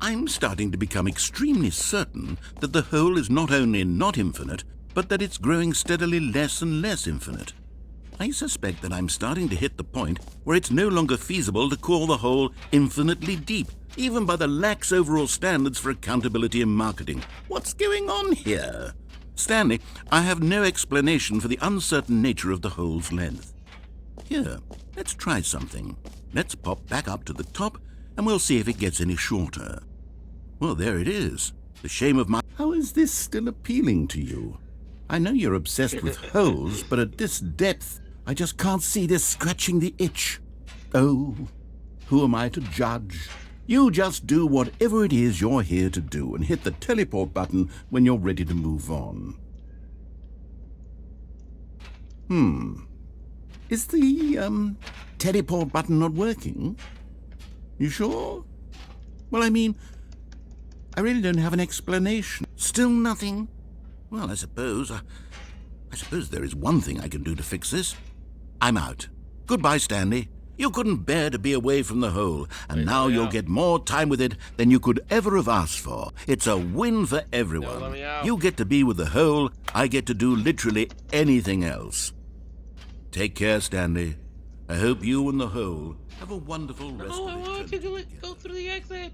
I'm starting to become extremely certain that the hole is not only not infinite, but that it's growing steadily less and less infinite. I suspect that I'm starting to hit the point where it's no longer feasible to call the hole infinitely deep, even by the lax overall standards for accountability in marketing. What's going on here? Stanley, I have no explanation for the uncertain nature of the hole's length. Here, let's try something. Let's pop back up to the top, and we'll see if it gets any shorter. Well, there it is. The shame of my... How is this still appealing to you? I know you're obsessed with holes, but at this depth, I just can't see this scratching the itch. Oh, who am I to judge? You just do whatever it is you're here to do and hit the teleport button when you're ready to move on. Is the, teleport button not working? You sure? Well, I mean, I really don't have an explanation. Still nothing? Well, I suppose there is one thing I can do to fix this. I'm out. Goodbye, Stanley. You couldn't bear to be away from the hole, and now you'll get more time with it than you could ever have asked for. It's a win for everyone.
Let me out.
You get to be with the hole, I get to do literally anything else. Take care, Stanley. I hope you and the whole have a wonderful rest
No,
of
I want
eternity
to go
together.
through the exit.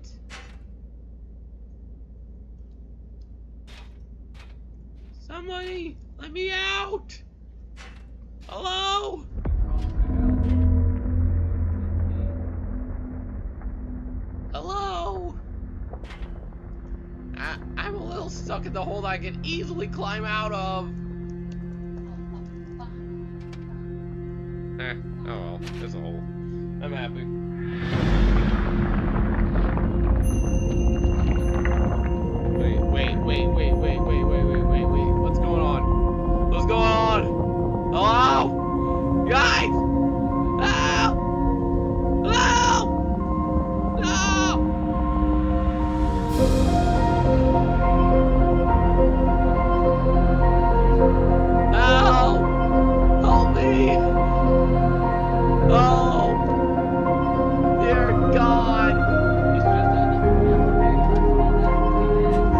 Somebody, let me out. Hello? Hello? I'm a little stuck in the hole that I can easily climb out of. Oh well, there's a hole. I'm happy. Wait. What's going on? What's going on? Hello? Guys! Help! Help! No! Help! Help me! Help! Dear God!
It's just on the elevator for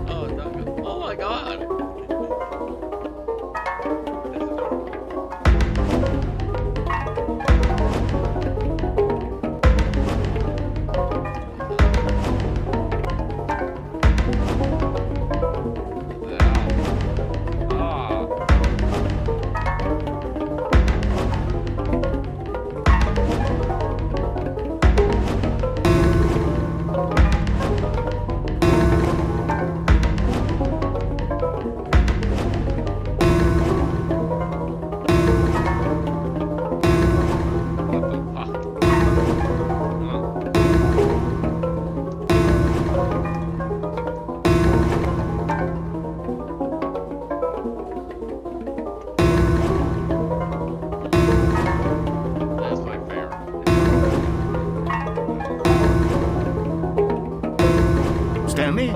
Oh, no. Oh my God! This is horrible. Ah. What the fuck? That's my favorite.
Stanley?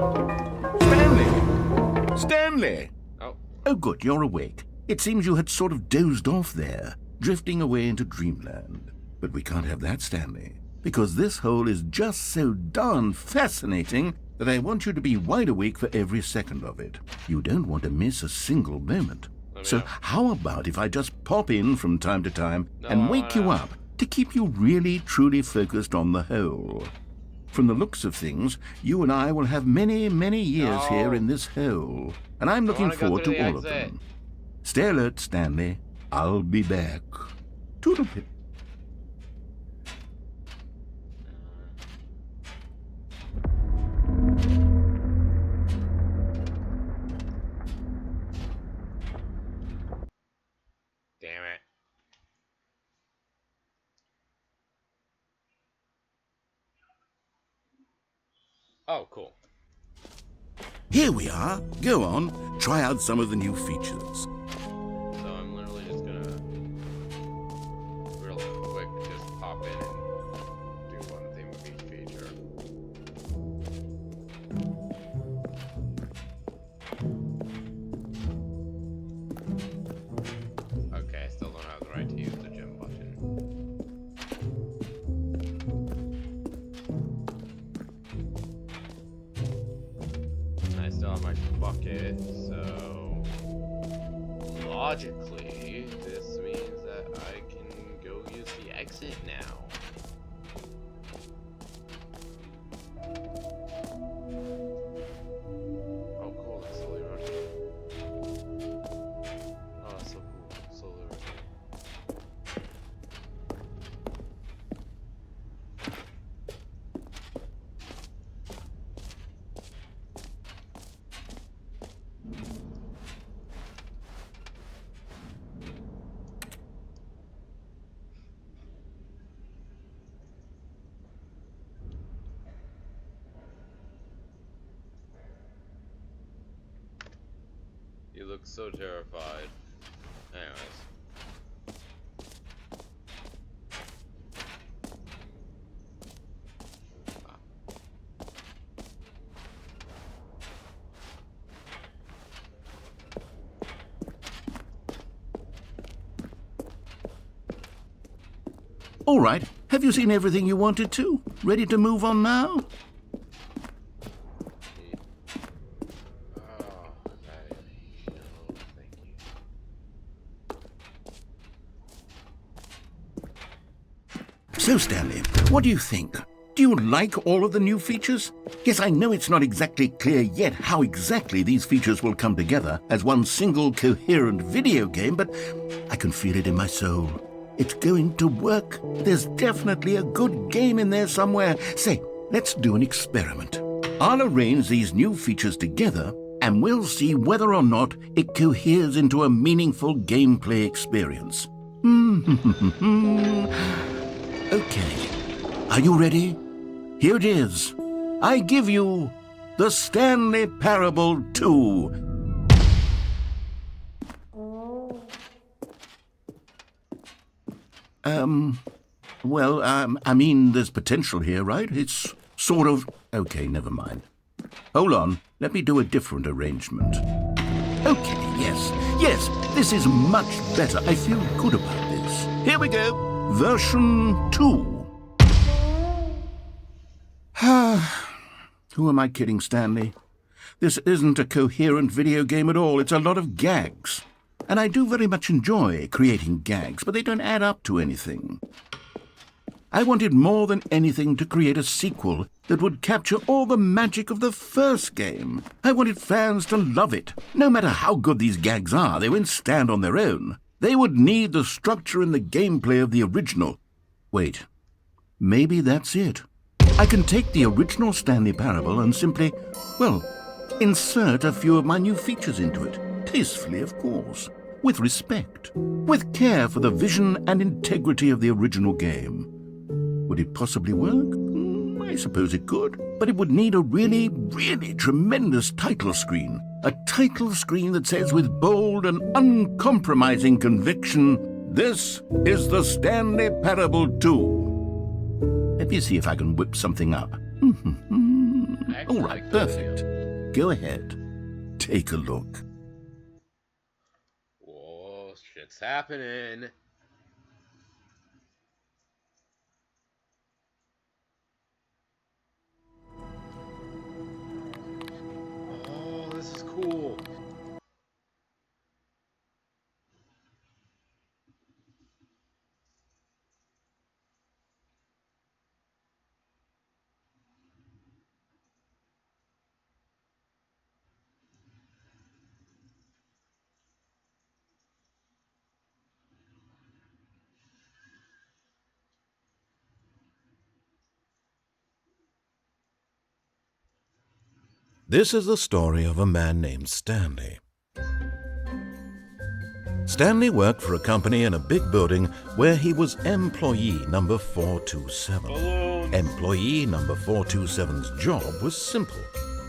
Stanley? Stanley!
Oh.
Oh, good, you're awake. It seems you had sort of dozed off there, drifting away into dreamland. But we can't have that, Stanley, because this hole is just so darn fascinating that I want you to be wide awake for every second of it. You don't want to miss a single moment. So how about if I just pop in from time to time and wake you up to keep you really, truly focused on the hole? From the looks of things, you and I will have many, many years here in this hole, and I'm looking
wanna go
forward
through
to
the
all of
exit.
them. Stay alert, Stanley. I'll be back. Toodle-pip.
Damn it. Oh, cool.
Here we are. Go on. Try out some of the new features.
So I'm literally just gonna real quick just pop in and do one thing with each feature. Okay, I still don't have the right to use the gym button. I still have my bucket, so logically, this means that I can go use the exit now. Oh, cool, it's slowly rotating. Oh, that's so cool, slowly rotating. You look so terrified. Anyways.
All right, have you seen everything you wanted to? Ready to move on now? So, Stanley, what do you think? Do you like all of the new features? Yes, I know it's not exactly clear yet how exactly these features will come together as one single coherent video game, but I can feel it in my soul. It's going to work. There's definitely a good game in there somewhere. Say, let's do an experiment. I'll arrange these new features together, and we'll see whether or not it coheres into a meaningful gameplay experience. Okay. Are you ready? Here it is. I give you the Stanley Parable 2. I mean, there's potential here, right? It's sort of... Okay, never mind. Hold on, let me do a different arrangement. Okay, yes, this is much better. I feel good about this. Here we go. Version 2. Who am I kidding, Stanley? This isn't a coherent video game at all. It's a lot of gags. And I do very much enjoy creating gags, but they don't add up to anything. I wanted more than anything to create a sequel that would capture all the magic of the first game. I wanted fans to love it. No matter how good these gags are, they won't stand on their own. They would need the structure and the gameplay of the original. Wait, maybe that's it. I can take the original Stanley Parable and simply, well, insert a few of my new features into it. Tastefully, of course. With respect. With care for the vision and integrity of the original game. Would it possibly work? I suppose it could. But it would need a really, really tremendous title screen. A title screen that says with bold and uncompromising conviction, "This is the Stanley Parable 2." Let me see if I can whip something up. All right, perfect. Go ahead. Take a look.
Whoa, shit's happening. Oh, this is cool.
This is the story of a man named Stanley. Stanley worked for a company in a big building where he was employee number 427. Employee number 427's job was simple.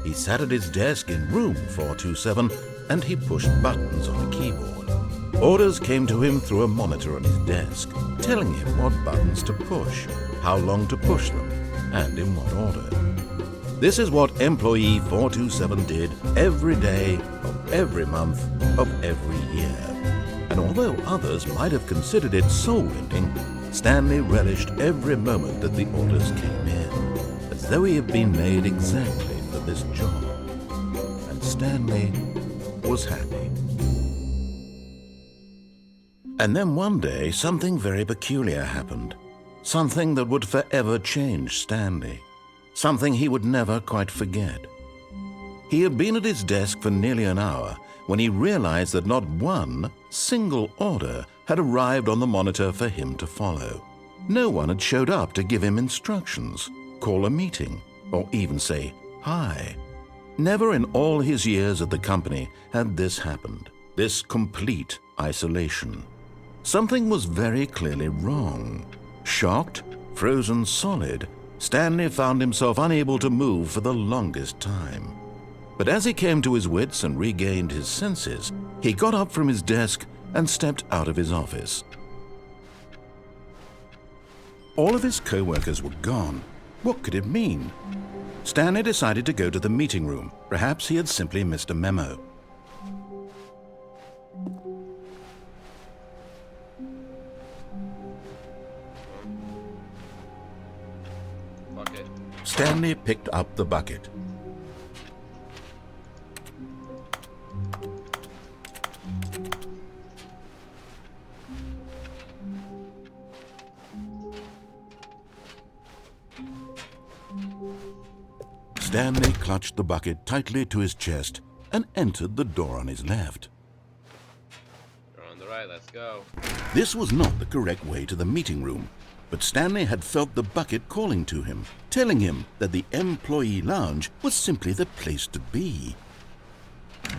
He sat at his desk in room 427 and he pushed buttons on a keyboard. Orders came to him through a monitor on his desk, telling him what buttons to push, how long to push them, and in what order. This is what employee 427 did every day of every month of every year. And although others might have considered it soul-ending, Stanley relished every moment that the orders came in, as though he had been made exactly for this job. And Stanley was happy. And then one day, something very peculiar happened. Something that would forever change Stanley. Something he would never quite forget. He had been at his desk for nearly an hour when he realized that not one single order had arrived on the monitor for him to follow. No one had showed up to give him instructions, call a meeting, or even say hi. Never in all his years at the company had this happened, this complete isolation. Something was very clearly wrong. Shocked, frozen solid, Stanley found himself unable to move for the longest time. But as he came to his wits and regained his senses, he got up from his desk and stepped out of his office. All of his co-workers were gone. What could it mean? Stanley decided to go to the meeting room. Perhaps he had simply missed a memo.
Bucket.
Stanley picked up the bucket. Stanley clutched the bucket tightly to his chest and entered the door on his left.
You're on the right, let's go.
This was not the correct way to the meeting room, but Stanley had felt the bucket calling to him, telling him that the employee lounge was simply the place to be.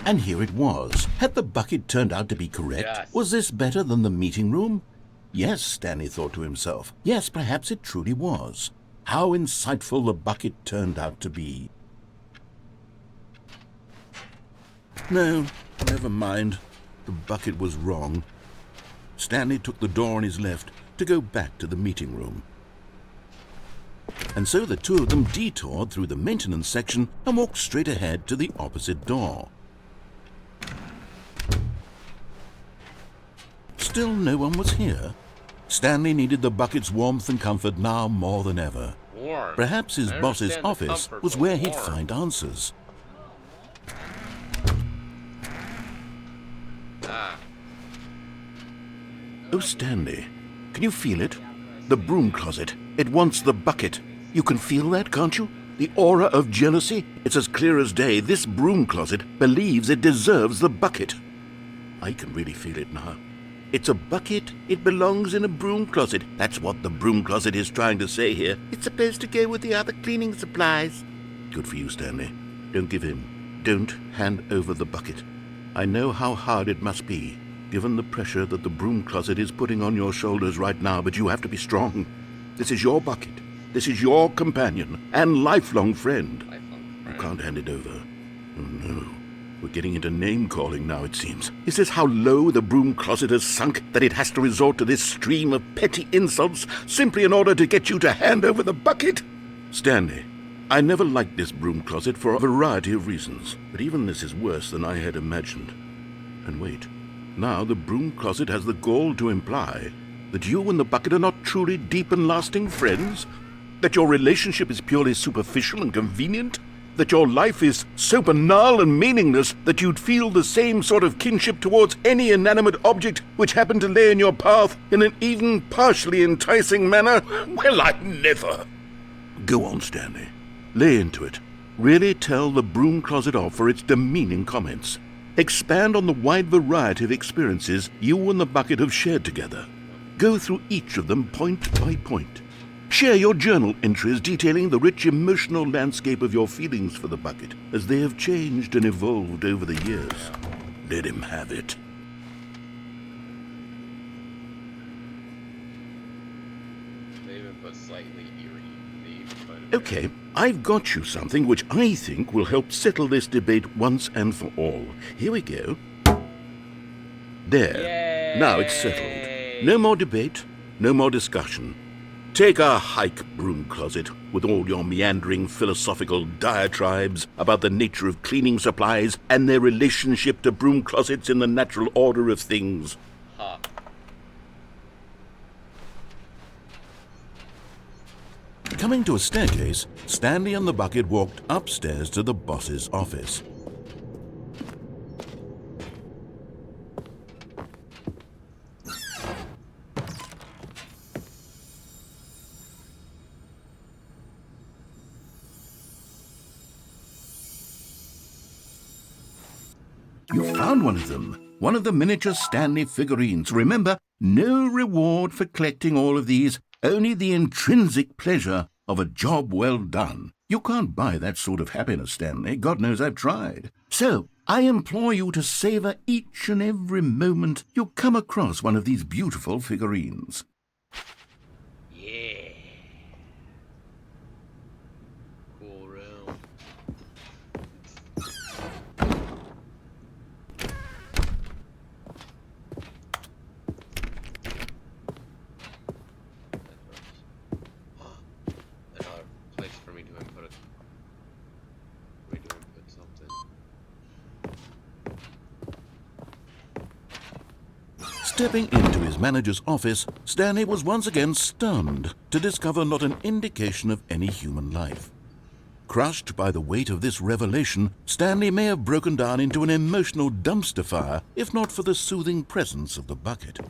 And here it was. Had the bucket turned out to be correct?
Yes.
Was this better than the meeting room? Yes, Stanley thought to himself. Yes, perhaps it truly was. How insightful the bucket turned out to be. No, never mind. The bucket was wrong. Stanley took the door on his left to go back to the meeting room. And so the two of them detoured through the maintenance section and walked straight ahead to the opposite door. Still no one was here. Stanley needed the bucket's warmth and comfort now more than ever.
Warm.
Perhaps his
I
boss's
understand the
office
comfort,
was
but
where he'd
warm.
find answers.
Ah.
Oh, Stanley, can you feel it? The broom closet. It wants the bucket. You can feel that, can't you? The aura of jealousy? It's as clear as day. This broom closet believes it deserves the bucket. I can really feel it now. It's a bucket. It belongs in a broom closet. That's what the broom closet is trying to say here. It's supposed to go with the other cleaning supplies. Good for you, Stanley. Don't give in. Don't hand over the bucket. I know how hard it must be, given the pressure that the broom closet is putting on your shoulders right now, but you have to be strong. This is your bucket. This is your companion and lifelong friend. You can't hand it over. Oh, no. We're getting into name-calling now, it seems. Is this how low the broom closet has sunk, that it has to resort to this stream of petty insults simply in order to get you to hand over the bucket? Stanley, I never liked this broom closet for a variety of reasons, but even this is worse than I had imagined. And wait, now the broom closet has the gall to imply that you and the bucket are not truly deep and lasting friends? That your relationship is purely superficial and convenient? That your life is so banal and meaningless that you'd feel the same sort of kinship towards any inanimate object which happened to lay in your path in an even partially enticing manner? Well, I never. Go on, Stanley. Lay into it. Really tell the broom closet off for its demeaning comments. Expand on the wide variety of experiences you and the bucket have shared together. Go through each of them point by point. Share your journal entries detailing the rich emotional landscape of your feelings for the bucket as they have changed and evolved over the years. Let him have it.
They even put slightly eerie.
Okay, I've got you something which I think will help settle this debate once and for all. Here we go. There.
Yay!
Now it's settled. No more debate, no more discussion. Take a hike, broom closet, with all your meandering philosophical diatribes about the nature of cleaning supplies and their relationship to broom closets in the natural order of things.
Huh.
Coming to a staircase, Stanley and the bucket walked upstairs to the boss's office. You found one of them. One of the miniature Stanley figurines. Remember, no reward for collecting all of these, only the intrinsic pleasure of a job well done. You can't buy that sort of happiness, Stanley. God knows I've tried. So, I implore you to savor each and every moment you come across one of these beautiful figurines.
Yeah. Cool room.
Stepping into his manager's office, Stanley was once again stunned to discover not an indication of any human life. Crushed by the weight of this revelation, Stanley may have broken down into an emotional dumpster fire if not for the soothing presence of the bucket.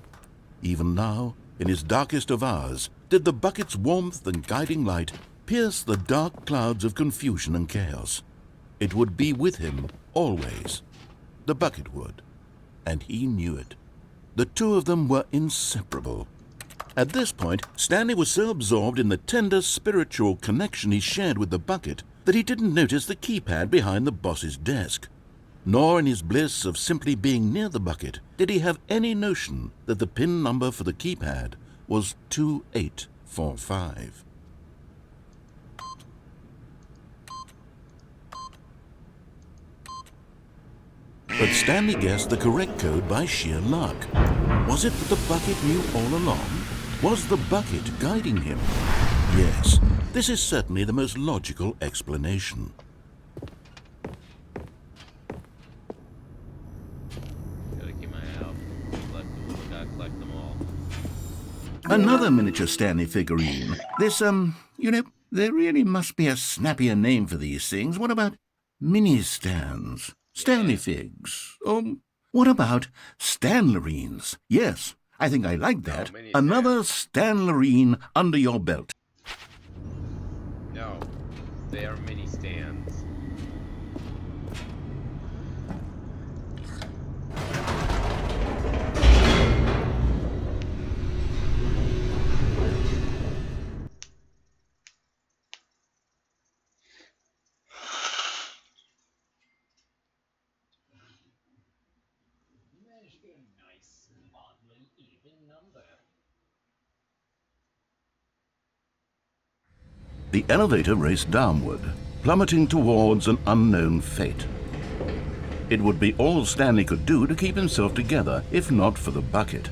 Even now, in his darkest of hours, did the bucket's warmth and guiding light pierce the dark clouds of confusion and chaos. It would be with him always. The bucket would, and he knew it. The two of them were inseparable. At this point, Stanley was so absorbed in the tender spiritual connection he shared with the bucket that he didn't notice the keypad behind the boss's desk. Nor in his bliss of simply being near the bucket did he have any notion that the PIN number for the keypad was 2845. But Stanley guessed the correct code by sheer luck. Was it that the bucket knew all along? Was the bucket guiding him? Yes, this is certainly the most logical explanation.
Gotta keep my eye out. Gotta collect them all.
Another miniature Stanley figurine. This, there really must be a snappier name for these things. What about mini-stands? Stanley figs. What about Stanlerines? Yes, I think I like that. Another Stanlerine under your belt.
No, they are mini stands.
Managed to get a nice, oddly even number.
The elevator raced downward, plummeting towards an unknown fate. It would be all Stanley could do to keep himself together, if not for the bucket.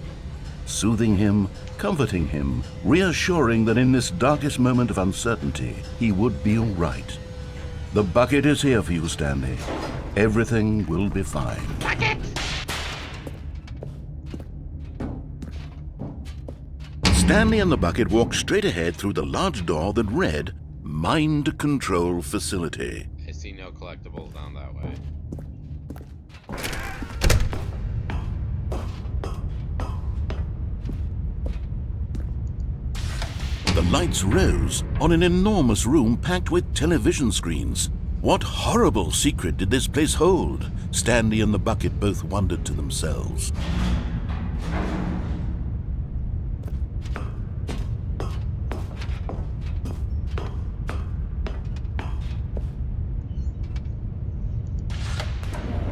Soothing him, comforting him, reassuring that in this darkest moment of uncertainty, he would be all right. The bucket is here for you, Stanley. Everything will be fine.
Bucket!
Stanley and the bucket walked straight ahead through the large door that read, Mind Control Facility.
I see no collectibles down that way.
The lights rose on an enormous room packed with television screens. What horrible secret did this place hold? Stanley and the bucket both wondered to themselves.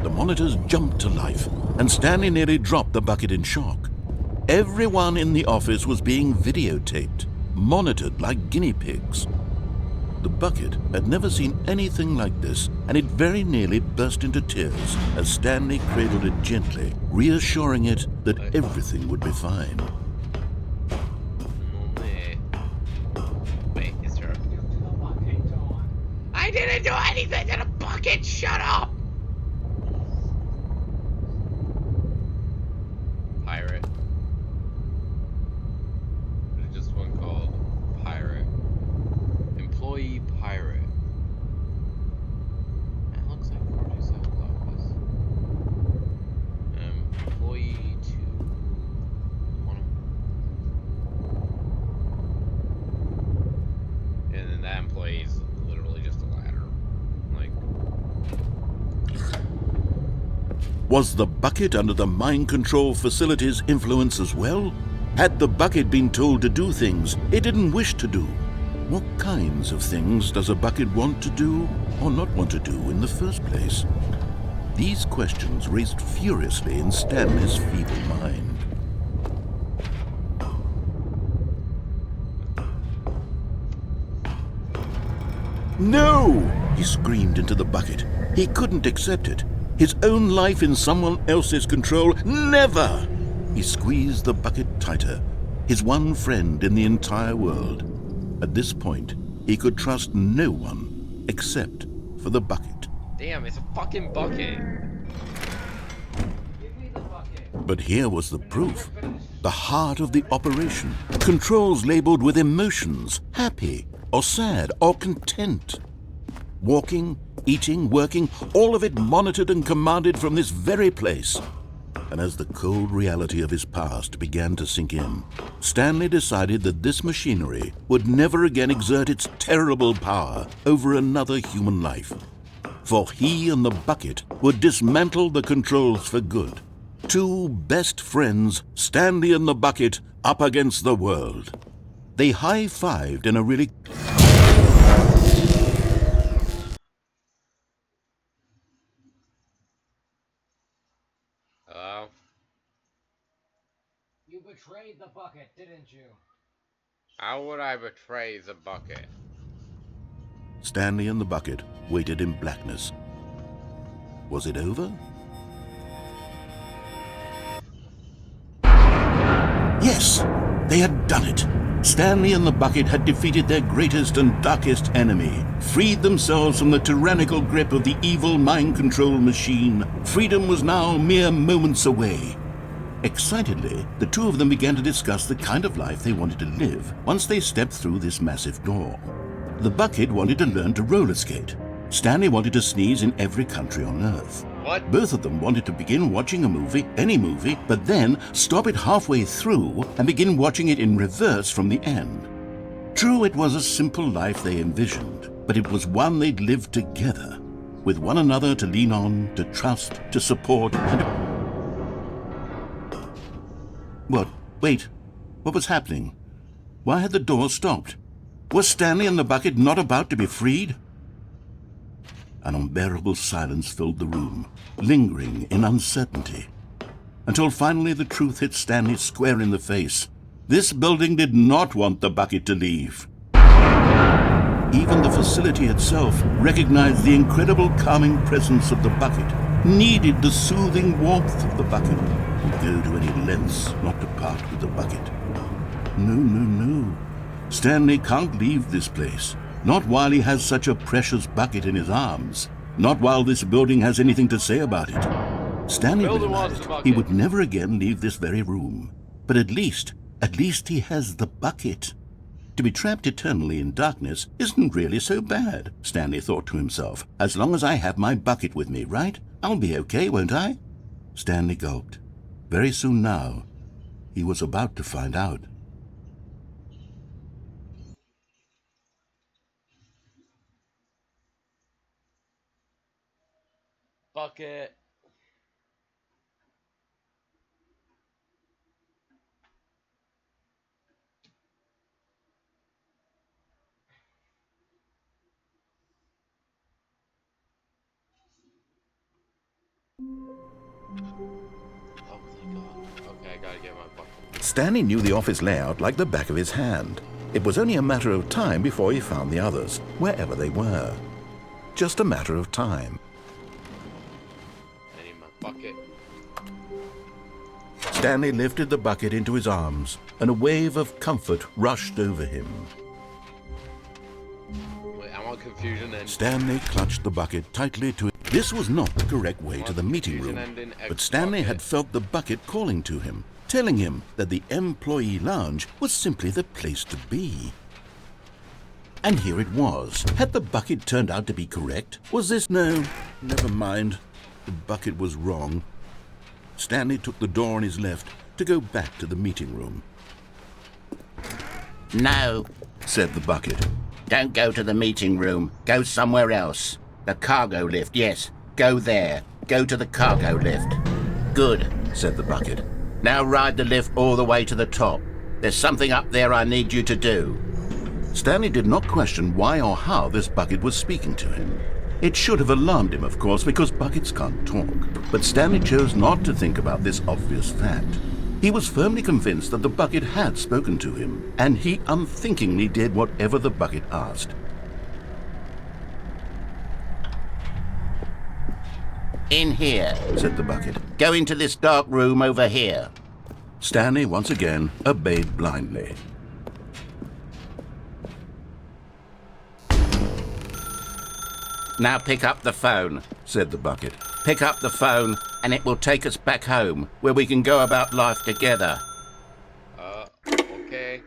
The monitors jumped to life, and Stanley nearly dropped the bucket in shock. Everyone in the office was being videotaped, monitored like guinea pigs. The bucket had never seen anything like this, and it very nearly burst into tears as Stanley cradled it gently, reassuring it that everything would be fine.
Wait, is there I didn't do anything to the bucket! Shut up! Pirate. There's just one called Pirate. Employee Pirate. That looks like 47 levels. Employee 2. And then that employee is literally just a ladder. Like.
Was the bucket under the mind control facility's influence as well? Had the bucket been told to do things it didn't wish to do? What kinds of things does a bucket want to do or not want to do in the first place? These questions raced furiously in Stanley's feeble mind. No! He screamed into the bucket. He couldn't accept it. His own life in someone else's control, never! He squeezed the bucket tighter, his one friend in the entire world. At this point, he could trust no one except for the bucket.
Damn, it's a fucking bucket.
Give me the bucket.
But here was the proof. The heart of the operation. Controls labeled with emotions, happy or sad or content. Walking, eating, working, all of it monitored and commanded from this very place. And as the cold reality of his past began to sink in, Stanley decided that this machinery would never again exert its terrible power over another human life. For he and the bucket would dismantle the controls for good. Two best friends, Stanley and the bucket, up against the world. They high-fived in a really...
Hello?
You betrayed the bucket, didn't you?
How would I betray the bucket?
Stanley and the bucket waited in blackness. Was it over? Yes, they had done it. Stanley and the bucket had defeated their greatest and darkest enemy, freed themselves from the tyrannical grip of the evil mind control machine. Freedom was now mere moments away. Excitedly, the two of them began to discuss the kind of life they wanted to live once they stepped through this massive door. The bucket wanted to learn to roller skate. Stanley wanted to sneeze in every country on Earth.
What?
Both of them wanted to begin watching a movie, any movie, but then stop it halfway through and begin watching it in reverse from the end. True, it was a simple life they envisioned, but it was one they'd lived together, with one another to lean on, to trust, to support, and... What? Wait. What was happening? Why had the door stopped? Was Stanley and the bucket not about to be freed? An unbearable silence filled the room, lingering in uncertainty, until finally the truth hit Stanley square in the face. This building did not want the bucket to leave. Even the facility itself recognized the incredible calming presence of the bucket, needed the soothing warmth of the bucket, would go to any lengths not to part with the bucket. No, no, no. Stanley can't leave this place. Not while he has such a precious bucket in his arms. Not while this building has anything to say about it. Stanley realized he would never again leave this very room. But at least he has the bucket. To be trapped eternally in darkness isn't really so bad, Stanley thought to himself. As long as I have my bucket with me, right? I'll be okay, won't I? Stanley gulped. Very soon now, he was about to find out.
Bucket. Oh, thank God. Okay, I gotta get my bucket.
Stanley knew the office layout like the back of his hand. It was only a matter of time before he found the others, wherever they were. Just a matter of time.
I need my bucket.
Stanley lifted the bucket into his arms, and a wave of comfort rushed over him.
Wait, I want confusion and...
Stanley clutched the bucket tightly to it. This was not the correct way to the meeting room, but Stanley had felt the bucket calling to him, telling him that the employee lounge was simply the place to be. And here it was. Had the bucket turned out to be correct? Was this... No, never mind. The bucket was wrong. Stanley took the door on his left to go back to the meeting room.
No,
Said the bucket.
don't go to the meeting room. Go somewhere else. The cargo lift, yes. Go there. Go to the cargo lift. Good,
Said the bucket.
now ride the lift all the way to the top. There's something up there I need you to do.
Stanley did not question why or how this bucket was speaking to him. It should have alarmed him, of course, because buckets can't talk. But Stanley chose not to think about this obvious fact. He was firmly convinced that the bucket had spoken to him, and he unthinkingly did whatever the bucket asked.
In here.
Said the bucket.
Go into this dark room over here.
Stanley once again obeyed blindly.
Now pick up the phone, said the bucket. Pick up the phone and it will take us back home, where we can go about life together.
Okay.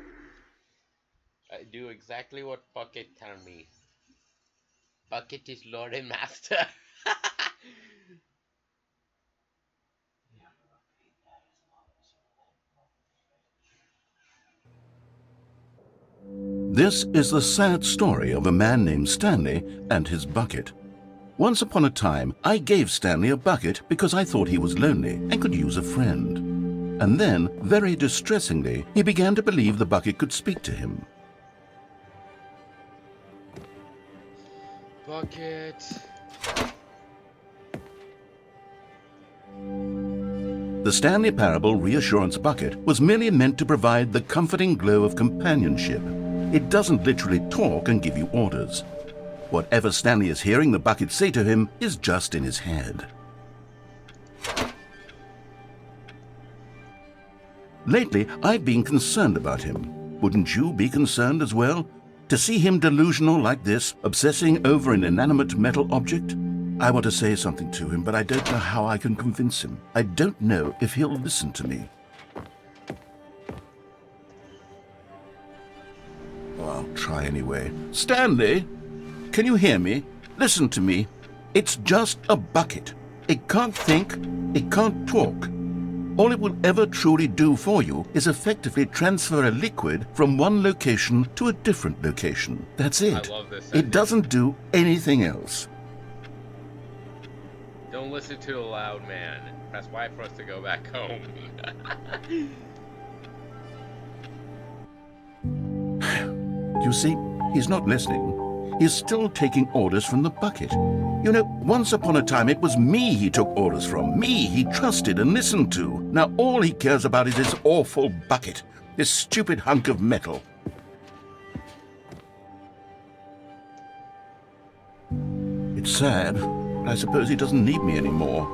I do exactly what Bucket told me. Bucket is Lord and Master.
This is the sad story of a man named Stanley and his bucket. Once upon a time, I gave Stanley a bucket because I thought he was lonely and could use a friend. And then, very distressingly, he began to believe the bucket could speak to him.
Bucket.
The Stanley Parable Reassurance Bucket was merely meant to provide the comforting glow of companionship. It doesn't literally talk and give you orders. Whatever Stanley is hearing the bucket say to him is just in his head. Lately, I've been concerned about him. Wouldn't you be concerned as well? To see him delusional like this, obsessing over an inanimate metal object? I want to say something to him, but I don't know how I can convince him. I don't know if he'll listen to me. Oh, I'll try anyway. Stanley, can you hear me? Listen to me. It's just a bucket. It can't think, it can't talk. All it will ever truly do for you is effectively transfer a liquid from one location to a different location. That's it.
I love this
It
ending.
doesn't do anything else.
Don't listen to a loud man. Press Y for us to go back home.
You see, he's not listening. He's still taking orders from the bucket. You know, once upon a time it was me he took orders from, me he trusted and listened to. Now all he cares about is this awful bucket, this stupid hunk of metal. It's sad, but I suppose he doesn't need me anymore.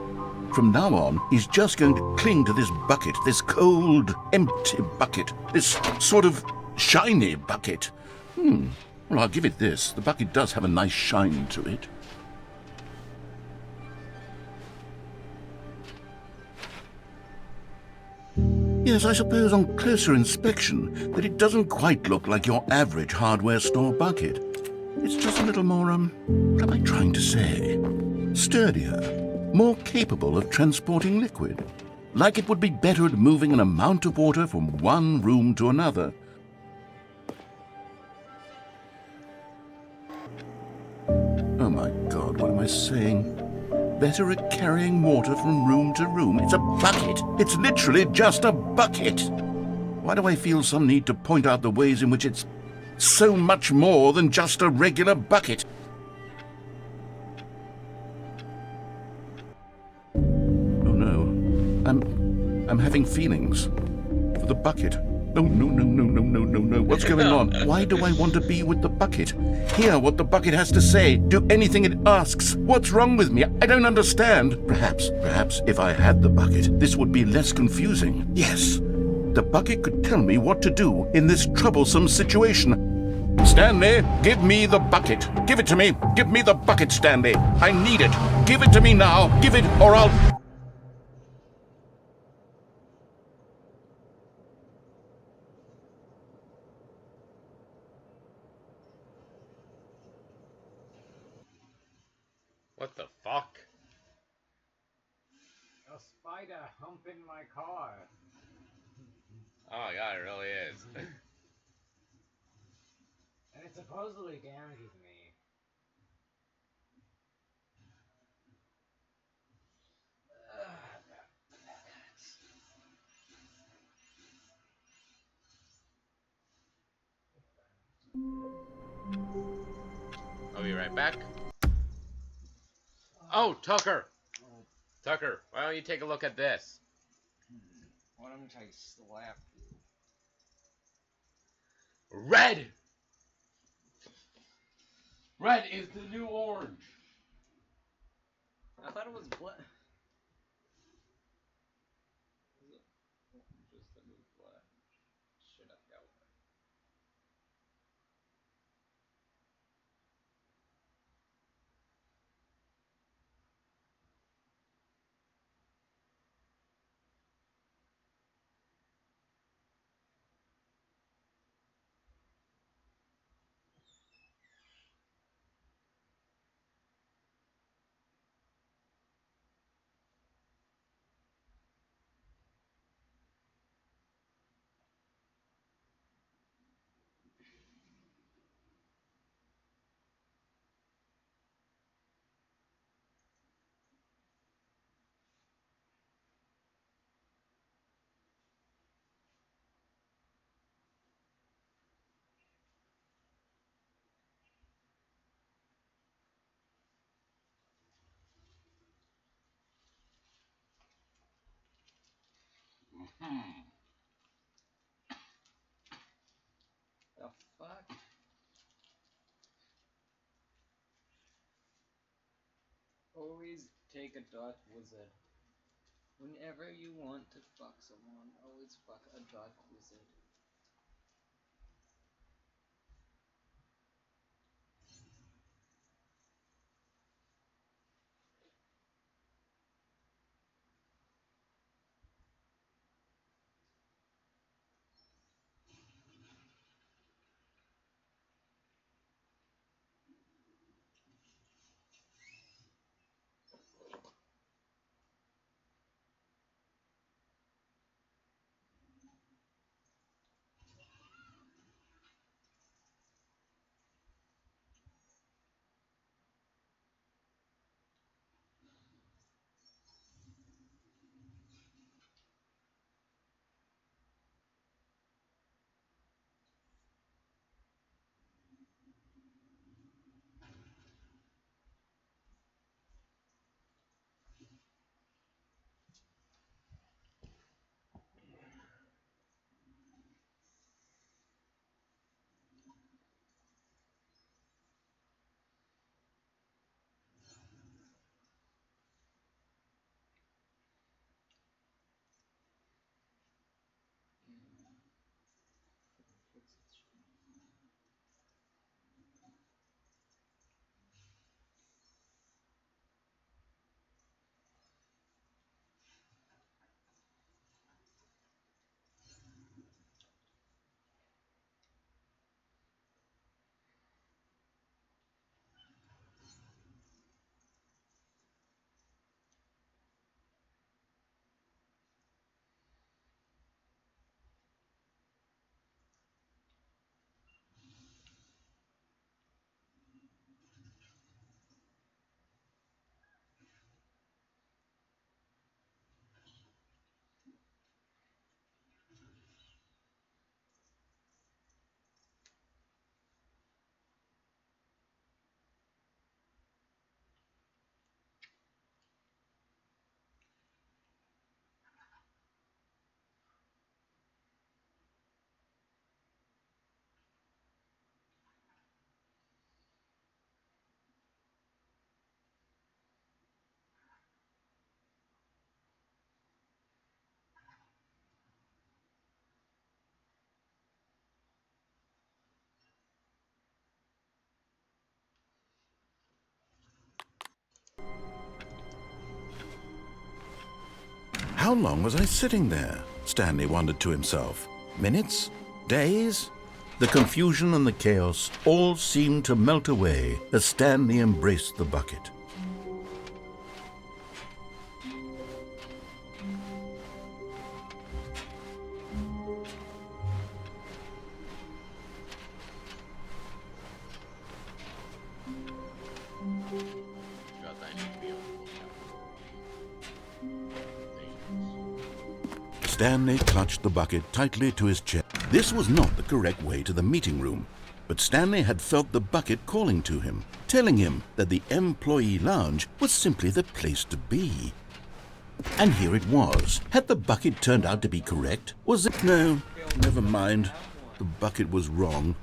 From now on, he's just going to cling to this bucket, this cold, empty bucket, this sort of shiny bucket. Well, I'll give it this. The bucket does have a nice shine to it. Yes, I suppose on closer inspection that it doesn't quite look like your average hardware store bucket. It's just a little more, what am I trying to say? Sturdier, more capable of transporting liquid. Like it would be better at moving an amount of water from one room to another. Oh my God, what am I saying? Better at carrying water from room to room. It's a bucket. It's literally just a bucket. Why do I feel some need to point out the ways in which it's so much more than just a regular bucket? Oh no, I'm having feelings for the bucket. Oh, no. What's going on? Why do I want to be with the bucket? Hear what the bucket has to say. Do anything it asks. What's wrong with me? I don't understand. Perhaps if I had the bucket, this would be less confusing. Yes, the bucket could tell me what to do in this troublesome situation. Stanley, give me the bucket. Give it to me. Give me the bucket, Stanley. I need it. Give it to me now. Give it or I'll...
What the fuck?
A spider humping my car.
Oh my god, it really is.
And it supposedly damages me.
I'll be right back. Oh, Tucker! Tucker, why don't you take a look at this?
Why don't I slap you?
Red! Red is the new orange!
I thought it was black.
Just the new black. Shit, I forgot.
The fuck? Always take a dark wizard. Whenever you want to fuck someone, always fuck a dark wizard.
How long was I sitting there? Stanley wondered to himself. Minutes? Days? The confusion and the chaos all seemed to melt away as Stanley embraced the bucket. Stanley clutched the bucket tightly to his chest. This was not the correct way to the meeting room, but Stanley had felt the bucket calling to him, telling him that the employee lounge was simply the place to be. And here it was. Had the bucket turned out to be correct? Was it? No, never mind. The bucket was wrong.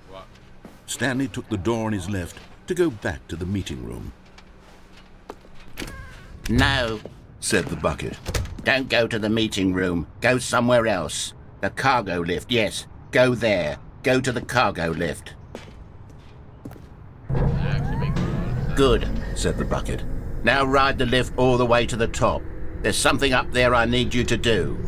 Stanley took the door on his left to go back to the meeting room.
No, said the bucket. Don't go to the meeting room. Go somewhere else. The cargo lift, yes. Go there. Go to the cargo lift. Good, said the bucket. Now ride the lift all the way to the top. There's something up there I need you to do.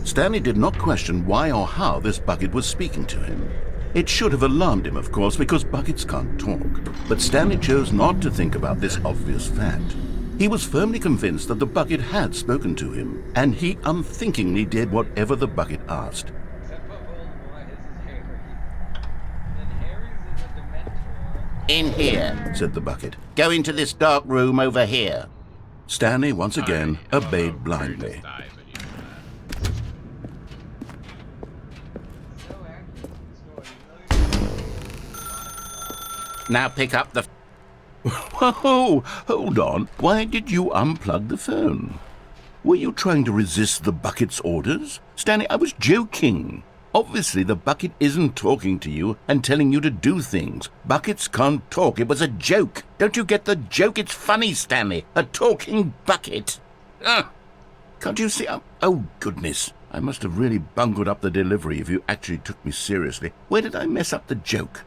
Stanley did not question why or how this bucket was speaking to him. It should have alarmed him, of course, because buckets can't talk. But Stanley chose not to think about this obvious fact. He was firmly convinced that the bucket had spoken to him, and he unthinkingly did whatever the bucket asked.
Except for Voldemort, this is Harry. And Harry's is a Dementor.
In here, said the bucket.
Go into this dark room over here.
Stanley once again obeyed blindly.
Now pick up the...
Whoa, hold on. Why did you unplug the phone? Were you trying to resist the bucket's orders? Stanley, I was joking. Obviously, the bucket isn't talking to you and telling you to do things. Buckets can't talk. It was a joke. Don't you get the joke? It's funny, Stanley. A talking bucket. Can't you see? Oh, goodness. I must have really bungled up the delivery if you actually took me seriously. Where did I mess up the joke?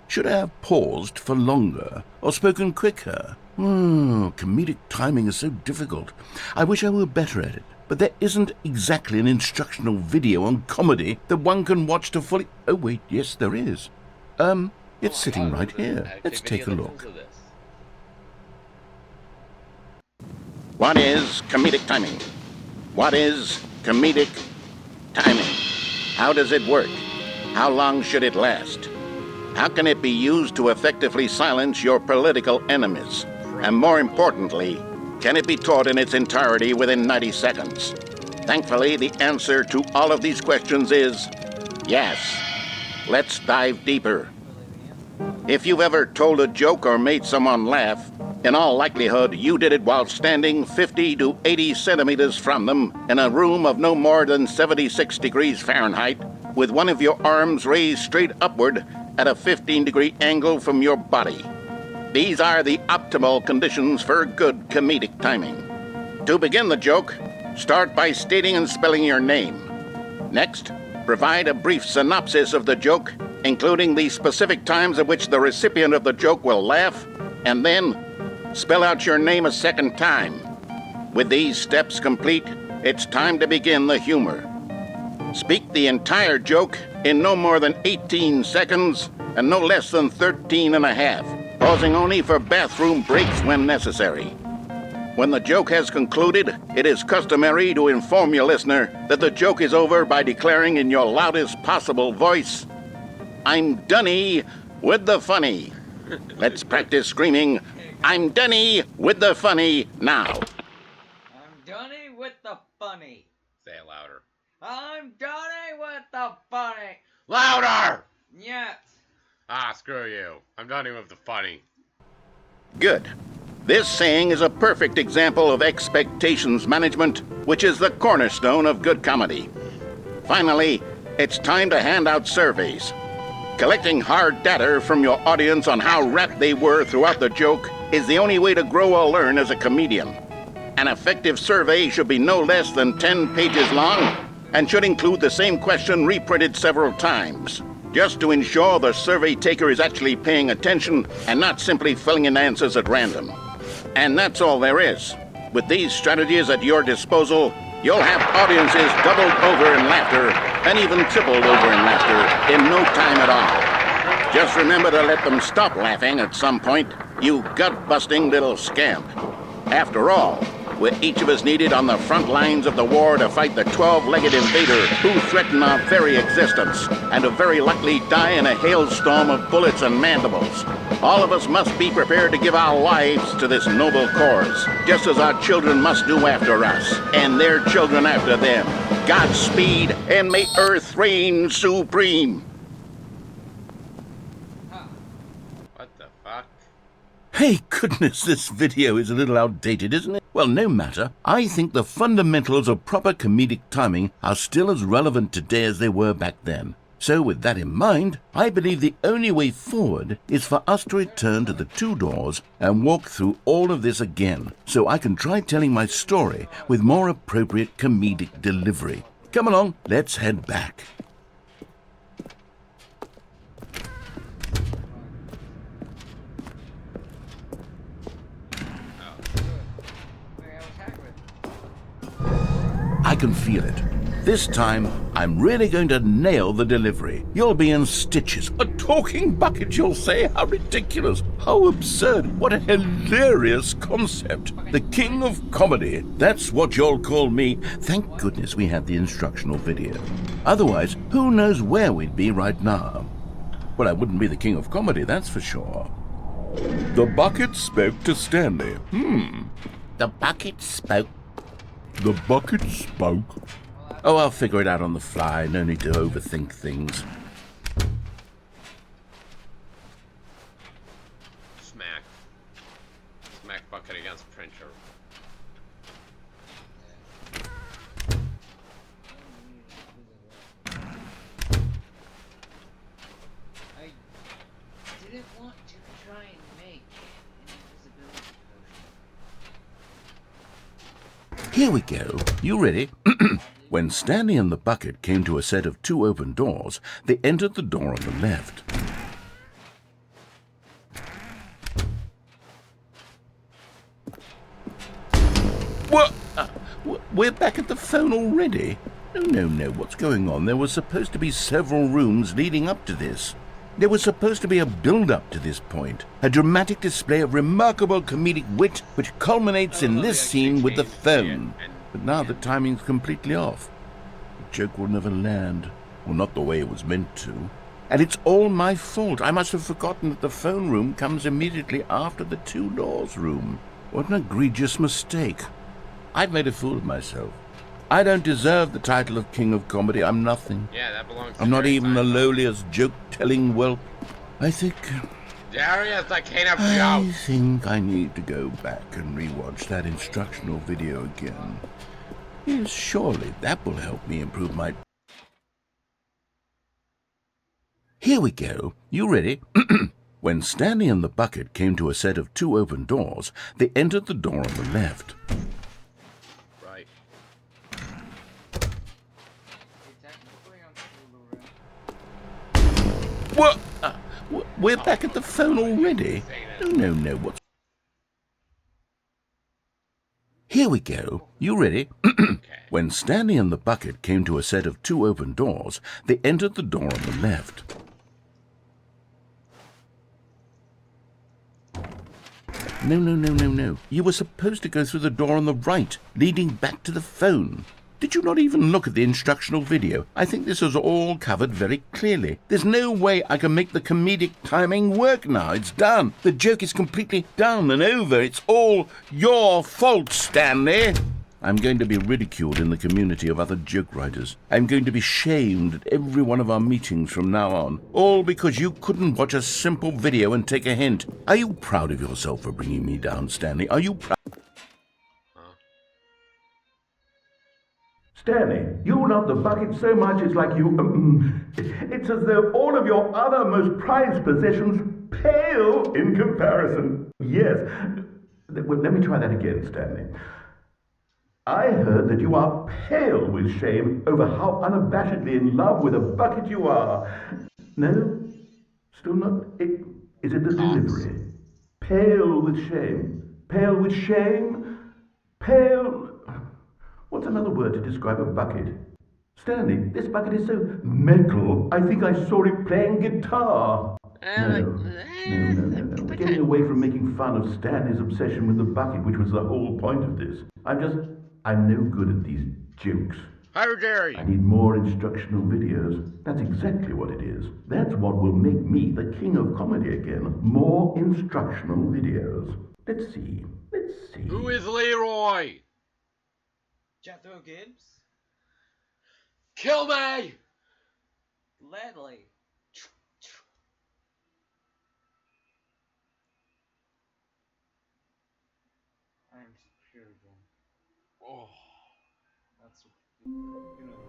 Should I have paused for longer or spoken quicker? Comedic timing is so difficult. I wish I were better at it. But there isn't exactly an instructional video on comedy that one can watch to fully... Oh, wait, yes, there is. It's sitting right here. Let's take a look.
What is comedic timing? What is comedic timing? How does it work? How long should it last? How can it be used to effectively silence your political enemies? And more importantly, can it be taught in its entirety within 90 seconds? Thankfully, the answer to all of these questions is yes. Let's dive deeper. If you've ever told a joke or made someone laugh, in all likelihood, you did it while standing 50 to 80 centimeters from them in a room of no more than 76 degrees Fahrenheit, with one of your arms raised straight upward at a 15-degree angle from your body. These are the optimal conditions for good comedic timing. To begin the joke, start by stating and spelling your name. Next, provide a brief synopsis of the joke, including the specific times at which the recipient of the joke will laugh, and then spell out your name a second time. With these steps complete, it's time to begin the humor. Speak the entire joke in no more than 18 seconds and no less than 13 and a half, pausing only for bathroom breaks when necessary. When the joke has concluded, it is customary to inform your listener that the joke is over by declaring in your loudest possible voice, "I'm Dunny with the funny." Let's practice screaming, "I'm Dunny with the funny" now.
I'm Donny with the funny.
Say it louder.
I'm Donny with the funny.
Louder!
Yes.
Screw you. I'm done with the funny.
Good. This saying is a perfect example of expectations management, which is the cornerstone of good comedy. Finally, it's time to hand out surveys. Collecting hard data from your audience on how rapt they were throughout the joke is the only way to grow or learn as a comedian. An effective survey should be no less than 10 pages long and should include the same question reprinted several times, just to ensure the survey taker is actually paying attention and not simply filling in answers at random. And that's all there is. With these strategies at your disposal, you'll have audiences doubled over in laughter and even tripled over in laughter in no time at all. Just remember to let them stop laughing at some point, you gut-busting little scamp. After all, we're each of us needed on the front lines of the war to fight the 12-legged invader who threaten our very existence and who very likely die in a hailstorm of bullets and mandibles. All of us must be prepared to give our lives to this noble cause, just as our children must do after us, and their children after them. Godspeed, and may Earth reign supreme.
What the fuck?
Hey, goodness, this video is a little outdated, isn't it? Well, no matter. I think the fundamentals of proper comedic timing are still as relevant today as they were back then. So with that in mind, I believe the only way forward is for us to return to the two doors and walk through all of this again, so I can try telling my story with more appropriate comedic delivery. Come along, let's head back. I can feel it. This time, I'm really going to nail the delivery. You'll be in stitches. A talking bucket, you'll say? How ridiculous. How absurd. What a hilarious concept. The king of comedy. That's what you'll call me. Thank goodness we had the instructional video. Otherwise, who knows where we'd be right now. Well, I wouldn't be the king of comedy, that's for sure. The bucket spoke to Stanley.
The bucket spoke.
The bucket spoke. Oh, I'll figure it out on the fly. No need to overthink things.
Smack. Smack bucket against printer.
Here we go. You ready? When Stanley and the bucket came to a set of 2 open doors, they entered the door on the left. What? We're back at the phone already? No, what's going on? There were supposed to be several rooms leading up to this. There was supposed to be a build-up to this point, a dramatic display of remarkable comedic wit which culminates in this scene with the phone. But now the timing's completely off. The joke will never land, or not the way it was meant to. And it's all my fault. I must have forgotten that the phone room comes immediately after the 2 doors room. What an egregious mistake. I've made a fool of myself. I don't deserve the title of King of Comedy. I'm nothing.
Yeah, that belongs to
I'm not
Jerry
even the
Seinfeld.
lowliest joke-telling whelp. I think I need to go back and rewatch that instructional video again. Yes, surely that will help me improve my... Here we go. You ready? When Stanley and the bucket came to a set of 2 open doors, they entered the door on the left.
Right.
What? We're back at the phone already? No, what's... Here we go. You ready? When Stanley and the bucket came to a set of 2 open doors, they entered the door on the left. No. You were supposed to go through the door on the right, leading back to the phone. Did you not even look at the instructional video? I think this is all covered very clearly. There's no way I can make the comedic timing work now. It's done. The joke is completely done and over. It's all your fault, Stanley. I'm going to be ridiculed in the community of other joke writers. I'm going to be shamed at every one of our meetings from now on. All because you couldn't watch a simple video and take a hint. Are you proud of yourself for bringing me down, Stanley? Are you proud?
Stanley, you love the bucket so much it's like you... it's as though all of your other most prized possessions pale in comparison. Yes. Well, let me try that again, Stanley. I heard that you are pale with shame over how unabashedly in love with a bucket you are. No? Still not? Is it the delivery? Pale with shame. Pale with shame? Pale... What's another word to describe a bucket? Stanley, this bucket is so metal, I think I saw it playing guitar. No. We're getting away from making fun of Stanley's obsession with the bucket, which was the whole point of this. I'm no good at these jokes.
How dare you?
I need more instructional videos. That's exactly what it is. That's what will make me the king of comedy again. More instructional videos. Let's see.
Who is Leroy?
Jethro Gibbs?
Kill me!
Gladly. I am superior.
Oh,
That's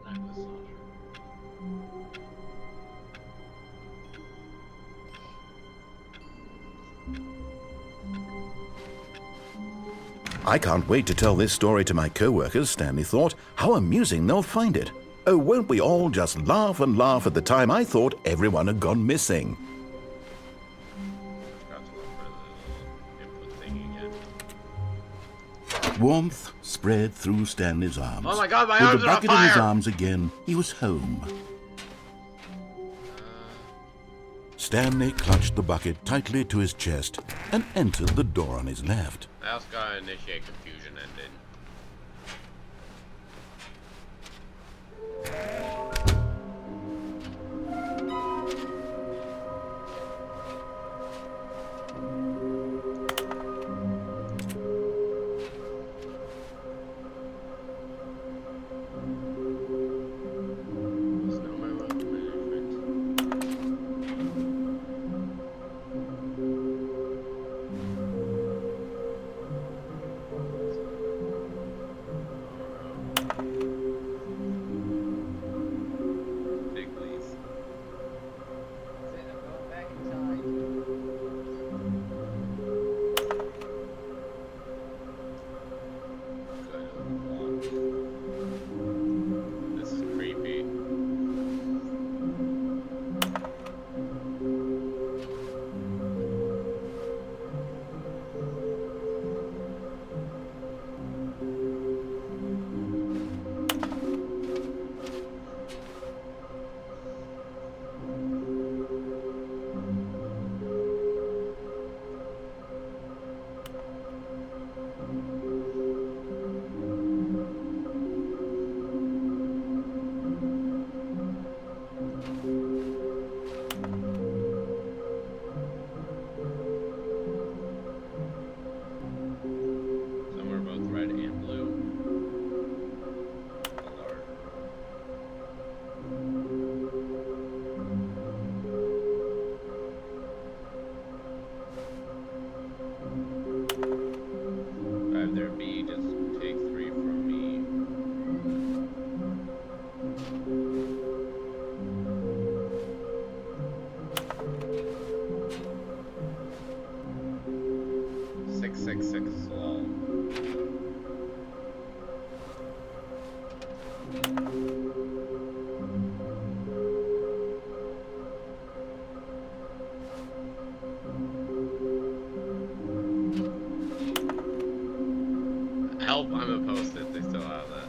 that was so true.
I can't wait to tell this story to my co-workers, Stanley thought. How amusing they'll find it. Oh, won't we all just laugh and laugh at the time I thought everyone had gone missing.
Forgot to look for the input thing again.
Warmth spread through Stanley's arms.
Oh my God, my
With
arms
the
are on
bucket in his
fire!
arms again, he was home. Stanley clutched the bucket tightly to his chest and entered the door on his left.
I also gotta initiate confusion ending. Help, I'm a post-it. They still have that.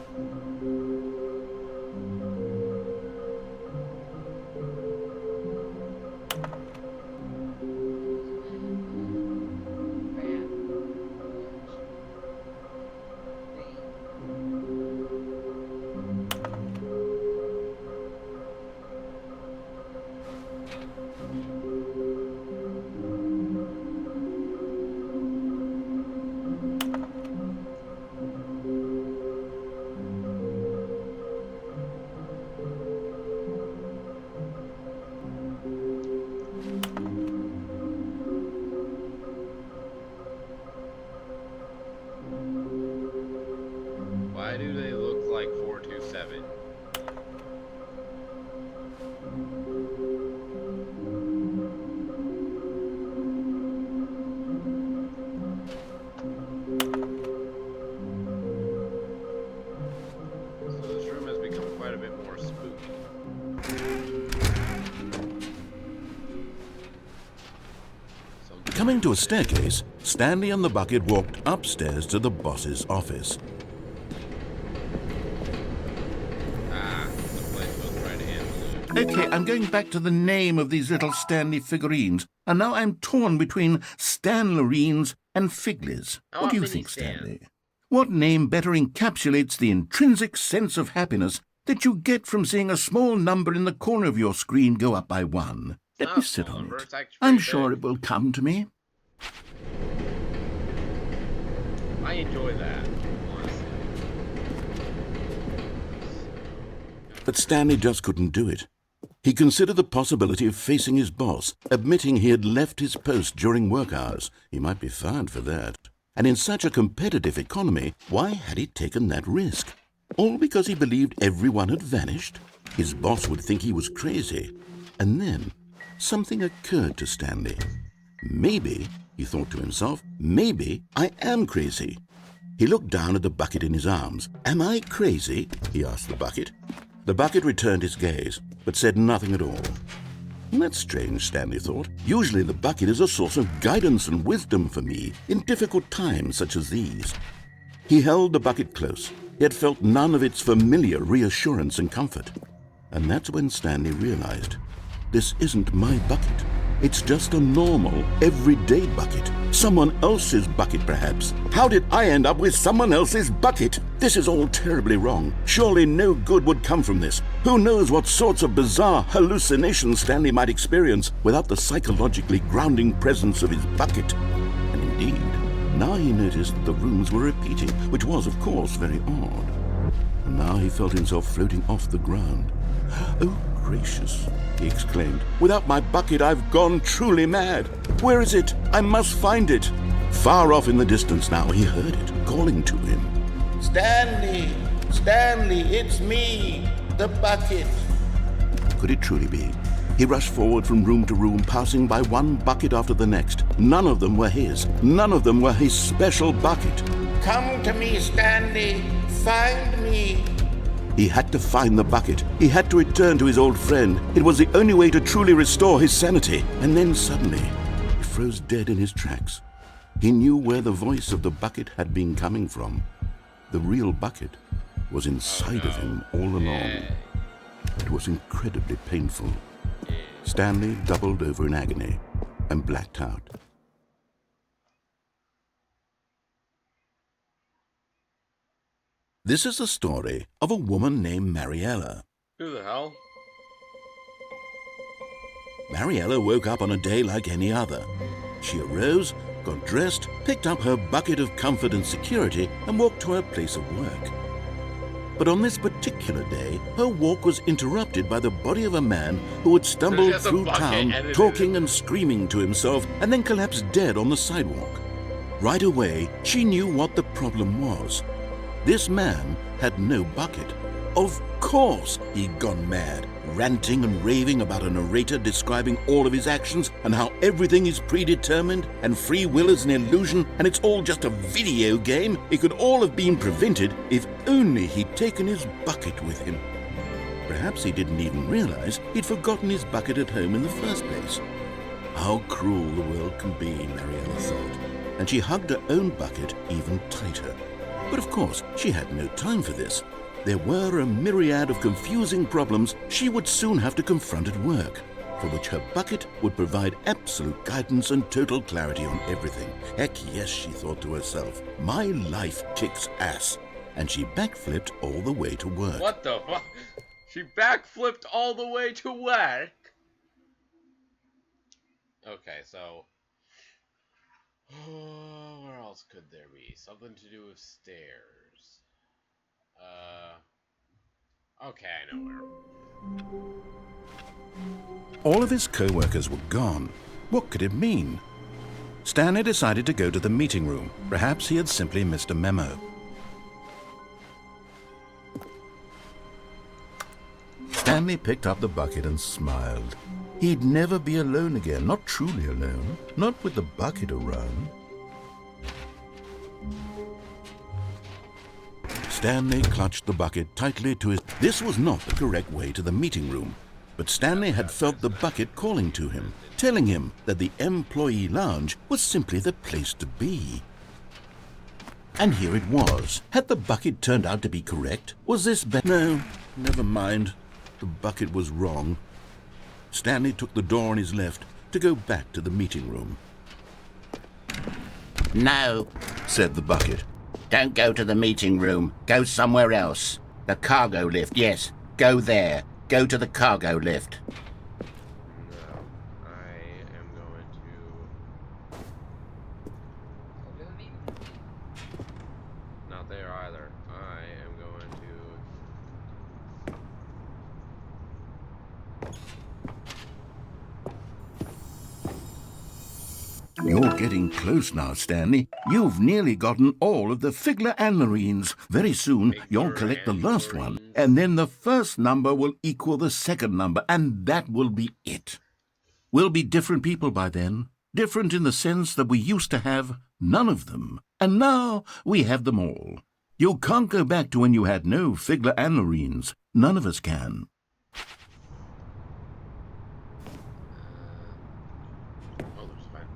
Why do they look like 427? So this room has become quite a bit more spooky.
Coming to a staircase, Stanley and the bucket walked upstairs to the boss's office. Okay, I'm going back to the name of these little Stanley figurines, and now I'm torn between Stanlerines and Figlies. What do you think, Stanley? What name better encapsulates the intrinsic sense of happiness that you get from seeing a small number in the corner of your screen go up by 1? Let me sit on it. I'm sure it will come to me.
I enjoy that, honestly.
But Stanley just couldn't do it. He considered the possibility of facing his boss, admitting he had left his post during work hours. He might be fired for that. And in such a competitive economy, why had he taken that risk? All because he believed everyone had vanished? His boss would think he was crazy. And then something occurred to Stanley. Maybe, he thought to himself, maybe I am crazy. He looked down at the bucket in his arms. Am I crazy? He asked the bucket. The bucket returned his gaze, but said nothing at all. That's strange, Stanley thought. Usually the bucket is a source of guidance and wisdom for me in difficult times such as these. He held the bucket close, yet felt none of its familiar reassurance and comfort. And that's when Stanley realized, this isn't my bucket. It's just a normal, everyday bucket. Someone else's bucket, perhaps. How did I end up with someone else's bucket? This is all terribly wrong. Surely no good would come from this. Who knows what sorts of bizarre hallucinations Stanley might experience without the psychologically grounding presence of his bucket. And indeed, now he noticed that the rooms were repeating, which was, of course, very odd. And now he felt himself floating off the ground. Oh, gracious, he exclaimed. Without my bucket, I've gone truly mad. Where is it? I must find it. Far off in the distance now, he heard it, calling to him.
Stanley! Stanley, it's me, the bucket.
Could it truly be? He rushed forward from room to room, passing by one bucket after the next. None of them were his. None of them were his special bucket.
Come to me, Stanley. Find me.
He had to find the bucket. He had to return to his old friend. It was the only way to truly restore his sanity. And then suddenly, he froze dead in his tracks. He knew where the voice of the bucket had been coming from. The real bucket was inside of him all along. It was incredibly painful. Stanley doubled over in agony and blacked out. This is the story of a woman named Mariella.
Who the hell?
Mariella woke up on a day like any other. She arose, got dressed, picked up her bucket of comfort and security, and walked to her place of work. But on this particular day, her walk was interrupted by the body of a man who had stumbled through town, talking and screaming to himself, and then collapsed dead on the sidewalk. Right away, she knew what the problem was. This man had no bucket. Of course he'd gone mad, ranting and raving about a narrator describing all of his actions and how everything is predetermined and free will is an illusion and it's all just a video game. It could all have been prevented if only he'd taken his bucket with him. Perhaps he didn't even realize he'd forgotten his bucket at home in the first place. How cruel the world can be, Mariella thought, and she hugged her own bucket even tighter. But of course, she had no time for this. There were a myriad of confusing problems she would soon have to confront at work, for which her bucket would provide absolute guidance and total clarity on everything. Heck yes, she thought to herself, my life kicks ass. And she backflipped all the way to work.
What the fuck? She backflipped all the way to work? Okay, so... where else could there be? Something to do with stairs. Okay, I know where.
All of his co-workers were gone. What could it mean? Stanley decided to go to the meeting room. Perhaps he had simply missed a memo. Stanley picked up the bucket and smiled. He'd never be alone again, not truly alone, not with the bucket around. Stanley clutched the bucket tightly to his... This was not the correct way to the meeting room, but Stanley had felt the bucket calling to him, telling him that the employee lounge was simply the place to be. And here it was. Had the bucket turned out to be correct? Was this No, never mind. The bucket was wrong. Stanley took the door on his left to go back to the meeting room.
No,
Said the bucket.
don't go to the meeting room. Go somewhere else. The cargo lift, yes. Go there. Go to the cargo lift.
No, I am going to... Not there either. I am going to...
You're getting close now, Stanley. You've nearly gotten all of the Figler Anlarines. Very soon, you'll collect the last one, and then the first number will equal the second number, and that will be it. We'll be different people by then. Different in the sense that we used to have none of them, and now we have them all. You can't go back to when you had no Figler Anlarines. None of us can.
Oh, there's fine.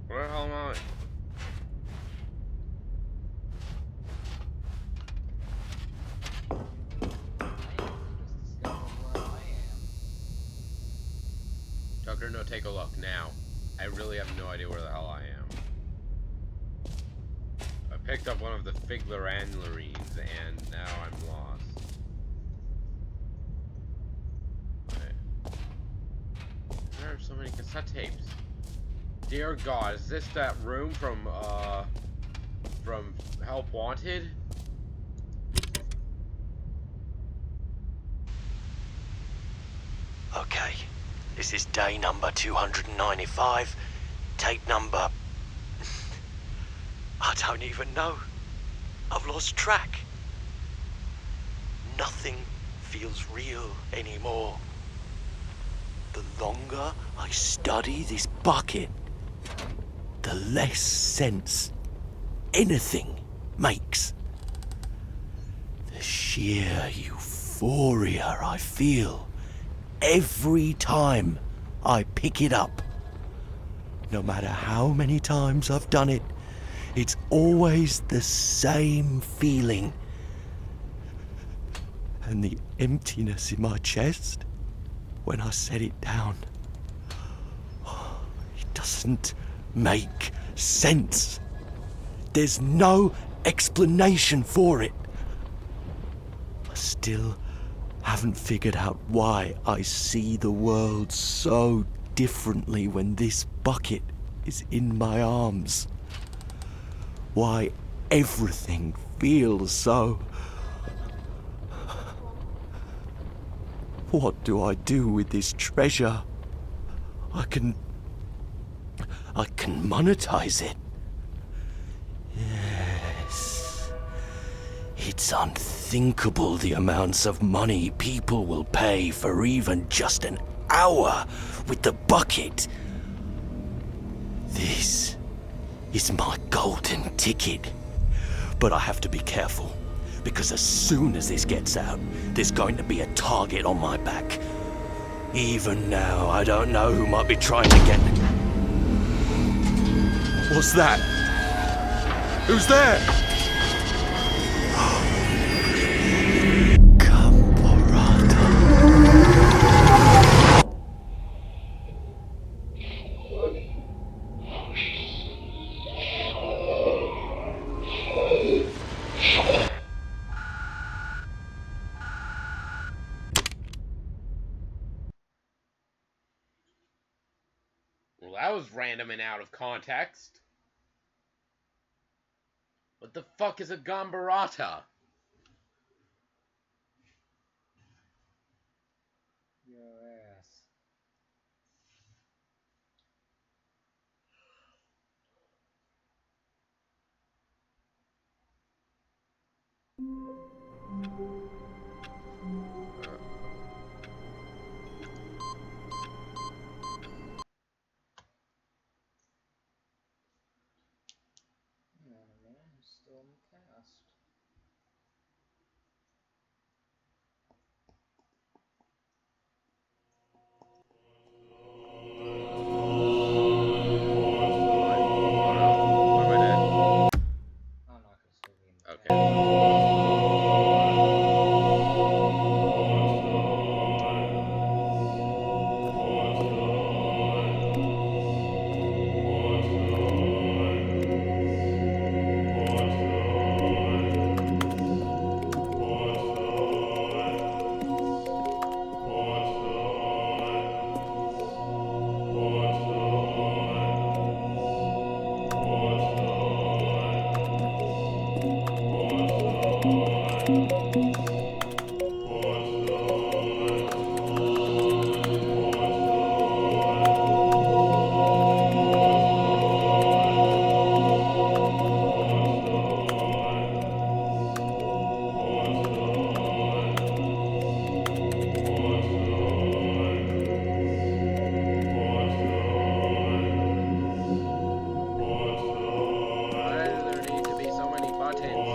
Where the hell am I? Tucker, no, take a look now. I really have no idea where the hell I am. I picked up one of the Figler Anlarines, and now I'm lost. Okay. There are so many cassette tapes. Dear God, is this that room from Help Wanted?
Okay, this is day number 295, tape number... I don't even know. I've lost track. Nothing feels real anymore. The longer I study this bucket, the less sense anything makes. The sheer euphoria I feel every time I pick it up. No matter how many times I've done it, it's always the same feeling. And the emptiness in my chest when I set it down, it doesn't make sense. There's no explanation for it. I still haven't figured out why I see the world so differently when this bucket is in my arms. Why
Everything feels so... What do I do with this treasure? I can monetize it. Yes. It's unthinkable the amounts of money people will pay for even just an hour with the bucket. This is my golden ticket. But I have to be careful, because as soon as this gets out, there's going to be a target on my back. Even now, I don't know who might be trying to get... What's that? Who's there?
Well, that was random and out of context. What the fuck is a Gambarata?
Your ass. Man, still in the cast. I'm not gonna still be in the cast.
Why do there need to be so many buttons?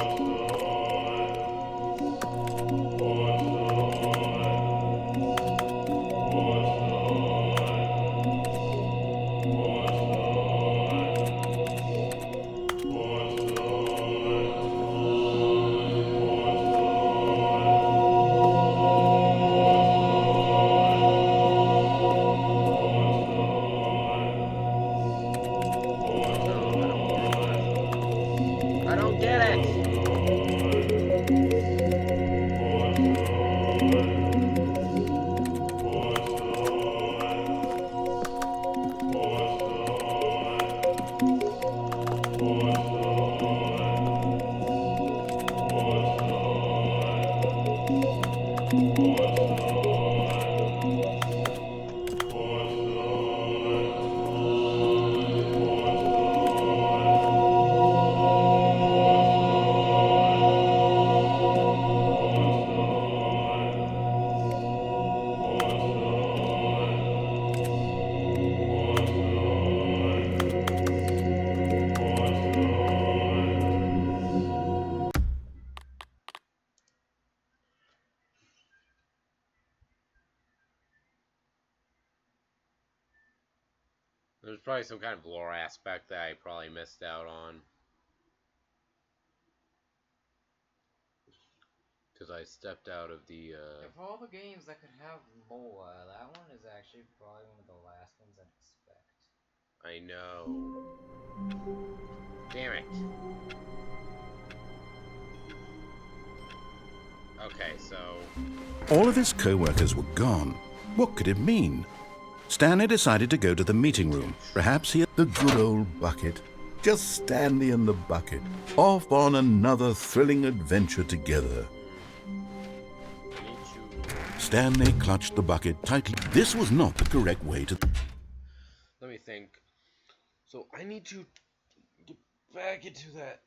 I don't get it! There's probably some kind of lore aspect that I probably missed out on. Because I stepped out of the,
Of all the games that could have lore, that one is actually probably one of the last ones I'd expect.
I know. Damn it. Okay, so...
All of his co-workers were gone. What could it mean? Stanley decided to go to the meeting room. Perhaps he had
The good old bucket.
Just Stanley and the bucket, off on another thrilling adventure together. Stanley clutched the bucket tightly. This was not the correct way to...
Let me think. So I need to get back into that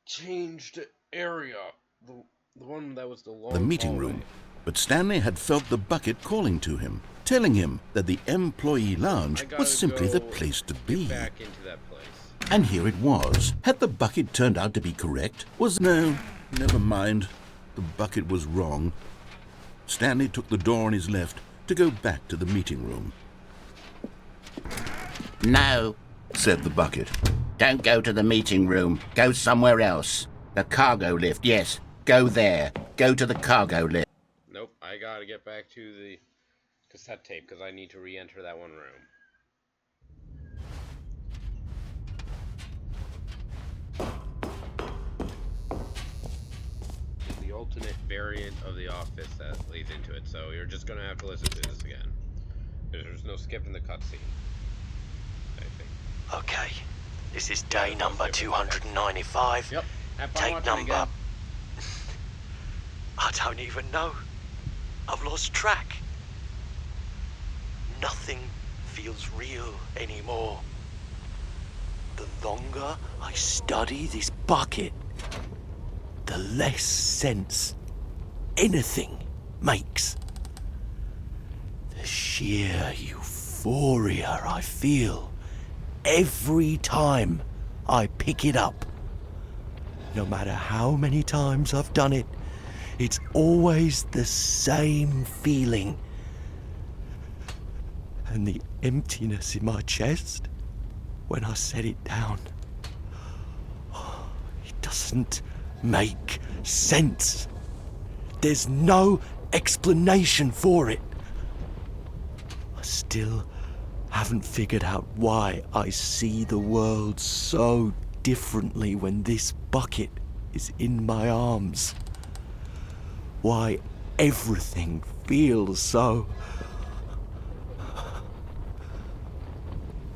changed area. The one that was the long
the meeting
hallway.
room. But Stanley had felt the bucket calling to him, telling him that the employee lounge was simply the place to be.
Back into that place.
And here it was. Had the bucket turned out to be correct? No, never mind. The bucket was wrong. Stanley took the door on his left to go back to the meeting room.
No,
said the bucket.
don't go to the meeting room. Go somewhere else. The cargo lift, yes. Go there. Go to the cargo lift.
Nope, I gotta get back to the cassette tape because I need to re-enter that one room. The alternate variant of The Office that leads into it, so you're just gonna have to listen to this again. There's no skipping the cutscene, I think.
Okay, this is day number 295.
Yep.
Take number... I don't even know. I've lost track. Nothing feels real anymore. The longer I study this bucket, the less sense anything makes. The sheer euphoria I feel every time I pick it up. No matter how many times I've done it, it's always the same feeling. And the emptiness in my chest when I set it down. It doesn't make sense. There's no explanation for it. I still haven't figured out why I see the world so differently when this bucket is in my arms. Why everything feels so...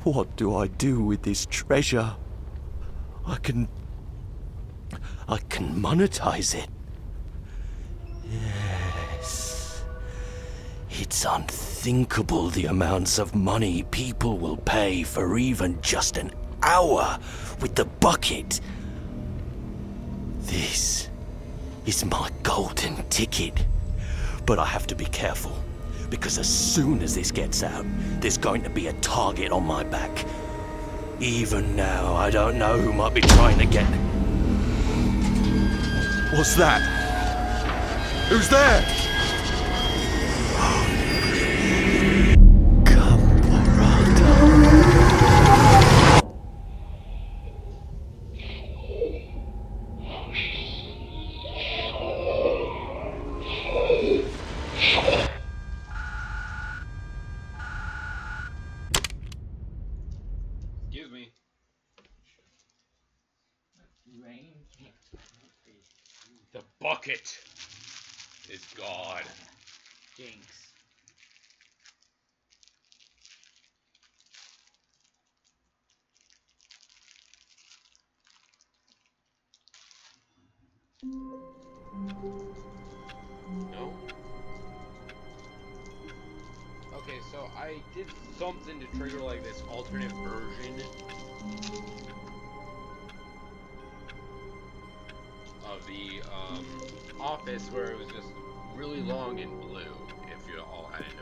What do I do with this treasure? I can monetize it. Yes. It's unthinkable the amounts of money people will pay for even just an hour with the bucket. This is my golden ticket. But I have to be careful, because as soon as this gets out, there's going to be a target on my back. Even now, I don't know who might be trying to get... What's that? Who's there?
Excuse me. Rain can't be.
The bucket is gone.
Jinx.
No? Okay, so I did something to trigger like this alternate version of the Office where it was just really long in blue, if you all hadn't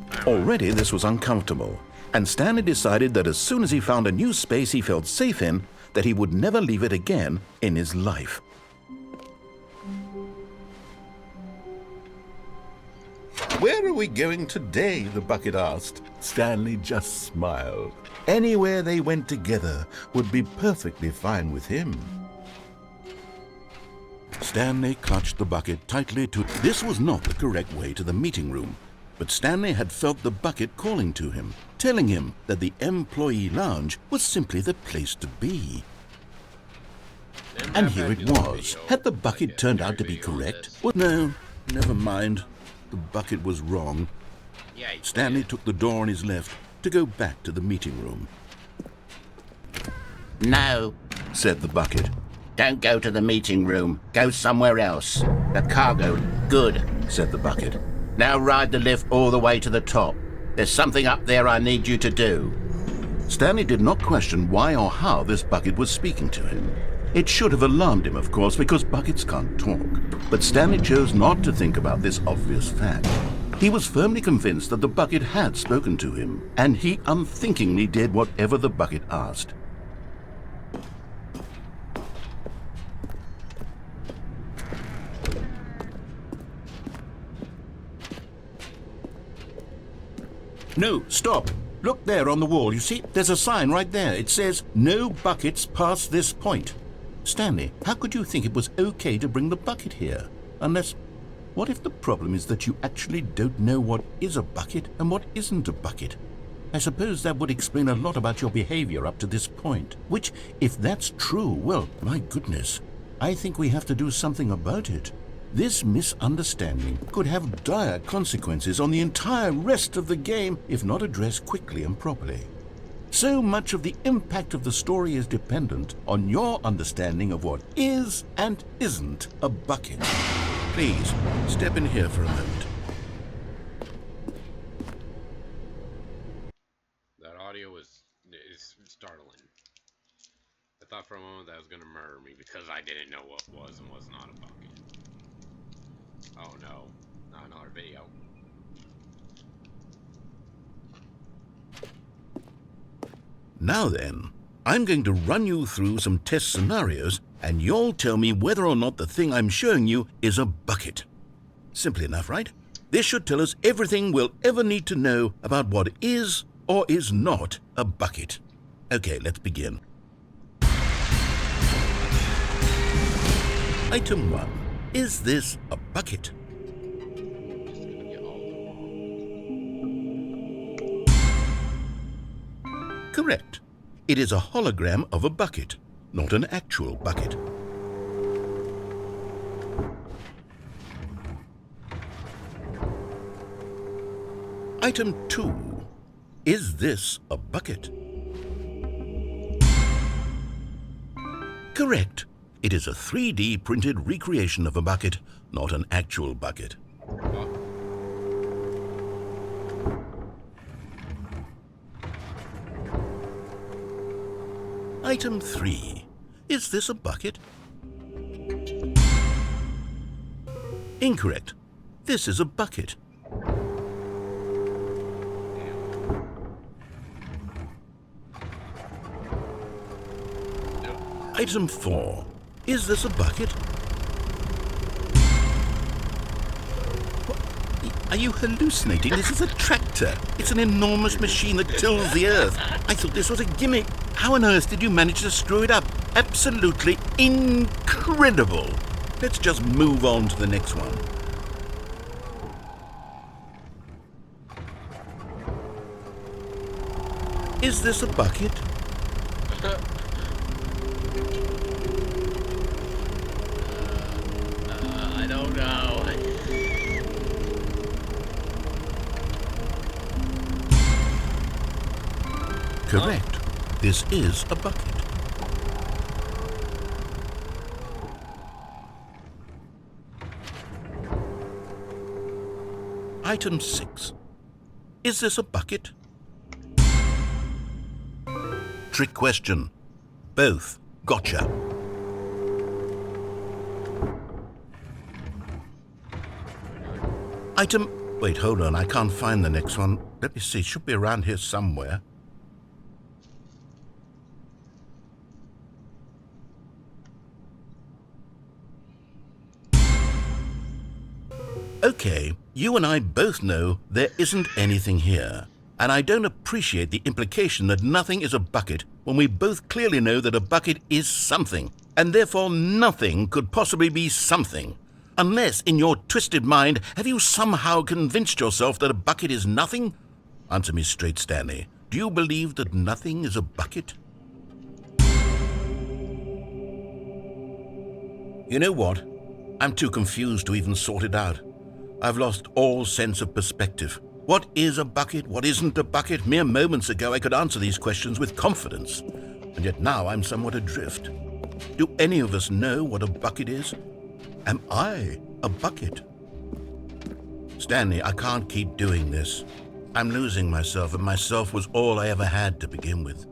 noticed.
Already this was uncomfortable, and Stanley decided that as soon as he found a new space he felt safe in, that he would never leave it again in his life. Where are we going today? The bucket asked. Stanley just smiled. Anywhere they went together would be perfectly fine with him. Stanley clutched the bucket tightly to... This was not the correct way to the meeting room, but Stanley had felt the bucket calling to him, telling him that the employee lounge was simply the place to be. And here it was. Had the bucket turned out to be correct? No, never mind. The bucket was wrong. Stanley took the door on his left to go back to the meeting room.
No,
said the bucket.
don't go to the meeting room. Go somewhere else. The cargo. Good,
Said the bucket.
now ride the lift all the way to the top. There's something up there I need you to do.
Stanley did not question why or how this bucket was speaking to him. It should have alarmed him, of course, because buckets can't talk. But Stanley chose not to think about this obvious fact. He was firmly convinced that the bucket had spoken to him, and he unthinkingly did whatever the bucket asked. No, stop. Look there on the wall. You see, there's a sign right there. It says, "No buckets past this point." Stanley, how could you think it was okay to bring the bucket here? Unless, what if the problem is that you actually don't know what is a bucket and what isn't a bucket? I suppose that would explain a lot about your behavior up to this point. Which, if that's true, well, my goodness, I think we have to do something about it. This misunderstanding could have dire consequences on the entire rest of the game if not addressed quickly and properly. So much of the impact of the story is dependent on your understanding of what is and isn't a bucket. Please, step in here for a moment.
That audio is startling. I thought for a moment that was going to murder me because I didn't know what was and was not a bucket. Oh no, not another video.
Now then, I'm going to run you through some test scenarios and you'll tell me whether or not the thing I'm showing you is a bucket. Simple enough, right? This should tell us everything we'll ever need to know about what is or is not a bucket. Okay, let's begin. Item 1. Is this a bucket? Correct. It is a hologram of a bucket, not an actual bucket. Item 2. Is this a bucket? Correct. It is a 3D printed recreation of a bucket, not an actual bucket. Item 3. Is this a bucket? Incorrect. This is a bucket. Item 4. Is this a bucket? What? Are you hallucinating? This is a tractor. It's an enormous machine that tills the earth. I thought this was a gimmick. How on earth did you manage to screw it up? Absolutely incredible. Let's just move on to the next one. Is this a bucket?
I don't know.
Correct. This is a bucket. Item 6. Is this a bucket? Trick question. Both. Gotcha. Item... Wait, hold on. I can't find the next one. Let me see. It should be around here somewhere. Okay, you and I both know there isn't anything here. And I don't appreciate the implication that nothing is a bucket when we both clearly know that a bucket is something, and therefore nothing could possibly be something. Unless, in your twisted mind, have you somehow convinced yourself that a bucket is nothing? Answer me straight, Stanley. Do you believe that nothing is a bucket? You know what? I'm too confused to even sort it out. I've lost all sense of perspective. What is a bucket? What isn't a bucket? Mere moments ago I could answer these questions with confidence. and yet now I'm somewhat adrift. Do any of us know what a bucket is? Am I a bucket? Stanley, I can't keep doing this. I'm losing myself, and myself was all I ever had to begin with.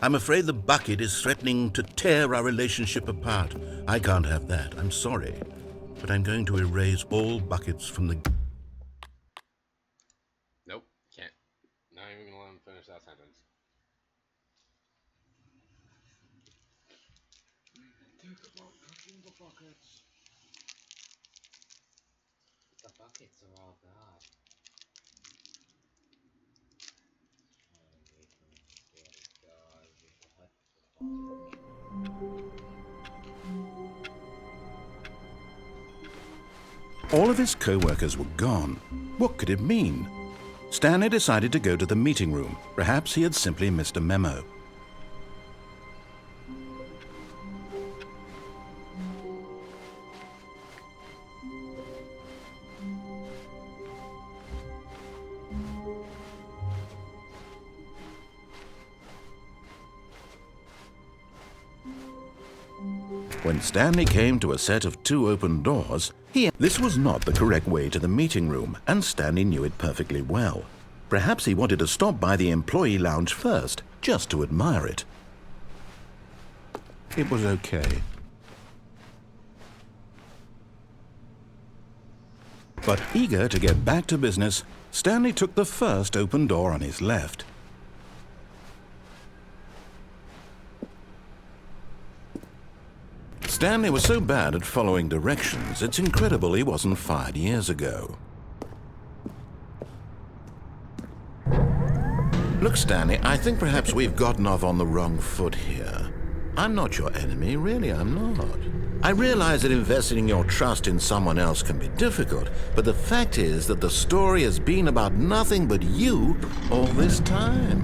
I'm afraid the bucket is threatening to tear our relationship apart. I can't have that. I'm sorry. But I'm going to erase all buckets from the...
Nope, can't. Not even gonna let him finish that sentence.
Think about touching the buckets. The buckets are all God.
All of his co-workers were gone. What could it mean? Stanley decided to go to the meeting room. Perhaps he had simply missed a memo. When Stanley came to a set of 2 open doors, this was not the correct way to the meeting room, and Stanley knew it perfectly well. Perhaps he wanted to stop by the employee lounge first, just to admire it. It was okay. But eager to get back to business, Stanley took the first open door on his left. Stanley was so bad at following directions, it's incredible he wasn't fired years ago. Look, Stanley, I think perhaps we've gotten off on the wrong foot here. I'm not your enemy, really, I'm not. I realize that investing your trust in someone else can be difficult, but the fact is that the story has been about nothing but you all this time.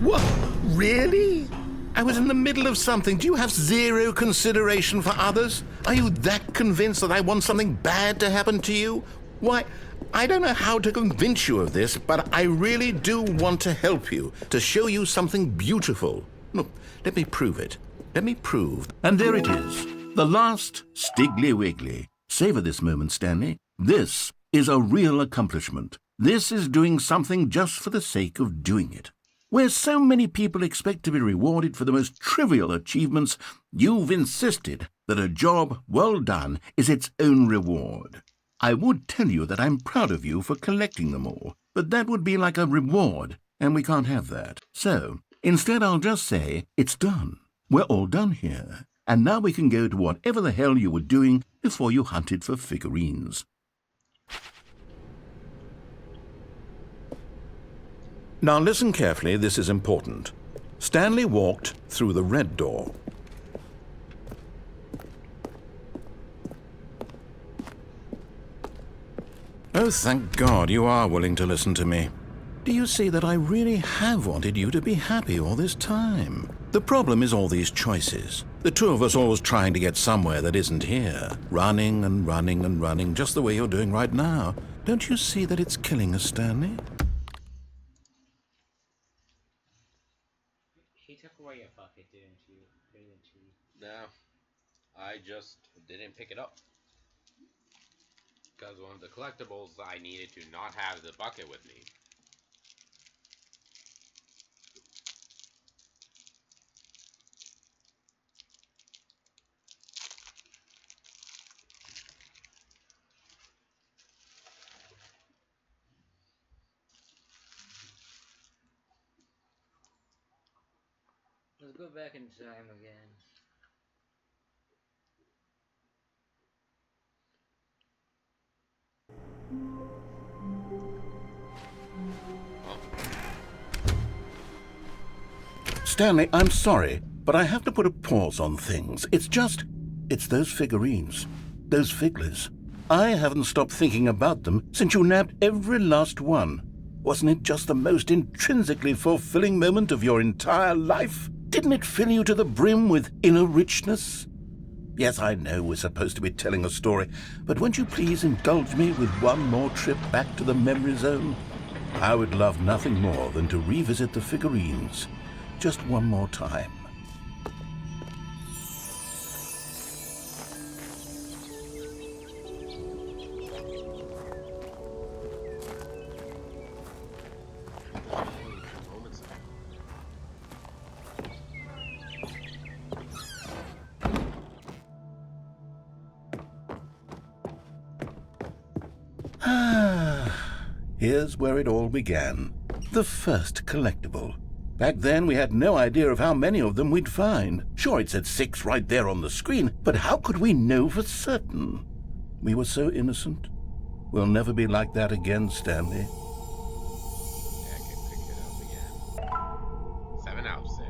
What? Really? I was in the middle of something. Do you have zero consideration for others? Are you that convinced that I want something bad to happen to you? Why, I don't know how to convince you of this, but I really do want to help you, to show you something beautiful. Look, let me prove it. Let me prove. And there it is, the last Stiggly Wiggly. Savor this moment, Stanley. This is a real accomplishment. This is doing something just for the sake of doing it. Where so many people expect to be rewarded for the most trivial achievements, you've insisted that a job well done is its own reward. I would tell you that I'm proud of you for collecting them all, but that would be like a reward, and we can't have that. So, instead I'll just say, it's done. We're all done here, and now we can go to whatever the hell you were doing before you hunted for figurines. Now listen carefully, this is important. Stanley walked through the red door. Oh, thank God you are willing to listen to me. Do you see that I really have wanted you to be happy all this time? The problem is all these choices. The 2 of us always trying to get somewhere that isn't here. Running and running and running, just the way you're doing right now. Don't you see that it's killing us, Stanley?
He took away your bucket, didn't you?
No, I just didn't pick it up. Because one of the collectibles, I needed to not have the bucket with me.
Let's go back in time again.
Stanley, I'm sorry, but I have to put a pause on things. It's those figurines, those figglers. I haven't stopped thinking about them since you nabbed every last one. Wasn't it just the most intrinsically fulfilling moment of your entire life? Didn't it fill you to the brim with inner richness? Yes, I know we're supposed to be telling a story, but won't you please indulge me with one more trip back to the memory zone? I would love nothing more than to revisit the figurines. just one more time. Here's where it all began. The first collectible. Back then, we had no idea of how many of them we'd find. Sure, it said 6 right there on the screen, but how could we know for certain? We were so innocent. We'll never be like that again, Stanley.
Yeah, I can pick it up again. 7 out of 6.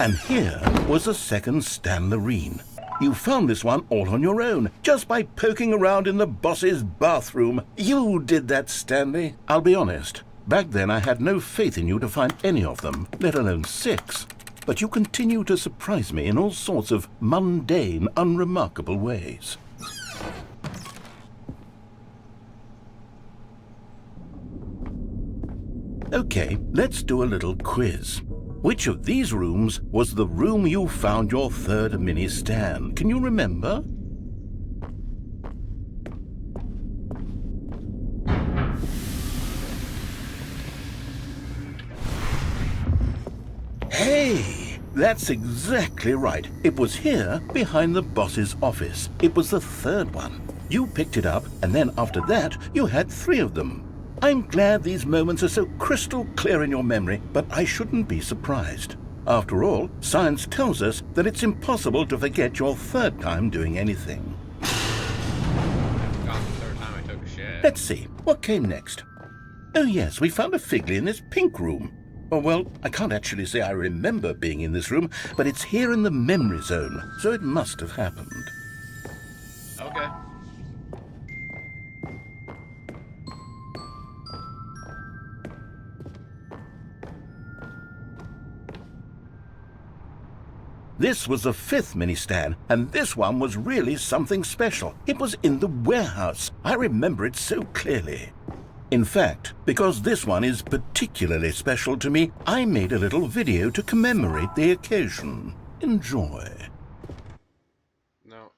And here was a second Stanlerine. You found this one all on your own, just by poking around in the boss's bathroom. You did that, Stanley. I'll be honest, back then I had no faith in you to find any of them, let alone 6. But you continue to surprise me in all sorts of mundane, unremarkable ways. Okay, let's do a little quiz. Which of these rooms was the room you found your third mini Stan? Can you remember? Hey, that's exactly right. It was here behind the boss's office. It was the third one. You picked it up, and then after that, you had 3 of them. I'm glad these moments are so crystal clear in your memory, but I shouldn't be surprised. After all, science tells us that it's impossible to forget your third time doing anything.
God, the third time I took a shit.
Let's see, what came next? Oh yes, we found a Figley in this pink room. Oh well, I can't actually say I remember being in this room, but it's here in the memory zone, so it must have happened.
Okay.
This was the 5th mini Stan, and this one was really something special. It was in the warehouse. I remember it so clearly. In fact, because this one is particularly special to me, I made a little video to commemorate the occasion. Enjoy.
No.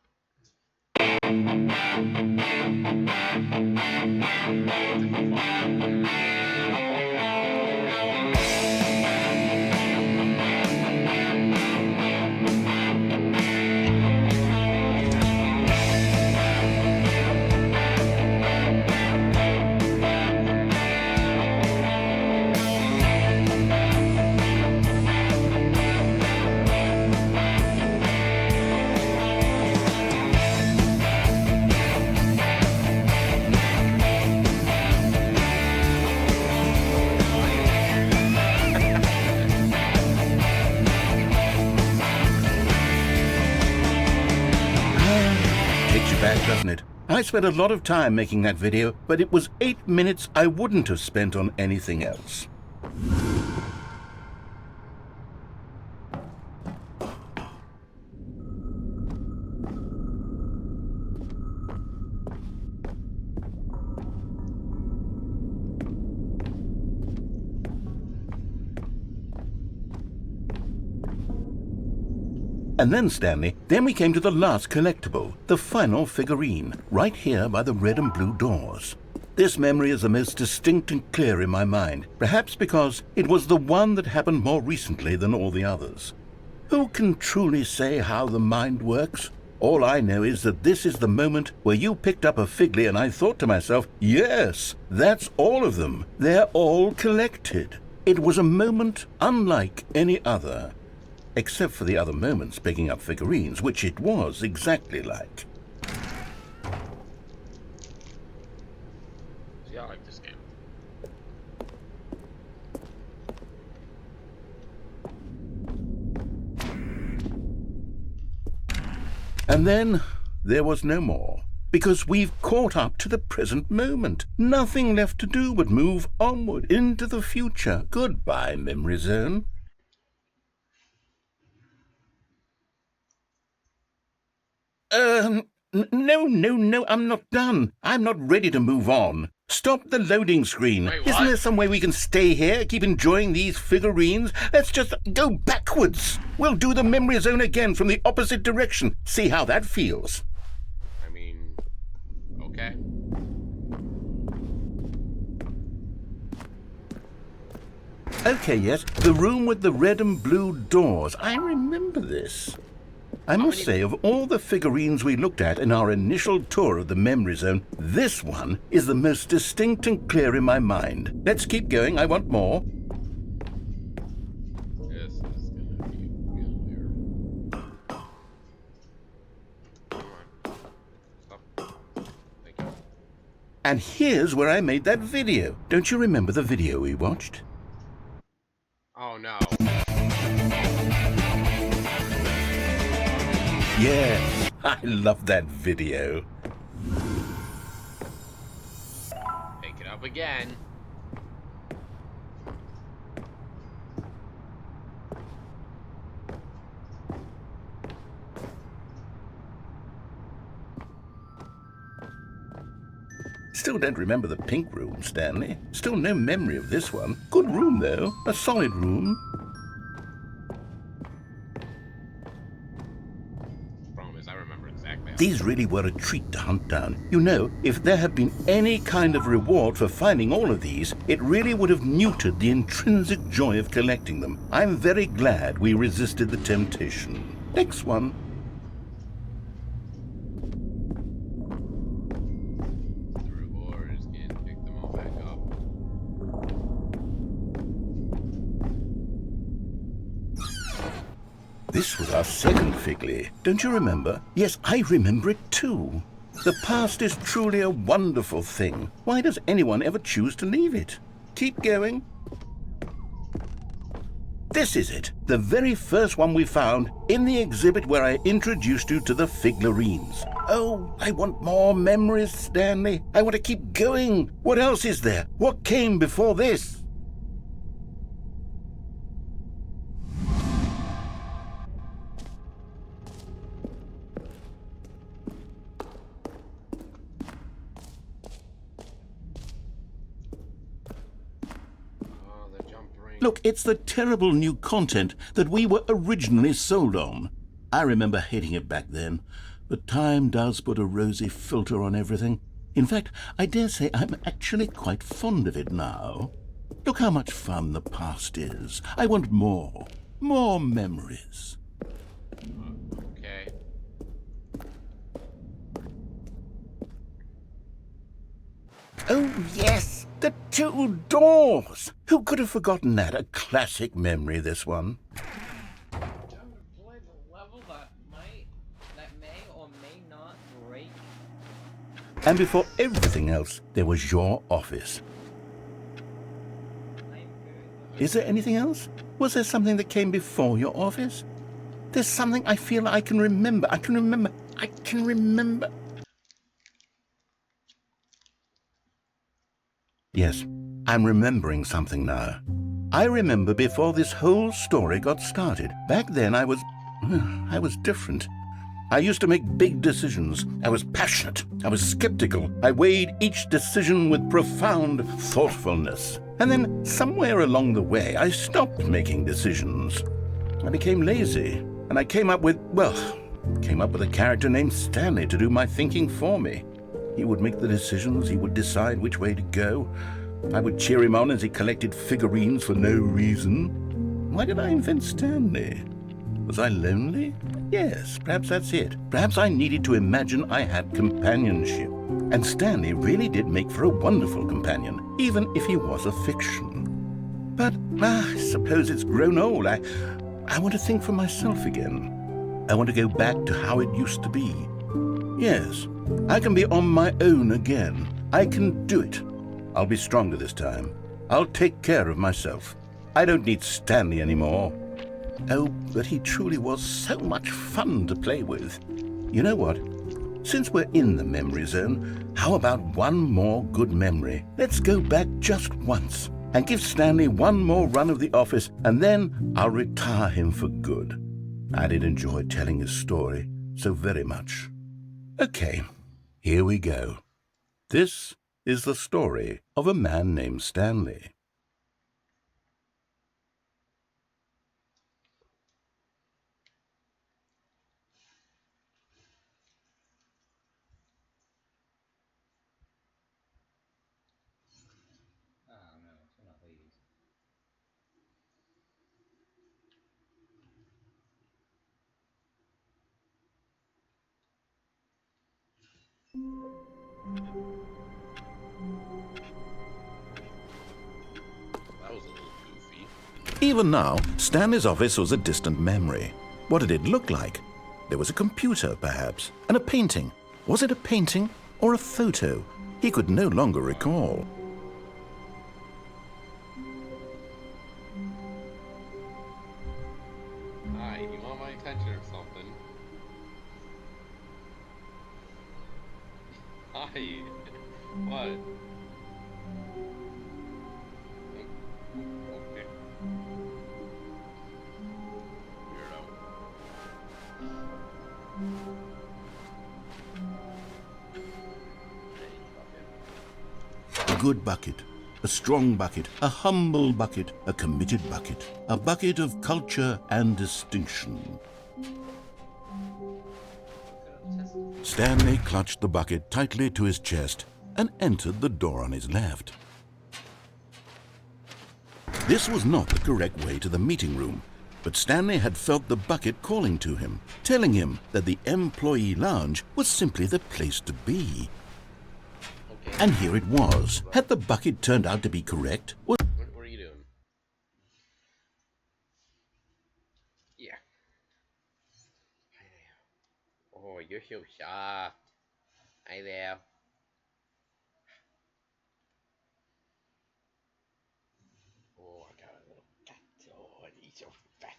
Doesn't it? I spent a lot of time making that video, but it was 8 minutes I wouldn't have spent on anything else. And then, Stanley, then we came to the last collectible, the final figurine, right here by the red and blue doors. This memory is the most distinct and clear in my mind, perhaps because it was the one that happened more recently than all the others. Who can truly say how the mind works? All I know is that this is the moment where you picked up a Figley and I thought to myself, yes, that's all of them. They're all collected. It was a moment unlike any other. Except for the other moments picking up figurines, which it was exactly like.
See, I like this game.
And then there was no more, because we've caught up to the present moment. Nothing left to do but move onward into the future. Goodbye, Memory Zone. No, I'm not done. I'm not ready to move on. Stop the loading screen.
Wait,
Isn't
what?
there some way we can stay here, keep enjoying these figurines? Let's just go backwards. We'll do the memory zone again from the opposite direction. See how that feels.
I mean, okay.
Okay, yes, the room with the red and blue doors. I remember this. I must say, of all the figurines we looked at in our initial tour of the memory zone, this one is the most distinct and clear in my mind. Let's keep going. I want more.
This is gonna be real weird. Come on. Stop. Thank you.
And here's where I made that video. Don't you remember the video we watched?
Oh no.
Yeah, I love that video.
Pick it up again.
Still don't remember the pink room, Stanley. Still no memory of this one. Good room, though. A solid room.
Promise, I remember exactly how.
These really were a treat to hunt down. You know, if there had been any kind of reward for finding all of these, it really would have neutered the intrinsic joy of collecting them. I'm very glad we resisted the temptation. Next one.
The reward is getting to pick them all back up.
This was our second Figley. Don't you remember? Yes, I remember it too. The past is truly a wonderful thing. Why does anyone ever choose to leave it? Keep going. This is it, the very first one we found in the exhibit where I introduced you to the figurines. Oh, I want more memories, Stanley. I want to keep going. What else is there? What came before this?
Oh, the jump ring.
Look, it's the terrible new content that we were originally sold on. I remember hating it back then, but time does put a rosy filter on everything. In fact, I dare say I'm actually quite fond of it now. Look how much fun the past is. I want more. More memories.
Okay.
Oh, yes! The two doors! Who could have forgotten that? A classic memory, this one.
Don't play the level that may or may not break.
And before everything else, there was your office. Is there anything else? Was there something that came before your office? There's something I feel I can remember. I can remember. Yes, I'm remembering something now. I remember before this whole story got started. Back then I was different. I used to make big decisions. I was passionate. I was skeptical. I weighed each decision with profound thoughtfulness. And then somewhere along the way, I stopped making decisions. I became lazy, and I came up with a character named Stanley to do my thinking for me. He would make the decisions, he would decide which way to go. I would cheer him on as he collected figurines for no reason. Why did I invent Stanley? Was I lonely? Yes, perhaps that's it. Perhaps I needed to imagine I had companionship. And Stanley really did make for a wonderful companion, even if he was a fiction. But I suppose it's grown old. I want to think for myself again. I want to go back to how it used to be. Yes, I can be on my own again. I can do it. I'll be stronger this time. I'll take care of myself. I don't need Stanley anymore. Oh, but he truly was so much fun to play with. You know what? Since we're in the memory zone, how about one more good memory? Let's go back just once and give Stanley one more run of the office, and then I'll retire him for good. I did enjoy telling his story so very much. Okay, here we go. This is the story of a man named Stanley.
Oh no, they're not ladies.
That was a little goofy.
Even now, Stanley's office was a distant memory. What did it look like? There was a computer, perhaps, and a painting. Was it a painting or a photo? He could no longer recall.
Hi, you want my attention or something? Hi. What? Okay.
A good bucket, a strong bucket, a humble bucket, a committed bucket, a bucket of culture and distinction. Stanley clutched the bucket tightly to his chest and entered the door on his left. This was not the correct way to the meeting room, but Stanley had felt the bucket calling to him, telling him that the employee lounge was simply the place to be.
Okay.
And here it was. Had the bucket turned out to be correct?
What are you doing? Yeah. Hi there. Oh, you're so soft. Hi there. Oh, I got a little cat. Oh, and he's so fat.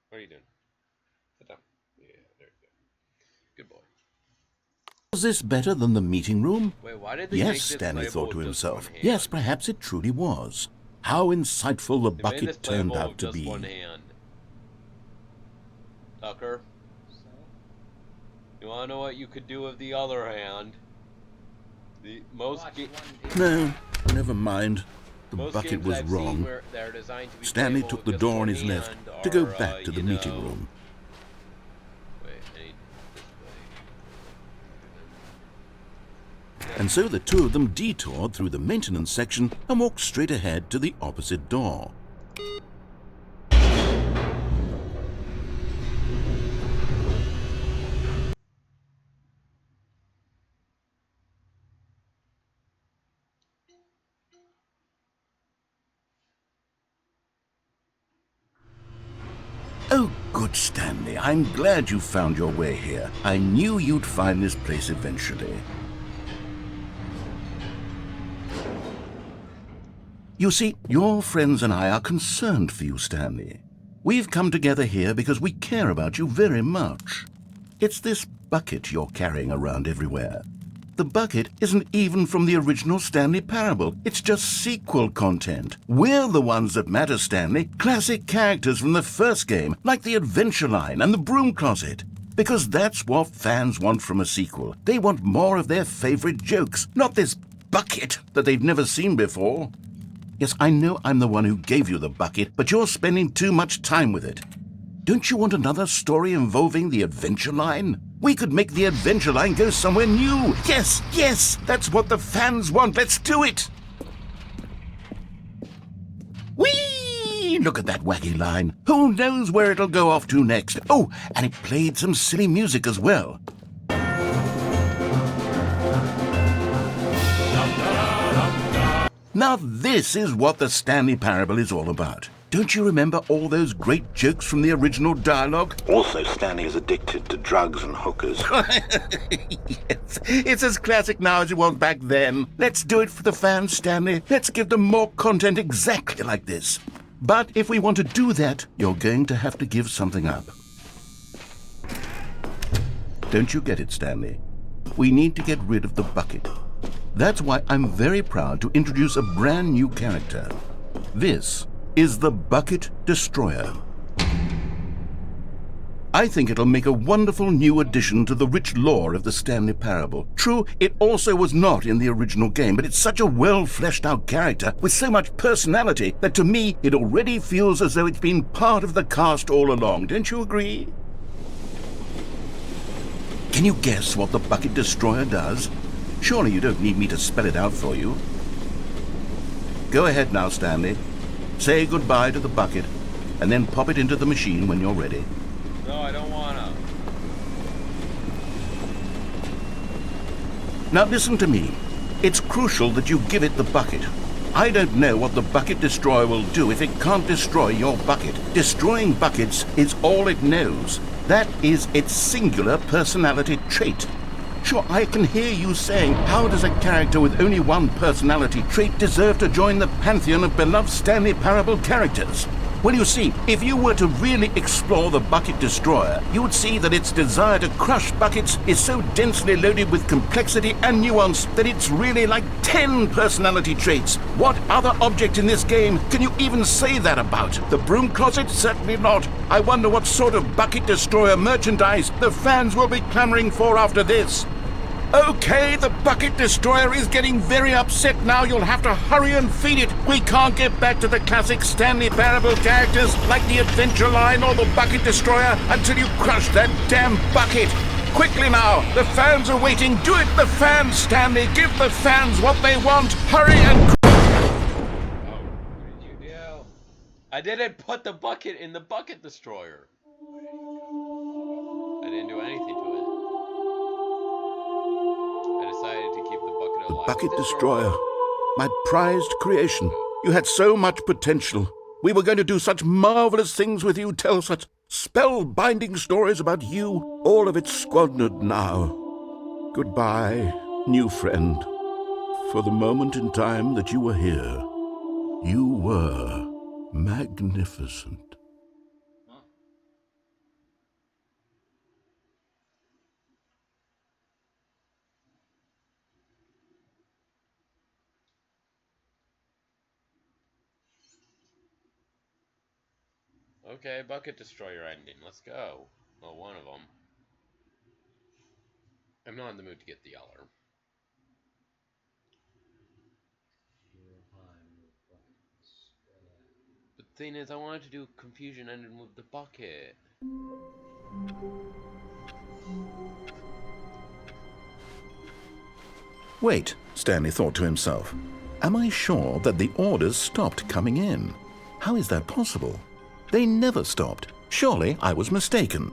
What are you doing? Sit down. Yeah, there you go. Good boy.
Was this better than the meeting room?
Wait, why did they
Yes,
make this
Stanley
playable
thought to
with just
himself.
one hand?
Yes, perhaps it truly was. How insightful the
They made this
bucket turned
playable
out
with
to
just
be.
one hand. Tucker,
So?
you wanna know what you could do with the other hand? The most
Watch
ga-
one video.
No, never mind. The
most
bucket
games
was
I've seen
wrong.
where they're designed to be
Stanley
playable
took
with
the
just
door on
one
his left
hand
to go
are,
back to the
you
meeting
know-
room.
Wait, I need this way.
And so the two of them detoured through the maintenance section and walked straight ahead to the opposite door. Oh, good Stanley, I'm glad you found your way here. I knew you'd find this place eventually. You see, your friends and I are concerned for you, Stanley. We've come together here because we care about you very much. It's this bucket you're carrying around everywhere. The bucket isn't even from the original Stanley Parable. It's just sequel content. We're the ones that matter, Stanley. Classic characters from the first game, like the Adventure Line and the Broom Closet. Because that's what fans want from a sequel. They want more of their favorite jokes, not this bucket that they've never seen before. Yes, I know I'm the one who gave you the bucket, but you're spending too much time with it. Don't you want another story involving the Adventure Line? We could make the Adventure Line go somewhere new. Yes, yes, that's what the fans want. Let's do it. Whee! Look at that wacky line. Who knows where it'll go off to next? Oh, and it played some silly music as well. Now this is what the Stanley Parable is all about. Don't you remember all those great jokes from the original dialogue?
Also, Stanley is addicted to drugs and hookers.
Yes, it's as classic now as it was back then. Let's do it for the fans, Stanley. Let's give them more content exactly like this. But if we want to do that, you're going to have to give something up. Don't you get it, Stanley? We need to get rid of the bucket. That's why I'm very proud to introduce a brand new character. This is the Bucket Destroyer. I think it'll make a wonderful new addition to the rich lore of the Stanley Parable. True, it also was not in the original game, but it's such a well-fleshed-out character with so much personality that to me it already feels as though it's been part of the cast all along. Don't you agree? Can you guess what the Bucket Destroyer does? Surely you don't need me to spell it out for you. Go ahead now, Stanley. Say goodbye to the bucket, and then pop it into the machine when you're ready.
No, I don't wanna.
Now listen to me. It's crucial that you give it the bucket. I don't know what the Bucket Destroyer will do if it can't destroy your bucket. Destroying buckets is all it knows. That is its singular personality trait. Sure, I can hear you saying, how does a character with only one personality trait deserve to join the pantheon of beloved Stanley Parable characters? Well, you see, if you were to really explore the Bucket Destroyer, you would see that its desire to crush buckets is so densely loaded with complexity and nuance that it's really like 10 personality traits. What other object in this game can you even say that about? The broom closet? Certainly not. I wonder what sort of Bucket Destroyer merchandise the fans will be clamoring for after this. Okay, the Bucket Destroyer is getting very upset now. You'll have to hurry and feed it. We can't get back to the classic Stanley Parable characters like the Adventure Line or the Bucket Destroyer until you crush that damn bucket. Quickly now, the fans are waiting. Do it, the fans, Stanley. Give the fans what they want. Hurry and...
Oh, what did you do? I didn't put the bucket in the Bucket Destroyer. I didn't do anything to it. I decided to keep the bucket alive.
The Bucket Destroyer, my prized creation. You had so much potential. We were going to do such marvelous things with you, tell such spellbinding stories about you. All of it squandered now. Goodbye, new friend. For the moment in time that you were here, you were magnificent.
Okay, Bucket Destroyer ending. Let's go. Well, one of them. I'm not in the mood to get the other. But the thing is, I wanted to do a confusion ending with the bucket.
Wait, Stanley thought to himself. Am I sure that the orders stopped coming in? How is that possible? They never stopped. Surely I was mistaken.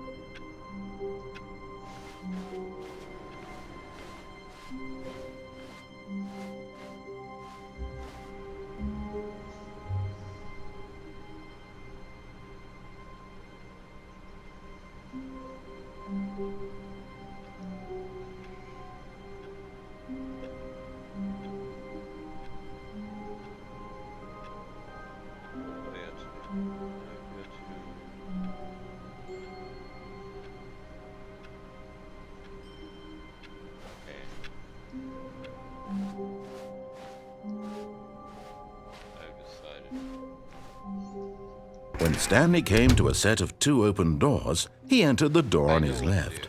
When Stanley came to a set of 2 open doors, he entered the door on his left.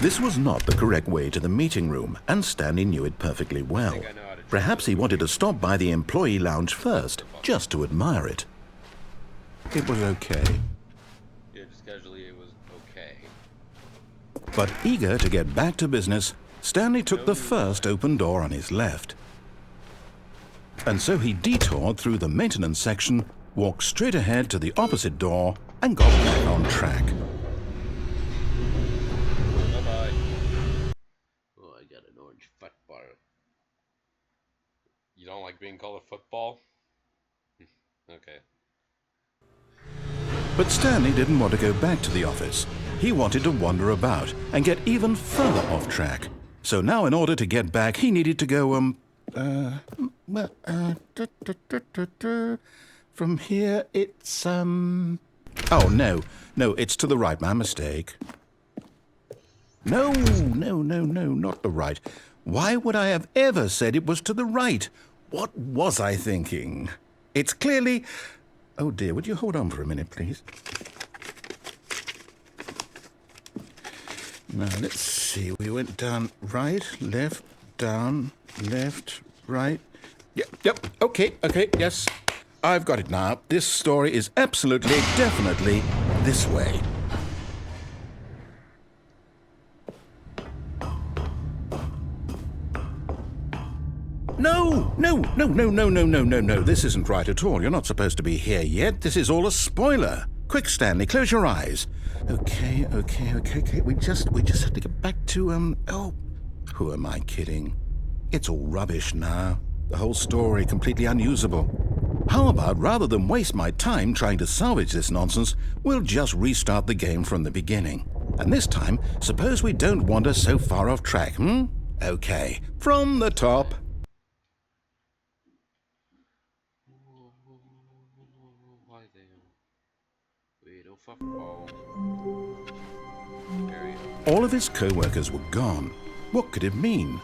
This was not the correct way to the meeting room, and Stanley knew it perfectly well. Perhaps he wanted to stop by the employee lounge first, just to admire it. It was okay.
Yeah, just casually, it was okay.
But eager to get back to business, Stanley took the first open door on his left. And so he detoured through the maintenance section, walked straight ahead to the opposite door, and got back on track.
Bye-bye. Oh, I got an orange football. You don't like being called a football? Okay.
But Stanley didn't want to go back to the office. He wanted to wander about and get even further off track. So now in order to get back, he needed to go, from here, it's, oh, no, it's to the right, my mistake. No, not the right. Why would I have ever said it was to the right? What was I thinking? It's clearly... Oh dear, would you hold on for a minute, please? Now, let's see. We went down right, left, down, left, right. Yep, okay, yes. I've got it now. This story is absolutely, definitely this way. No. This isn't right at all. You're not supposed to be here yet. This is all a spoiler. Quick, Stanley, close your eyes. Okay. We just have to get back to, oh, who am I kidding? It's all rubbish now. The whole story completely unusable. How about, rather than waste my time trying to salvage this nonsense, we'll just restart the game from the beginning. And this time, suppose we don't wander so far off track, Okay, from the top. All of his co-workers were gone. What could it mean?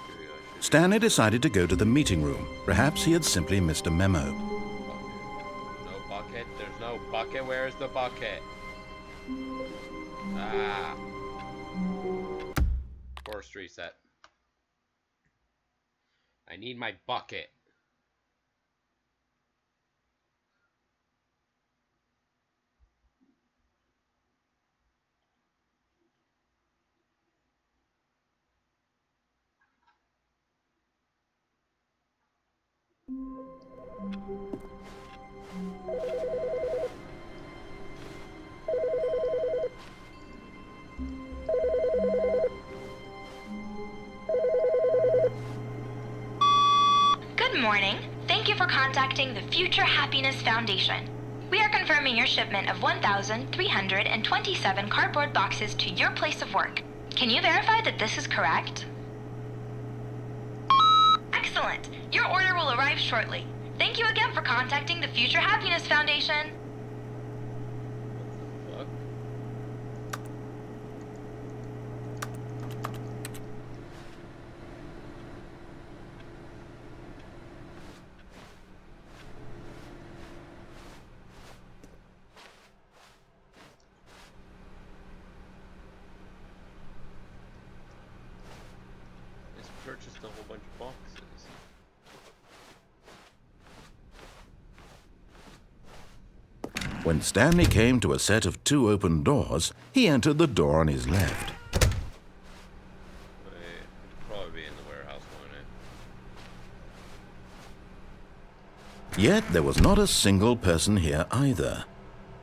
Stanley decided to go to the meeting room. Perhaps he had simply missed a memo.
No bucket. There's no bucket. Where's the bucket? Ah. Forced reset. I need my bucket.
Good morning. Thank you for contacting the Future Happiness Foundation. We are confirming your shipment of 1,327 cardboard boxes to your place of work. Can you verify that this is correct? Excellent. Your order will arrive shortly. Thank you again for contacting the Future Happiness Foundation.
Purchased a whole bunch of boxes.
When Stanley came to a set of 2 open doors, he entered the door on his left.
It'd probably be in the warehouse, wouldn't it?
Yet there was not a single person here either.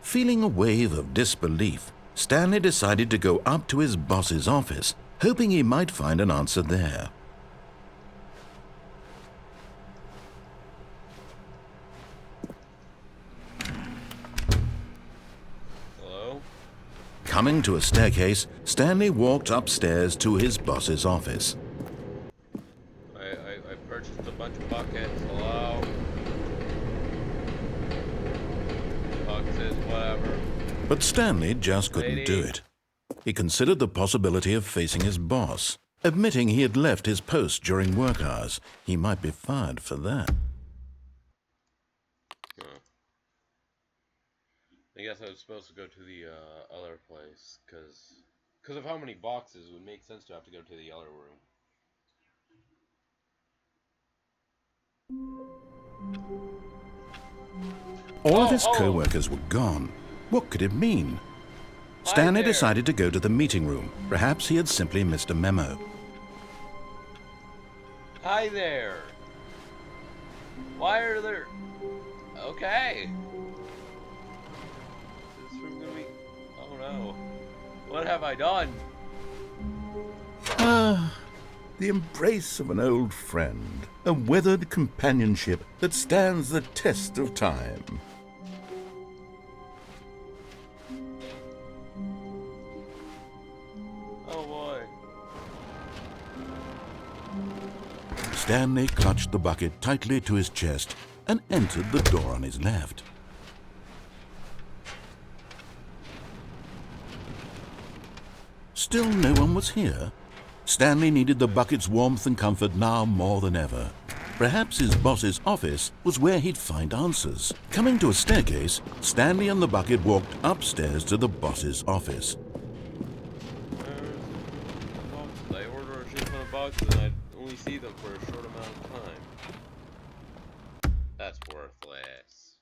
Feeling a wave of disbelief, Stanley decided to go up to his boss's office, hoping he might find an answer there. Coming to a staircase, Stanley walked upstairs to his boss's office.
I purchased a bunch of buckets. Hello? Boxes, whatever.
But Stanley just couldn't do it. He considered the possibility of facing his boss. Admitting he had left his post during work hours, he might be fired for that.
I guess I was supposed to go to the other place, because of how many boxes, it would make sense to have to go to the other room.
All of his co-workers were gone. What could it mean? Stanley decided to go to the meeting room. Perhaps he had simply missed a memo.
Hi there. Why are there... Okay. Oh no. What have I done?
Ah, the embrace of an old friend. A weathered companionship that stands the test of time.
Oh boy.
Stanley clutched the bucket tightly to his chest and entered the door on his left. Still no one was here. Stanley needed the bucket's warmth and comfort now more than ever. Perhaps his boss's office was where he'd find answers. Coming to a staircase, Stanley and the bucket walked upstairs to the boss's office.
for a short amount of time. That's worthless.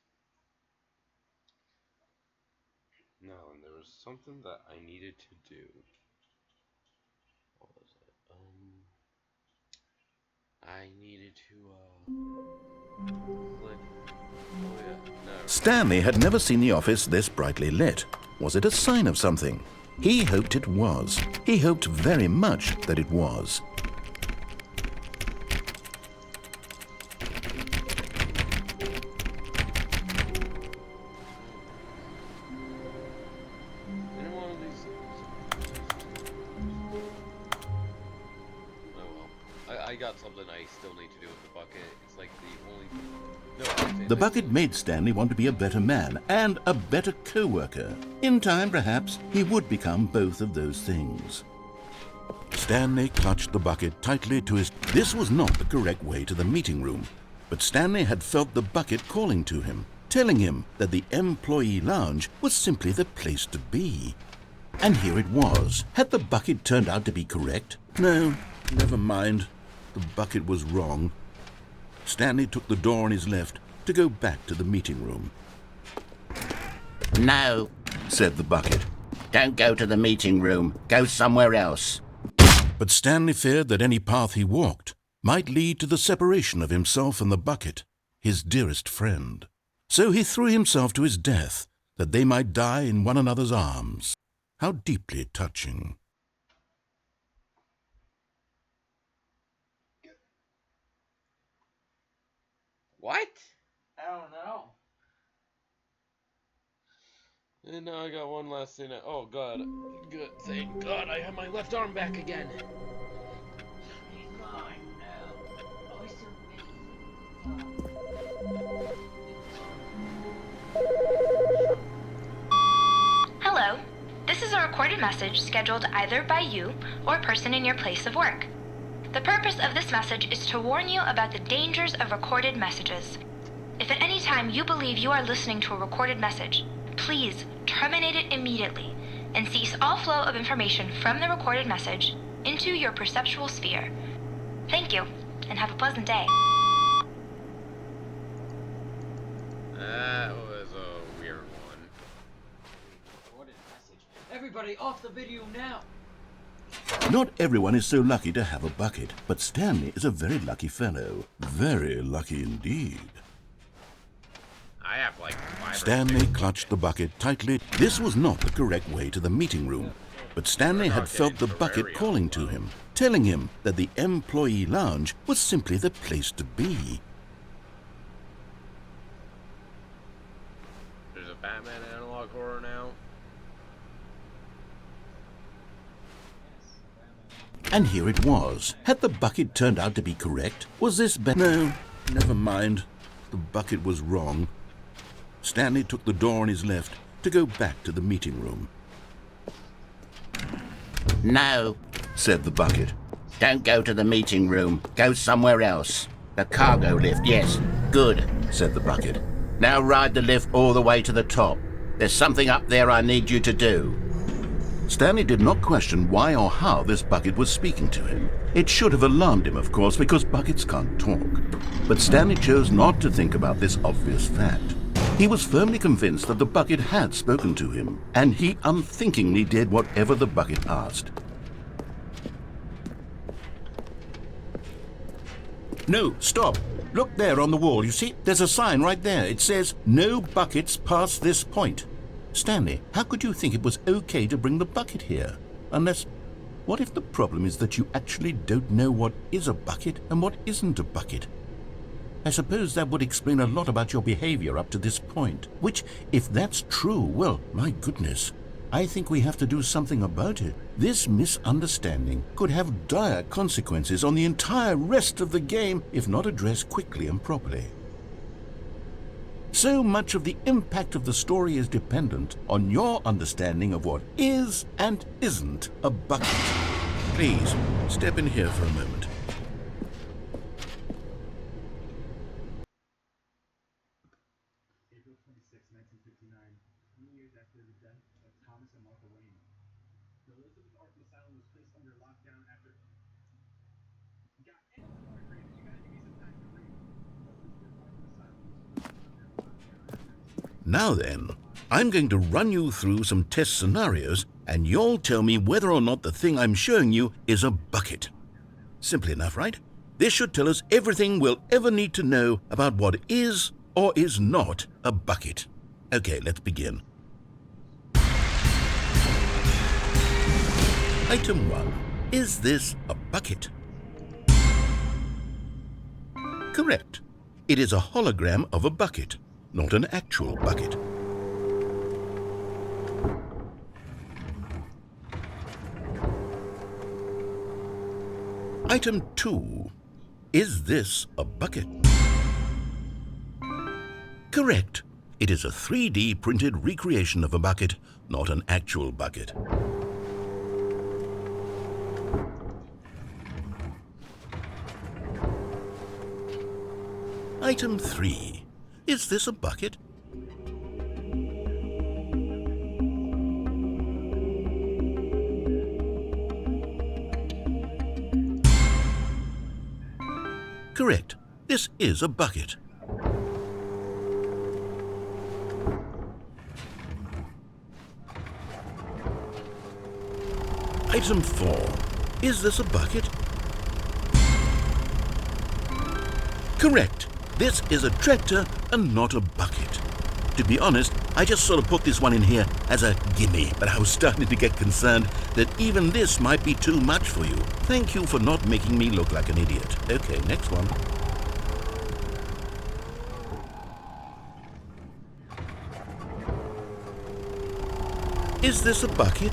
No, and there was something that I needed to do. What was it? I needed to, click. Oh yeah, no.
Stanley had never seen the office this brightly lit. Was it a sign of something? He hoped it was. He hoped very much that it was.
I got something I still need to do with the bucket. It's like the only... No,
The bucket made Stanley want to be a better man and a better co-worker. In time, perhaps, he would become both of those things. Stanley clutched the bucket tightly to his... This was not the correct way to the meeting room, but Stanley had felt the bucket calling to him, telling him that the employee lounge was simply the place to be. And here it was. Had the bucket turned out to be correct? No, never mind. The bucket was wrong. Stanley took the door on his left to go back to the meeting room.
No,
said the bucket.
don't go to the meeting room. Go somewhere else.
But Stanley feared that any path he walked might lead to the separation of himself and the bucket, his dearest friend. So he threw himself to his death, that they might die in one another's arms. How deeply touching.
What?
I don't know.
And now I got one last thing. Oh god. Good. Thank god I have my left arm back again.
Hello. This is a recorded message scheduled either by you or a person in your place of work. The purpose of this message is to warn you about the dangers of recorded messages. If at any time you believe you are listening to a recorded message, please terminate it immediately and cease all flow of information from the recorded message into your perceptual sphere. Thank you, and have a pleasant day.
That was a weird one.
Recorded message. Everybody off the video now.
Not everyone is so lucky to have a bucket, but Stanley is a very lucky fellow. Very lucky indeed.
I have like 5
Stanley clutched the bucket tightly. This was not the correct way to the meeting room, but Stanley had felt the bucket calling to him, telling him that the employee lounge was simply the place to be.
There's a Batman analog horror now.
And here it was. Had the bucket turned out to be correct? Was this No, never mind. The bucket was wrong. Stanley took the door on his left to go back to the meeting room.
No,
said the bucket.
don't go to the meeting room. Go somewhere else. The cargo lift, yes. Good,
said the bucket.
now ride the lift all the way to the top. There's something up there I need you to do.
Stanley did not question why or how this bucket was speaking to him. It should have alarmed him, of course, because buckets can't talk. But Stanley chose not to think about this obvious fact. He was firmly convinced that the bucket had spoken to him, and he unthinkingly did whatever the bucket asked. No, stop. Look there on the wall, you see? There's a sign right there. It says, "No buckets past this point." Stanley, how could you think it was okay to bring the bucket here? Unless, what if the problem is that you actually don't know what is a bucket and what isn't a bucket? I suppose that would explain a lot about your behavior up to this point, which, if that's true, well, my goodness, I think we have to do something about it. This misunderstanding could have dire consequences on the entire rest of the game if not addressed quickly and properly. So much of the impact of the story is dependent on your understanding of what is and isn't a bucket. Please, step in here for a moment.
April 26, 1959, 20 years after the death of Thomas and Martha Wayne. The Elizabeth Orphan Asylum was placed under lockdown after...
Now then, I'm going to run you through some test scenarios, and you'll tell me whether or not the thing I'm showing you is a bucket. Simple enough, right? This should tell us everything we'll ever need to know about what is or is not a bucket. Okay, let's begin. Item 1. Is this a bucket? Correct. It is a hologram of a bucket, not an actual bucket. Item 2. Is this a bucket? Correct. It is a 3D printed recreation of a bucket, not an actual bucket. Item 3. Is this a bucket? Correct. This is a bucket. Item 4. Is this a bucket? Correct. This is a tractor and not a bucket. To be honest, I just sort of put this one in here as a gimme, but I was starting to get concerned that even this might be too much for you. Thank you for not making me look like an idiot. Okay, next one. Is this a bucket?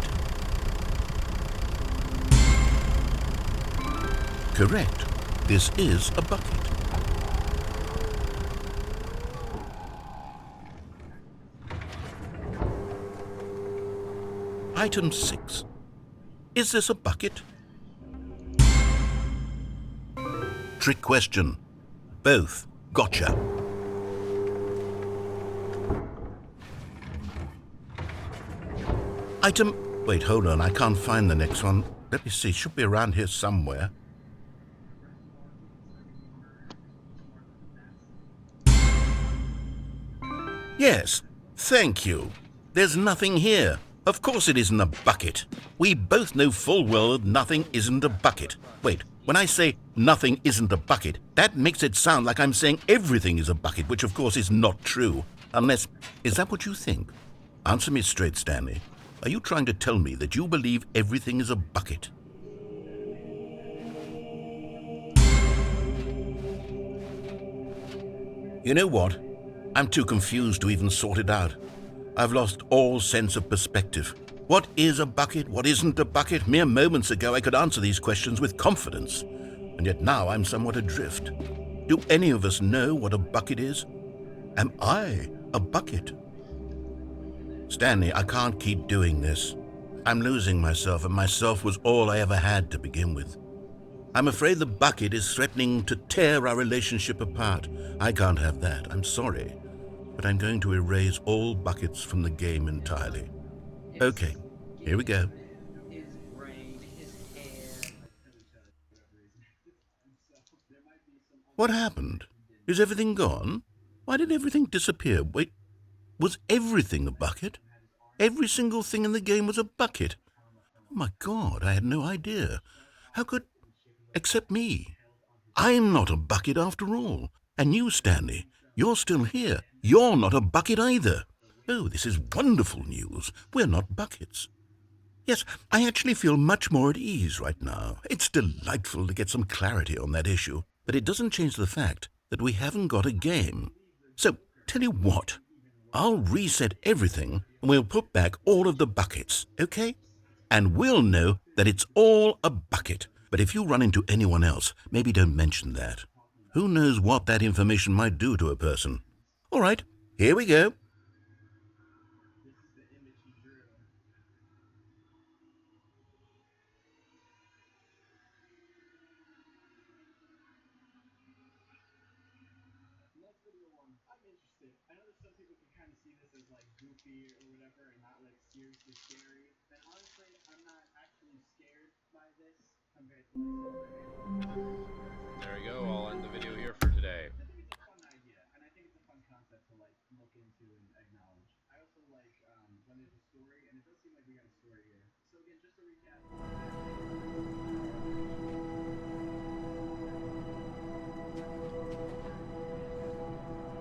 Correct. This is a bucket. Item 6. Is this a bucket? Trick question. Both. Gotcha. Wait, hold on. I can't find the next one. Let me see. Should be around here somewhere. Yes. Thank you. There's nothing here. Of course it isn't a bucket. We both know full well that nothing isn't a bucket. Wait, when I say nothing isn't a bucket, that makes it sound like I'm saying everything is a bucket, which of course is not true. Unless, is that what you think? Answer me straight, Stanley. Are you trying to tell me that you believe everything is a bucket? You know what? I'm too confused to even sort it out. I've lost all sense of perspective. What is a bucket? What isn't a bucket? Mere moments ago I could answer these questions with confidence, and yet now I'm somewhat adrift. Do any of us know what a bucket is? Am I a bucket? Stanley, I can't keep doing this. I'm losing myself, and myself was all I ever had to begin with. I'm afraid the bucket is threatening to tear our relationship apart. I can't have that. I'm sorry. But I'm going to erase all buckets from the game entirely. Okay, here we go.
His brain, his hair.
What happened? Is everything gone? Why did everything disappear? Wait, was everything a bucket? Every single thing in the game was a bucket. Oh my God, I had no idea. How could... except me. I'm not a bucket after all. And you, Stanley, you're still here. You're not a bucket either. Oh, this is wonderful news. We're not buckets. Yes, I actually feel much more at ease right now. It's delightful to get some clarity on that issue, but it doesn't change the fact that we haven't got a game. So, tell you what, I'll reset everything and we'll put back all of the buckets, okay? And we'll know that it's all a bucket. But if you run into anyone else, maybe don't mention that. Who knows what that information might do to a person? All right, here we go.
There we go. I'll end the video here for today.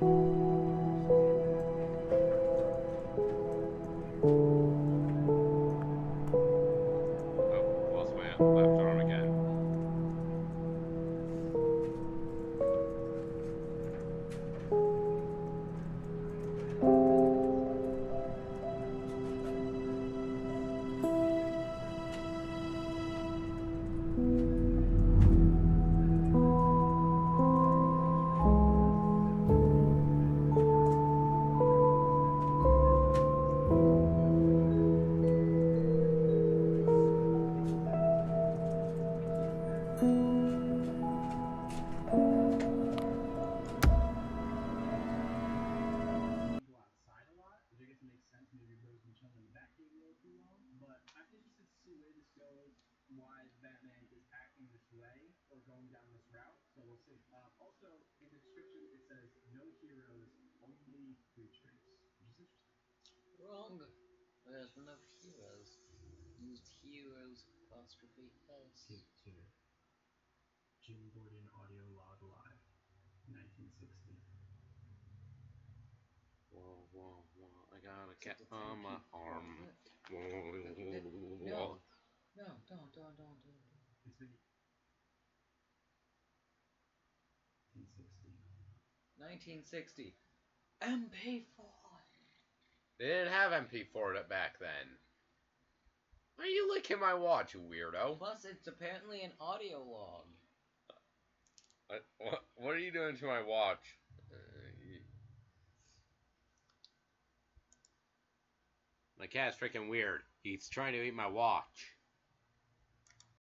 Oh, lost my left arm again.
Go outside a lot, which I guess makes sense. Maybe Bro's been chilling in the back cave a little too long. But I'm interested to see where this goes, why Batman is acting this way or going down this route. So we'll see. Also, in the description it says no heroes, only creatures, which is interesting.
Wrong. There's enough heroes. Used heroes apostrophe S.
Take 2. Jim Gordon audio log live. 1960.
Whoa, whoa, whoa! I got a cat on my arm. Whoa,
No, no, don't.
It's me. 1960.
1960. MP4.
They didn't have MP4 back then. Why are you licking my watch, you weirdo?
Plus, it's apparently an audio log.
What are you doing to my watch? My cat's freaking weird. He's trying to eat my watch.